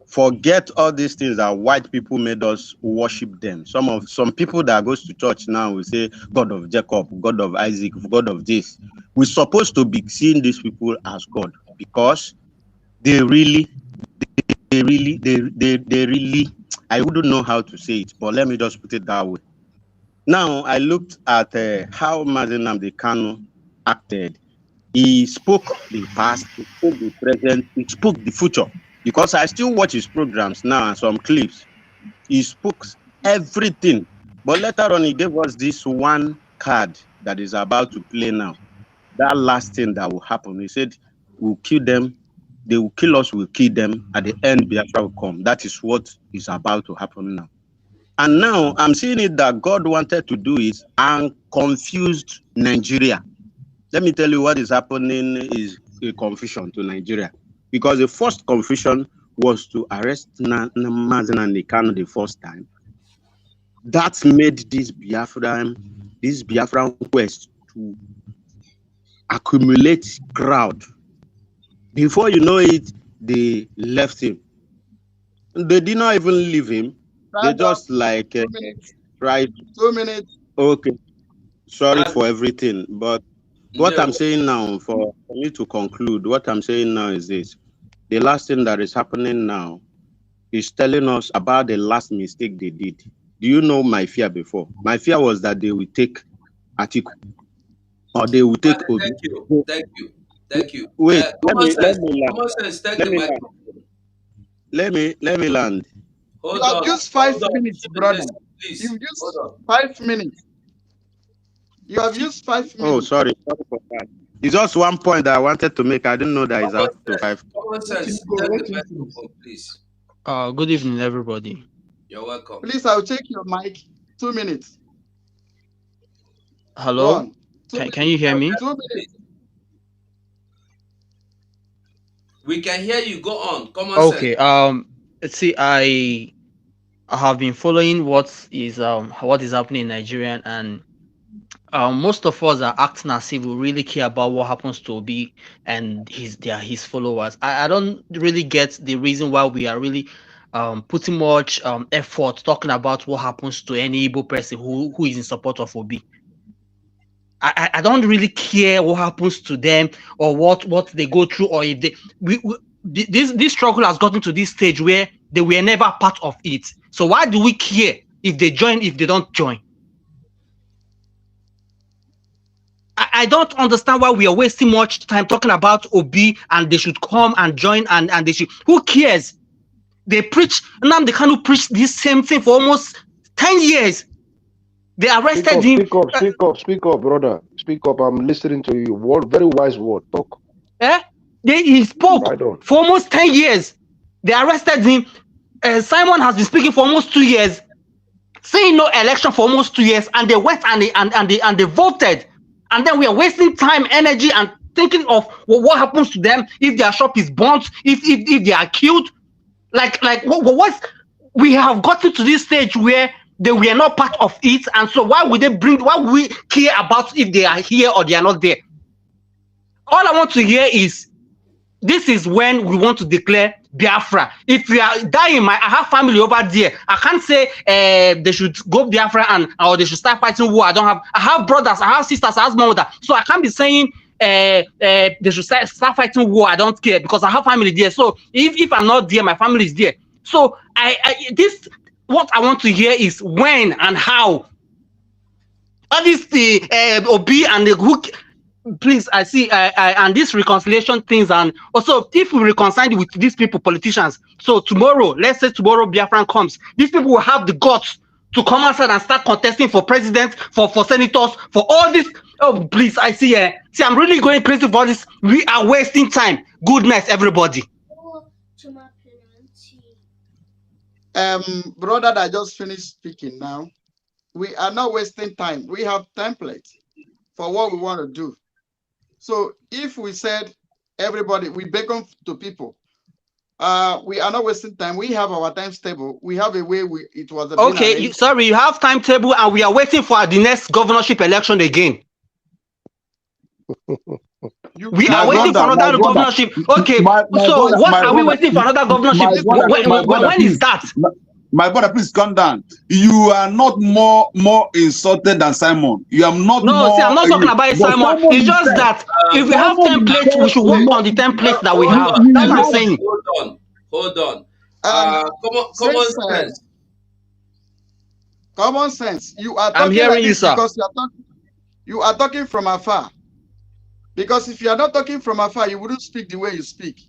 Forget all these things that white people made us worship them. Some people that goes to church now will say God of Jacob, God of Isaac, God of this. We're supposed to be seeing these people as God because they really, I wouldn't know how to say it, but let me just put it that way. Now, I looked at how Mazi Nnamdi Kanu acted. He spoke the past, he spoke the present, he spoke the future. Because I still watch his programs now and some clips. He spoke everything. But later on, he gave us this one card that is about to play now. That last thing that will happen. He said, we'll kill them. They will kill us, we'll kill them. At the end, Biafra will come. That is what is about to happen now. And now I'm seeing it that God wanted to do it and confused Nigeria. Let me tell you what is happening is a confusion to Nigeria. Because the first confusion was to arrest Mazen and Nikano the first time. That made this Biafran quest to accumulate crowd. Before you know it, they left him. They did not even leave him. They just like 2 minutes. tried. 2 minutes. Okay, sorry for everything, but what I'm saying now, for me to conclude, what I'm saying now is this: the last thing that is happening now is telling us about the last mistake they did. Do you know my fear before? My fear was that they will take Atiku or they will take Obi. Thank you. Wait, Common sense, take let the me microphone. Let me land. You have used 5 minutes, brother. Please. You've used 5 minutes. You have used 5 minutes. Oh, sorry for that. It's just one point that I wanted to make. I didn't know that it's up to 5. Common sense, take the microphone, please. Good evening, everybody. You're welcome. Please, I'll check your mic. 2 minutes. Hello? Can you hear me? 2 minutes. We can hear you. Go on. Common Okay. sense. See, I have been following what is happening in Nigeria, and most of us are acting as if we really care about what happens to Obi and his followers. I don't really get the reason why we are really putting much effort talking about what happens to any Igbo person who is in support of Obi. I don't really care what happens to them or what they go through, or if this struggle has gotten to this stage where they were never part of it. So why do we care if they join, if they don't join? I don't understand why we are wasting much time talking about Obi and they should come and join and they should. Who cares? They preach, Nnamdi Kanu preached this same thing for almost 10 years. They arrested him. Speak up, brother. Speak up. I'm listening to you. Very wise word. Talk. He spoke for almost 10 years. They arrested him. Simon has been speaking for almost 2 years, saying no election for almost 2 years, and they went and they voted. And then we are wasting time, energy, and thinking of what happens to them if their shop is burnt, if they are killed. Like what? We have gotten to this stage where they were not part of it, and so why would we care about if they are here or they are not there? All I want to hear is, this is when we want to declare Biafra. If we are dying, I have family over there. I can't say they should go Biafra or they should start fighting war. I have brothers, I have sisters, I have mother. So I can't be saying they should start fighting war. I don't care because I have family there. So if I'm not there, my family is there. So what I want to hear is when and how. All this Obi and the hook. Please, I see, and these reconciliation things, and also if we reconcile with these people, politicians. So tomorrow, let's say tomorrow Biafran comes, these people will have the guts to come outside and start contesting for president, for senators, for all this. Oh, please, I see. See, I'm really going crazy for this. We are wasting time. Goodness, everybody. Brother that just finished speaking now, we are not wasting time. We have templates for what we want to do. So if we said everybody, we beckon to people, we are not wasting time. We have our times table. We have a way it was okay. You have timetable, and we are waiting for the next governorship election again. We are waiting for another governorship. Okay, so what are we waiting for another governorship? When is that? My brother, please calm down. You are not more insulted than Simon. You are not. No, see, I'm not talking about Simon. It's just that if we have templates, we should work on the templates that we have. That's what I'm saying. Hold on. Common sense. Common sense. You are talking I'm hearing like you, sir. Because you are talking from afar. Because if you are not talking from afar, you wouldn't speak the way you speak.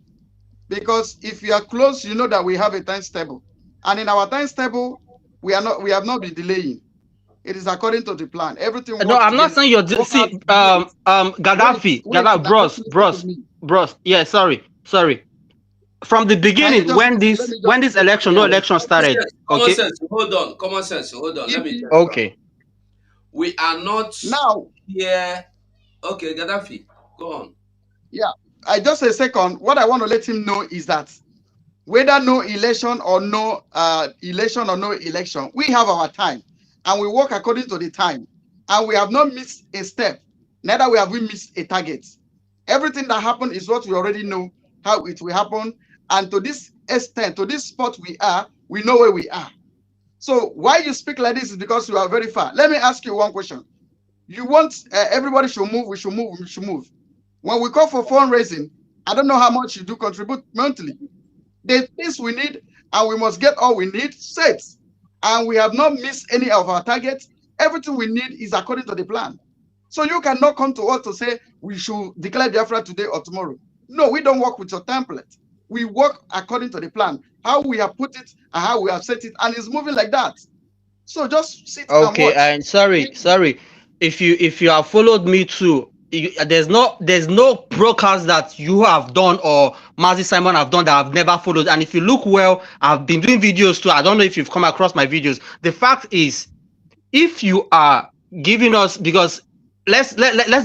Because if you are close, you know that we have a times table. And in our times table, we have not been delaying. It is according to the plan. Everything. No, I'm not saying you're. See, Gaddafi, bros. Yeah, sorry. from the Can you beginning just when let this me just election, no election started. Common Okay. sense. Hold on. Common sense. Hold on. Let me tell you something. Okay. We are not now? here. Okay, Gaddafi, go on. Yeah, I just a second. What I want to let him know is that whether no election or no election, we have our time and we work according to the time, and we have not missed a step. Neither we have we missed a target. Everything that happened is what we already know how it will happen, and to this extent, to this spot we know where we are. So why you speak like this is because you are very far. Let me ask you one question. You want everybody should move, we should move, we should move. When we call for fundraising, I don't know how much you do contribute monthly. The things we need, and we must get all we need set. And we have not missed any of our targets. Everything we need is according to the plan. So you cannot come to us to say we should declare Biafra today or tomorrow. No, we don't work with your template. We work according to the plan, how we have put it and how we have set it, and it's moving like that. So just sit and Okay, watch. and sorry. If you have followed me too, there's no broadcast that you have done or Mazi Simon have done that I've never followed. And if you look well, I've been doing videos too. I don't know if you've come across my videos. The fact is, if you are giving us, because let's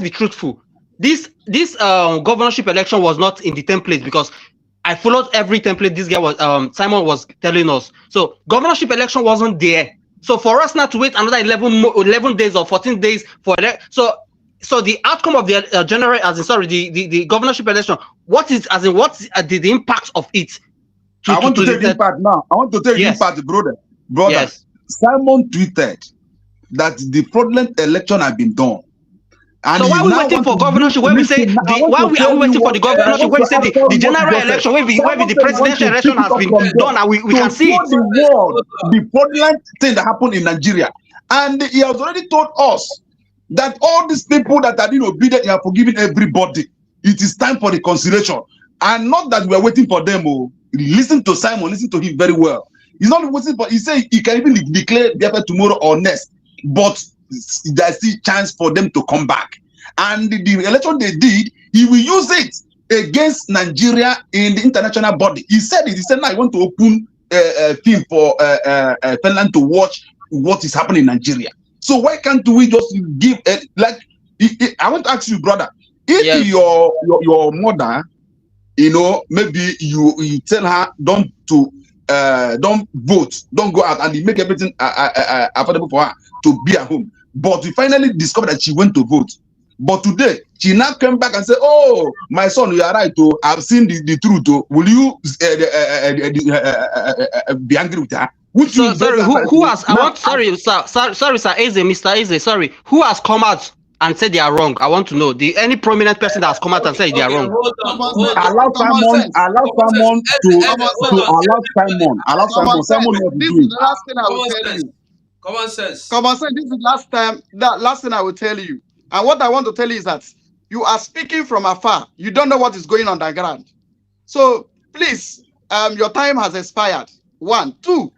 be truthful, this governorship election was not in the template, because I followed every template this guy was Simon was telling us. So governorship election wasn't there. So for us not to wait another 11 days or 14 days for so the outcome of the the governorship election, what's the impact of it? I want to take the impact now. I want to take the impact, brother. Yes. Simon tweeted that the fraudulent election had been done. And so why are we waiting for governorship? When we say why are we waiting for the governorship? When we say the general election, when the presidential election has been done, and we can see it. The world, the fraudulent thing that happened in Nigeria, and he has already told us that all these people that are being obedient, he have forgiven everybody. It is time for reconciliation, and not that we are waiting for them. Oh, listen to Simon, listen to him very well. He's not waiting for. He said he can even declare the effort tomorrow or next, but there's still chance for them to come back. And the election they did, he will use it against Nigeria in the international body. He said it. He said, now I want to open a film for Finland to watch what is happening in Nigeria. So why can't we just give I want to ask you, brother, if your mother, maybe you tell her don't vote, don't go out, and you make everything affordable for her to be at home. But we finally discovered that she went to vote. But today, she now came back and said, oh, my son, you are right. Oh, I've seen the truth. Oh. Will you be angry with her? Sorry, who has? Sorry, sir, Eze, Mr. Eze, sorry. Who has come out and said they are wrong? I want to know. Any prominent person that has come out and said they are wrong? Allow someone to Simon not This is the last thing I will tell you. Common sense. Common sense. This is the last thing I will tell you. And what I want to tell you is that you are speaking from afar. You don't know what is going on the ground. So please, your time has expired. 1, 2.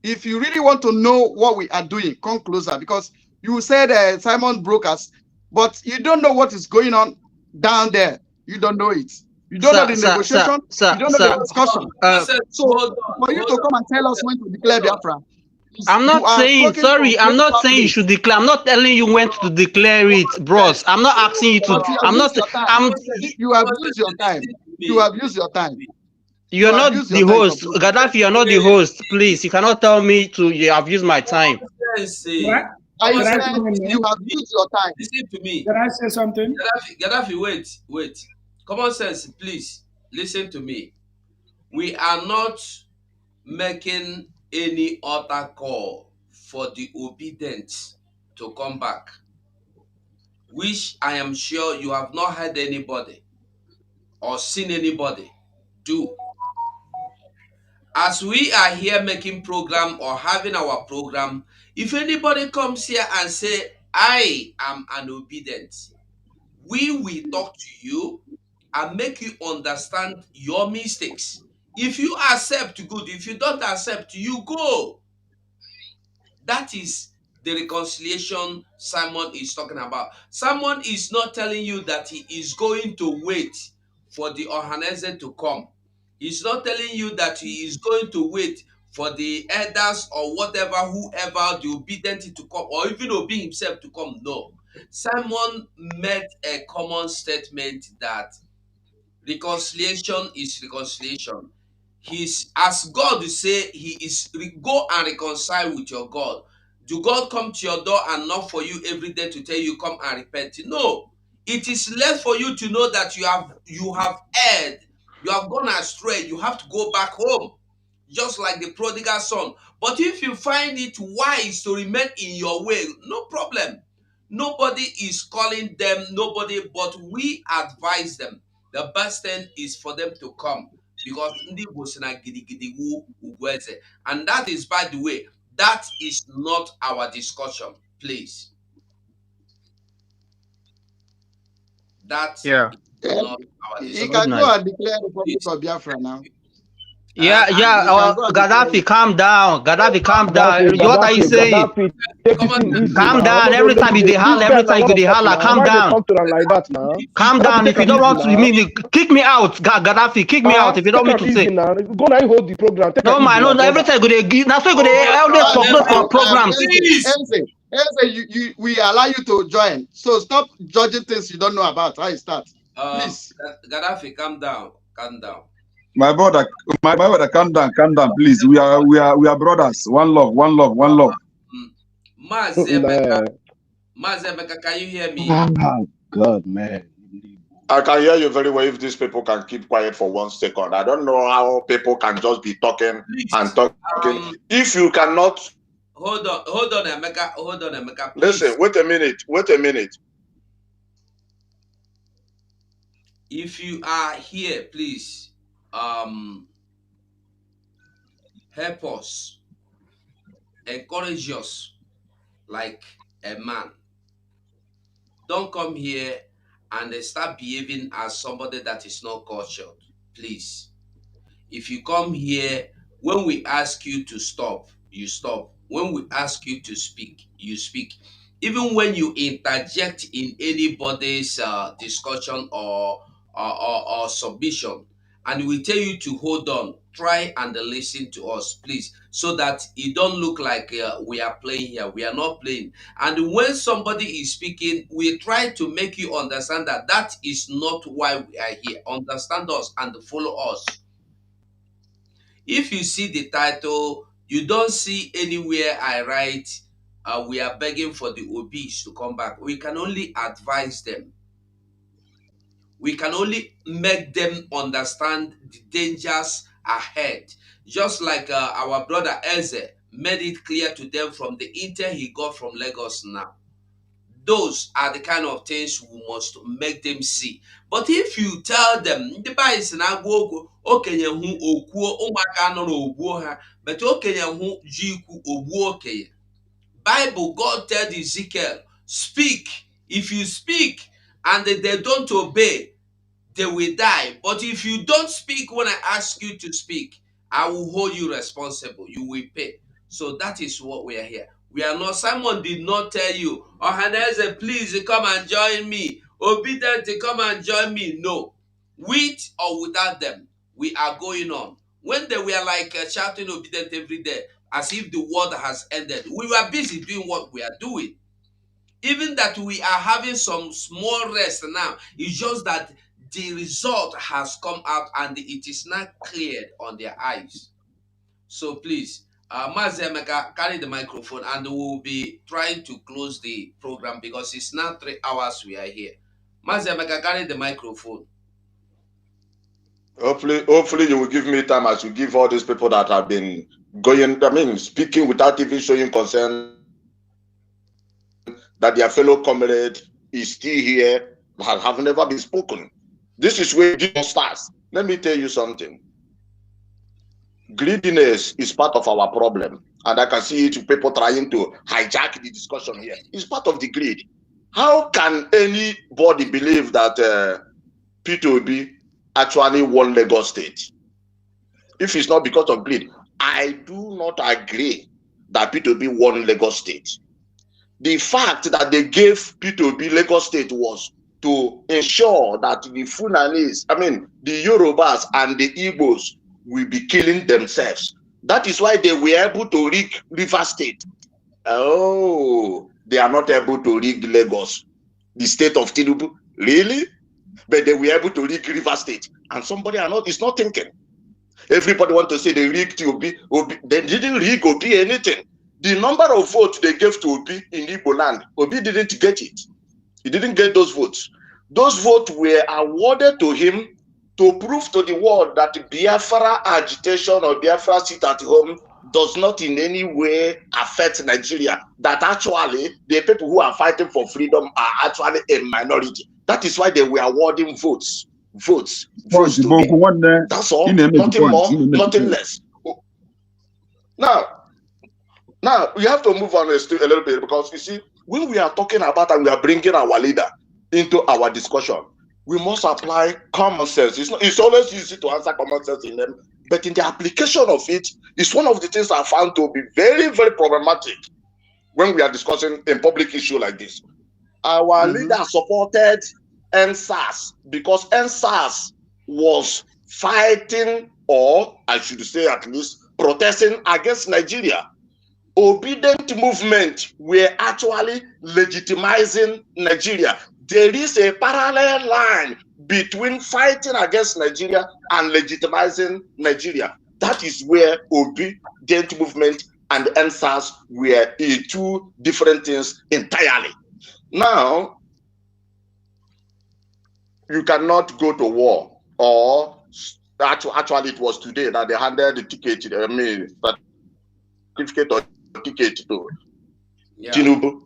If you really want to know what we are doing, come closer, because you said Simon broke us, but you don't know what is going on down there. You don't know it. You don't know the negotiation. You don't know the discussion. So for you to come and tell us when to declare Biafra, I'm not saying, sorry, I'm not saying you should declare. I'm not telling you when to declare it, bros. I'm not asking you to. I'm not. You have used your time. You have used your time. You're not the host. Gaddafi, you're not the host. Please, you cannot tell me to. You have used my time. I said you have used your time. Listen to me. Can I say something? Gaddafi, wait. Common sense, please. Listen to me. We are not making any other call for the obedient to come back, which I am sure you have not heard anybody or seen anybody do. As we are here making program or having our program, if anybody comes here and say, I am an obedient, we will talk to you and make you understand your mistakes. If you accept, good. If you don't accept, you go. That is the reconciliation Simon is talking about. Simon is not telling you that he is going to wait for the Ohanese to come. He's not telling you that he is going to wait for the elders or whatever, whoever, the obedient to come, or even obey himself to come. No. Simon made a common statement that reconciliation is reconciliation. He's as God will say he is go and reconcile with your God. Do God come to your door and knock for you every day to tell you come and repent? No. It is left for you to know that you have erred, you have gone astray, you have to go back home, just like the prodigal son. But if you find it wise to remain in your way, no problem. Nobody is calling them, nobody, but we advise them. The best thing is for them to come because ndị Igbo sị na gidigidi wu ugwu eze. And that is, by the way, that is not our discussion, please. That Yeah. is not our You discussion. can go and declare the Republic of Biafra now. Yeah, Gaddafi, calm down. Gaddafi, calm down. What are you saying? Calm down. Every time you holler, every time you holler, calm down. Like that now. Calm down. If you don't want to, kick me out. Gaddafi, kick me out. If you don't want me to say. Go now, hold the program. No, man, no. Every time you go, now so you go, elders talk for programs. We allow you to join. So stop judging things you don't know about. How it starts. Please. Gaddafi, calm down. Calm down. My brother, calm down, please. We are brothers. One love. Mazemeka, can you hear me? Oh, God, man. I can hear you very well if these people can keep quiet for 1 second. I don't know how people can just be talking and talking. If you cannot... Hold on, Emeka. Please. Listen, wait a minute. If you are here, please, help us, encourage us like a man. Don't come here and start behaving as somebody that is not cultured, please. If you come here, when we ask you to stop, you stop. When we ask you to speak, you speak. Even when you interject in anybody's discussion or submission, and we tell you to hold on, try and listen to us, please, so that it don't look like we are playing here. We are not playing. And when somebody is speaking, we try to make you understand that that is not why we are here. Understand us and follow us. If you see the title, you don't see anywhere I write, we are begging for the obese to come back. We can only advise them. We can only make them understand the dangers ahead. Just like our brother Eze made it clear to them from the intel he got from Lagos now. Those are the kind of things we must make them see. But if you tell them, the Bible is na go okenye hu okuo ụmụaka nọ n'ogbuo ha, but okenye hu ji ikwu ogbuo okenye. Bible, God tell Ezekiel, speak. If you speak and they don't obey, they will die. But if you don't speak when I ask you to speak, I will hold you responsible. You will pay. So that is what we are here. We are not, Simon did not tell you, Ohaneze, please come and join me. Obedient, come and join me. No. With or without them, we are going on. When they were like shouting obedient every day, as if the world has ended, we were busy doing what we are doing. Even that we are having some small rest now, it's just that the result has come out and it is not cleared on their eyes. So please, Mazi Emeka, carry the microphone and we will be trying to close the program because it's now 3 hours we are here. Mazi Emeka, carry the microphone. Hopefully you will give me time as you give all these people that have been speaking without even showing concern that their fellow comrade is still here, have never been spoken. This is where it starts. Let me tell you something. Greediness is part of our problem. And I can see it people trying to hijack the discussion here. It's part of the greed. How can anybody believe that P2B actually won Lagos State if it's not because of greed? I do not agree that P2B won Lagos State. The fact that they gave P2B Lagos State was to ensure that the Fulanese, I mean, the Yorubas and the Igbos will be killing themselves. That is why they were able to rig River State. Oh, they are not able to rig Lagos, the state of Tinubu. Really? But they were able to rig River State. And somebody is not thinking. Everybody want to say they rigged Obi. They didn't rig Obi anything. The number of votes they gave to Obi in Igbo land, Obi didn't get it. He didn't get those votes. Those votes were awarded to him to prove to the world that Biafra agitation or Biafra sit at home does not in any way affect Nigeria. That actually the people who are fighting for freedom are actually a minority. That is why they were awarding votes to me. That's all. Nothing more, nothing less. Now we have to move on a little bit, because you see, when we are talking about and we are bringing our leader into our discussion, we must apply common sense. It's always easy to answer common sense in them, but in the application of it, it's one of the things I found to be very, very problematic when we are discussing a public issue like this. Our leader supported NSAS because NSAS was fighting, or I should say at least protesting against Nigeria. Obedient movement were actually legitimizing Nigeria. There is a parallel line between fighting against Nigeria and legitimizing Nigeria. That is where obedient movement and NSAS were two different things entirely. Now, you cannot go to war, or actually it was today that they handed the ticket, certificate or ticket to Tinubu.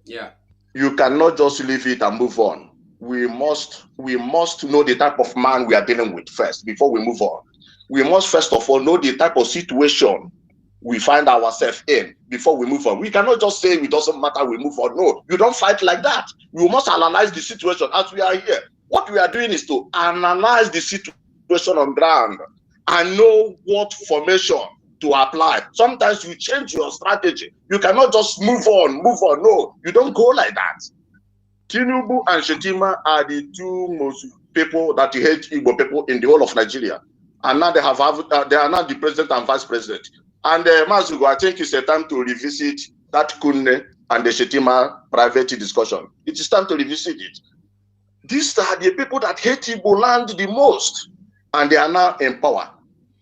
Yeah. You cannot just leave it and move on. We must know the type of man we are dealing with first before we move on. We must first of all know the type of situation we find ourselves in before we move on. We cannot just say it doesn't matter, we move on. No, you don't fight like that. You must analyze the situation as we are here. What we are doing is to analyze the situation on ground and know what formation to apply. Sometimes you change your strategy. You cannot just move on. No, you don't go like that. Tinubu and Shetima are the two most people that hate Igbo people in the whole of Nigeria. And now they are now the president and vice president. And Mazugo, I think it's a time to revisit that Kunne and the Shetima private discussion. It is time to revisit it. These are the people that hate Igbo land the most, and they are now in power.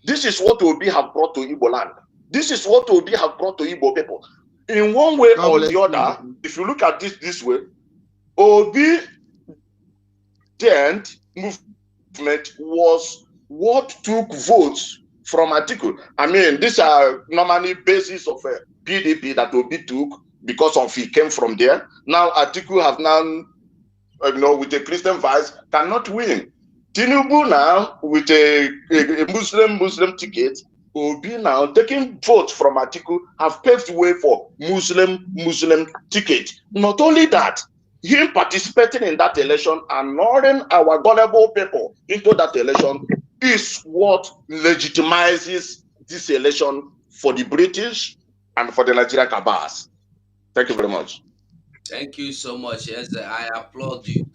This is what Obi have brought to Igbo land. This is what Obi have brought to Igbo people. In one way or the other, if you look at this way, Obi movement was what took votes from Atiku. I mean, these are normally basis of PDP that Obi took because of he came from there. Now Atiku have now, with a Christian vice, cannot win. Tinubu now with a Muslim ticket, Obi now taking votes from Atiku have paved the way for Muslim ticket. Not only that, him participating in that election and luring our gullible people into that election is what legitimizes this election for the British and for the Nigerian cabals. Thank you very much. Thank you so much. Yes, I applaud you.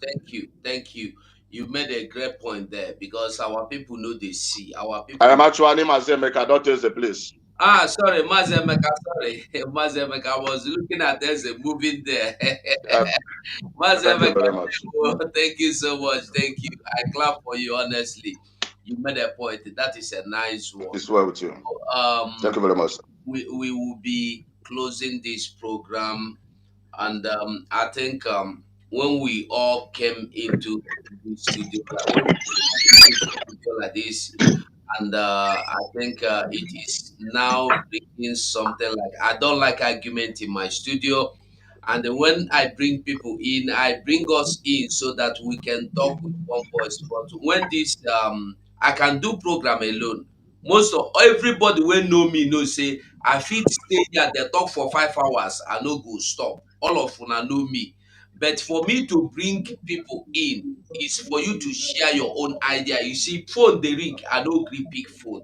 Thank you. You made a great point there, because our people know they see. Our people. I am actually Mazemeka, don't use the place. Sorry, Mazemeka. Sorry, Mazemeka. I was looking at there's a moving there. Thank you very much. Thank you so much. Thank you. I clap for you, honestly. You made a point. That is a nice one. It's well with you. Thank you very much. We will be closing this program, and I think when we all came into the studio, like this, and I think it is now bringing something like, I don't like argument in my studio. And then when I bring people in, I bring us in so that we can talk with one voice. But when this, I can do program alone. Most of everybody will know me, know say I fit stay here, they talk for 5 hours, I no go stop. All of una know me. But for me to bring people in is for you to share your own idea. You see, phone the ring, I no gree pick phone.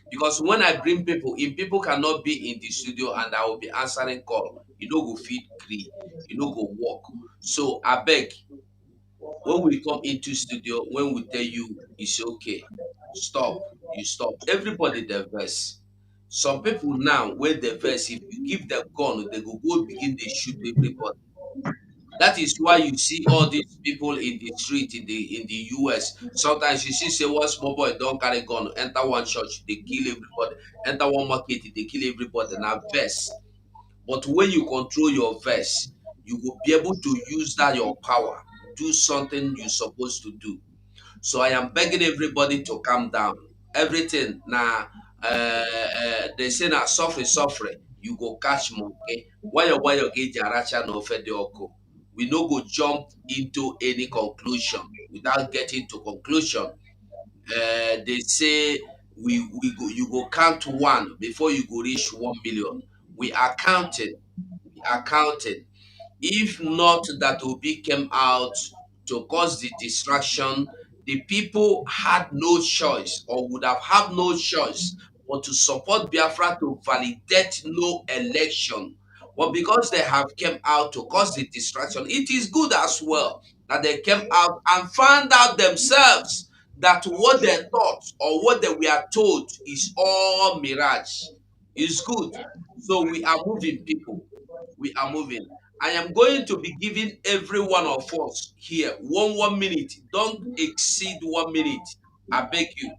Because when I bring people in, people cannot be in the studio and I will be answering call. You know go feed gree, you know go work. So I beg, When we come into studio, when we tell you it's okay, stop, you stop. Everybody the verse. Some people now, when the verse, if you give them gun, they go begin to shoot everybody. That is why you see all these people in the street in the US. Sometimes you see say one small boy don't carry gun, enter one church, they kill everybody. Enter one market, they kill everybody. Now verse. But when you control your verse, you will be able to use that your power, do something you're supposed to do. So I am begging everybody to calm down. Everything now, they say now suffering. You go catch monkey. Why you get jaracha no oko. We no go jump into any conclusion without getting to conclusion. They say we go you go count one before you go reach 1 million. We are counting. We are counting. If not that Obi came out to cause the distraction, the people had no choice or would have had no choice but to support Biafra to validate no election. But because they have came out to cause the distraction, it is good as well that they came out and found out themselves that what they thought or what they were told is all mirage. It's good. So we are moving, people. We are moving. I am going to be giving every one of us here 1 minute. Don't exceed 1 minute. I beg you.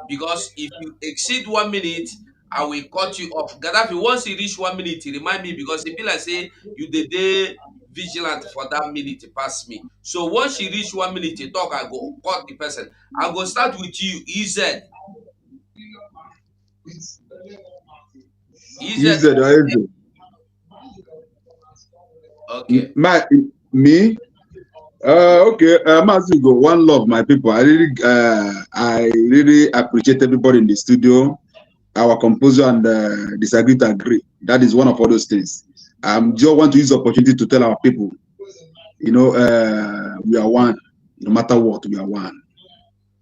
Because if you exceed 1 minute, I will cut you off. Gaddafi, once you reach 1 minute, remind me because it be like say you the day vigilant for that minute pass me. So once you reach 1 minute, you talk, I go cut the person. I go start with you, EZ. Use it. Okay. Me. Okay. Masigo, one love, my people. I really appreciate everybody in the studio. Our composer and disagree to agree. That is one of all those things. Just want to use the opportunity to tell our people, we are one. No matter what, we are one.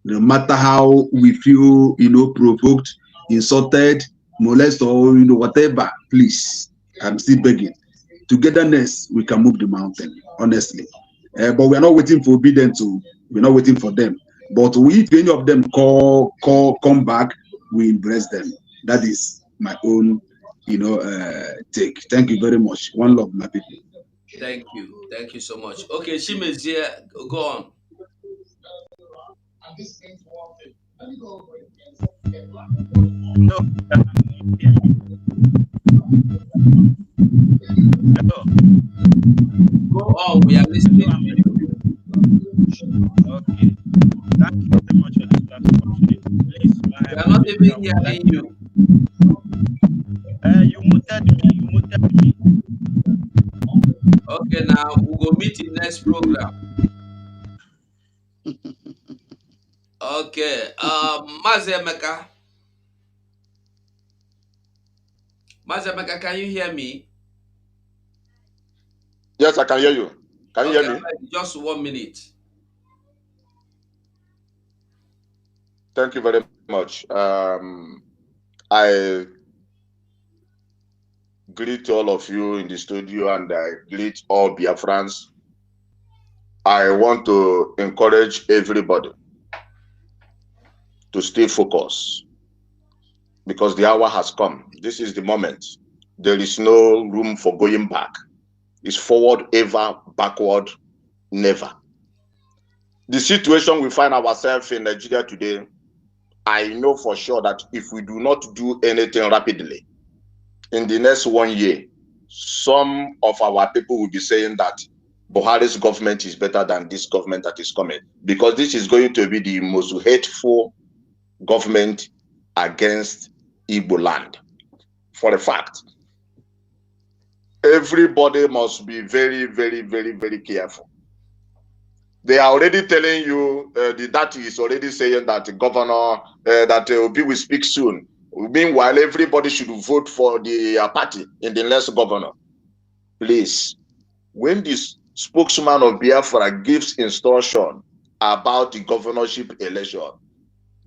No matter how we feel, provoked, insulted, molested, or whatever. Please, I'm still begging. Togetherness, we can move the mountain. Honestly, but we are not waiting for obedience. We're not waiting for them. But if any of them come back, we embrace them. That is my own, take. Thank you very much. One love, my people. Thank you. Thank you so much. Okay, Shime's here. Go on. No. Go on. We are listening to you. Okay. Thank you very much for this opportunity. Please, we are not even hearing you. You muted me. Okay, now we'll go meet in next program. Okay. Mazemeka. Mazemeka, can you hear me? Yes, I can hear you. Can you hear me? Just 1 minute. Thank you very much. I greet all of you in the studio and I greet all Biafrans. I want to encourage everybody to stay focused because the hour has come. This is the moment. There is no room for going back. It's forward ever, backward never. The situation we find ourselves in Nigeria today, I know for sure that if we do not do anything rapidly, in the next 1 year, some of our people will be saying that Buhari's government is better than this government that is coming, because this is going to be the most hateful government against Igbo land. For a fact, everybody must be very, very, very, very careful. They are already telling you, the dati is already saying that the governor, that Obi will speak soon. Meanwhile, everybody should vote for the party in the next governor. Please, when this spokesman of Biafra gives instruction about the governorship election,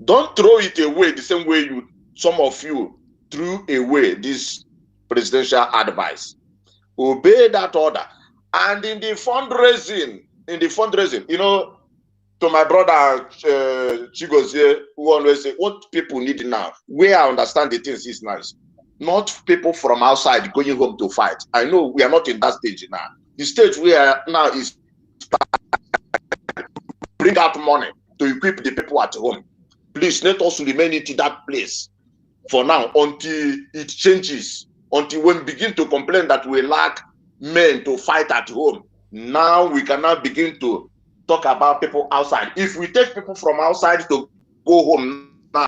don't throw it away the same way some of you threw away this presidential advice. Obey that order. And in the fundraising, in the fundraising. You know, to my brother Chigozie, who always say, what people need now, where I understand the things is nice. Not people from outside going home to fight. I know we are not in that stage now. The stage we are now is bring out money to equip the people at home. Please let us remain in that place for now until it changes, until we begin to complain that we lack men to fight at home. Now we can now begin to talk about people outside. If we take people from outside to go home now,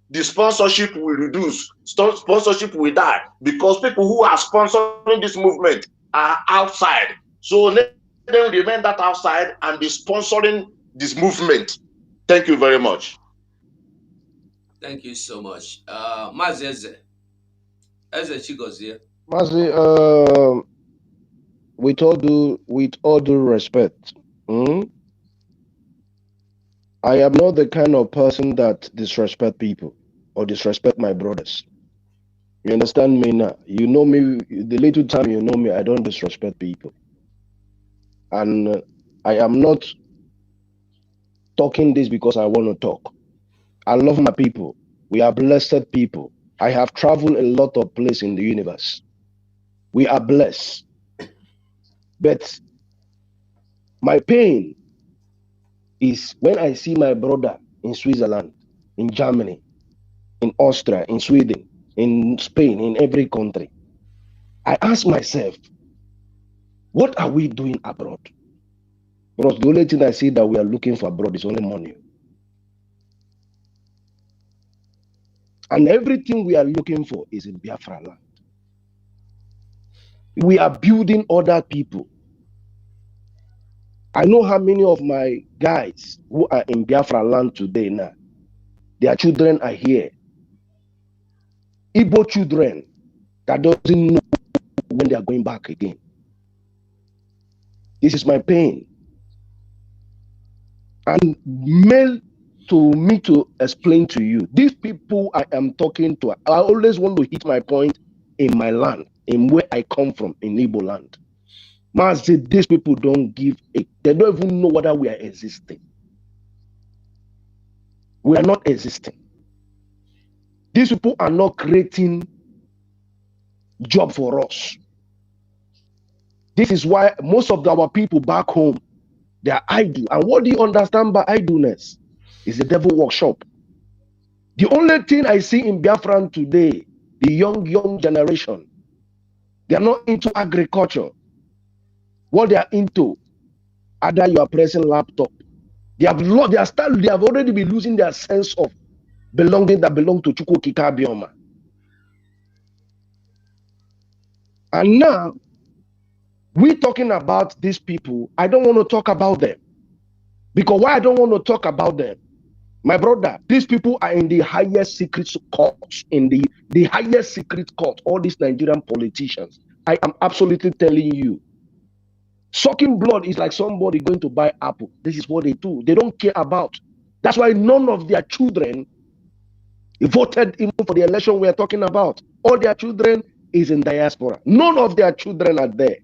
the sponsorship will reduce, sponsorship will die, because people who are sponsoring this movement are outside. So let them remain that outside and be sponsoring this movement. Thank you very much. Thank you so much. Mazi Eze Chigozie. Mazi, with all due respect, I am not the kind of person that disrespect people or disrespect my brothers. You understand me now? You know me, the little time you know me, I don't disrespect people. And I am not talking this because I want to talk. I love my people. We are blessed people. I have traveled a lot of places in the universe. We are blessed. But my pain is when I see my brother in Switzerland, in Germany, in Austria, in Sweden, in Spain, in every country. I ask myself, what are we doing abroad? Because the only thing I see that we are looking for abroad is only money. And everything we are looking for is in Biafra land. We are building other people. I know how many of my guys who are in Biafra land today now, their children are here. Igbo children that doesn't know when they are going back again. This is my pain. And mail to me to explain to you, these people I am talking to, I always want to hit my point in my land, in where I come from, in Igbo land. Man say these people don't give a, they don't even know whether we are existing. We are not existing. These people are not creating job for us. This is why most of our people back home, they are idle. And what do you understand by idleness? It's the devil workshop. The only thing I see in Biafran today, the young generation, they are not into agriculture. What they are into, either you are pressing laptop. They have already been losing their sense of belonging that belong to Chukwu Kika Bioma. And now, we talking about these people, I don't want to talk about them. Because why I don't want to talk about them? My brother, these people are in the highest secret court, in the highest secret court, all these Nigerian politicians. I am absolutely telling you, sucking blood is like somebody going to buy apple. This is what they do. They don't care about. That's why none of their children voted even for the election we are talking about. All their children is in diaspora. None of their children are there.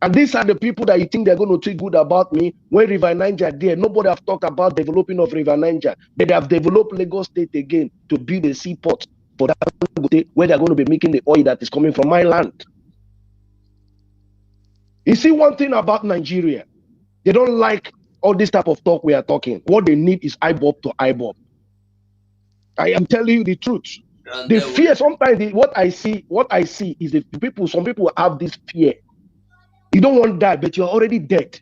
And these are the people that you think they're going to think good about me. When River Niger there, nobody have talked about developing of River Niger. But they have developed Lagos State again to build a seaport for that where they're going to be making the oil that is coming from my land. You see one thing about Nigeria, they don't like all this type of talk we are talking. What they need is IBOP to IBOP. I am telling you the truth. And the fear, sometimes what I see is the people, some people have this fear. You don't want to die, but you're already dead.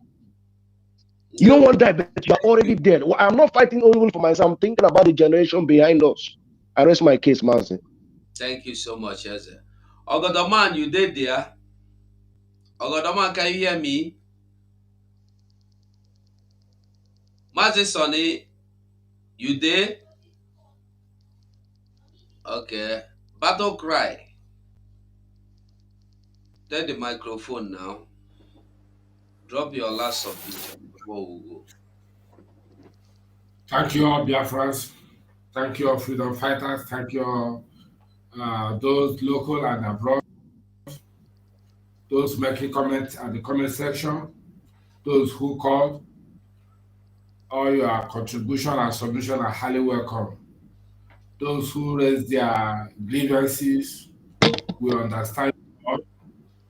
You don't want to die, but you're already dead. Well, I'm not fighting only for myself. I'm thinking about the generation behind us. I rest my case, Mazi. Thank you so much, Eze. Ogodoman, you did there? Ogodoman, can you hear me? Mazi Sonny, you did? Okay. Battle cry. Take the microphone now. Drop your last submission before we go. Thank you all, Biafrans. Thank you all, freedom fighters. Thank you all, those local and abroad. Those making comments at the comment section. Those who called, all your contribution and submission are highly welcome. Those who raise their grievances, we understand you all.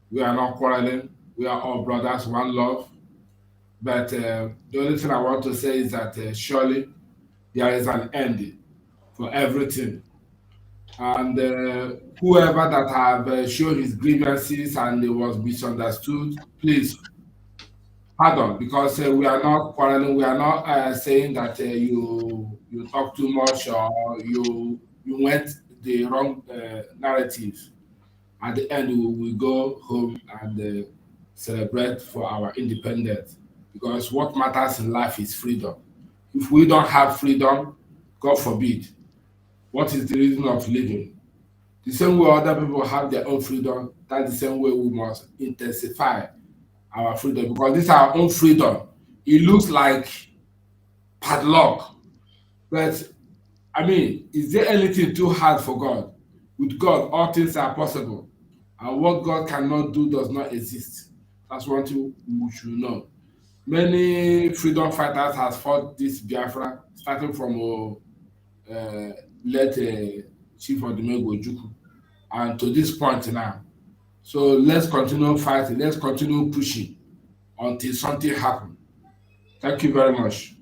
We are not quarreling. We are all brothers, one love. But the only thing I want to say is that surely there is an end for everything. And whoever that have shown his grievances and it was misunderstood, please pardon, because we are not quarreling. We are not saying that you talk too much or you went the wrong narrative. At the end, we will go home and celebrate for our independence. Because what matters in life is freedom. If we don't have freedom, God forbid, what is the reason of living? The same way other people have their own freedom, that's the same way we must intensify our freedom, because this is our own freedom. It looks like padlock, but I mean, is there anything too hard for God? With God, all things are possible, and what God cannot do does not exist. That's one thing we should know. Many freedom fighters have fought this Biafra, starting from late Chief Odumegwu Ojukwu, and to this point now. So let's continue fighting. Let's continue pushing until something happens. Thank you very much.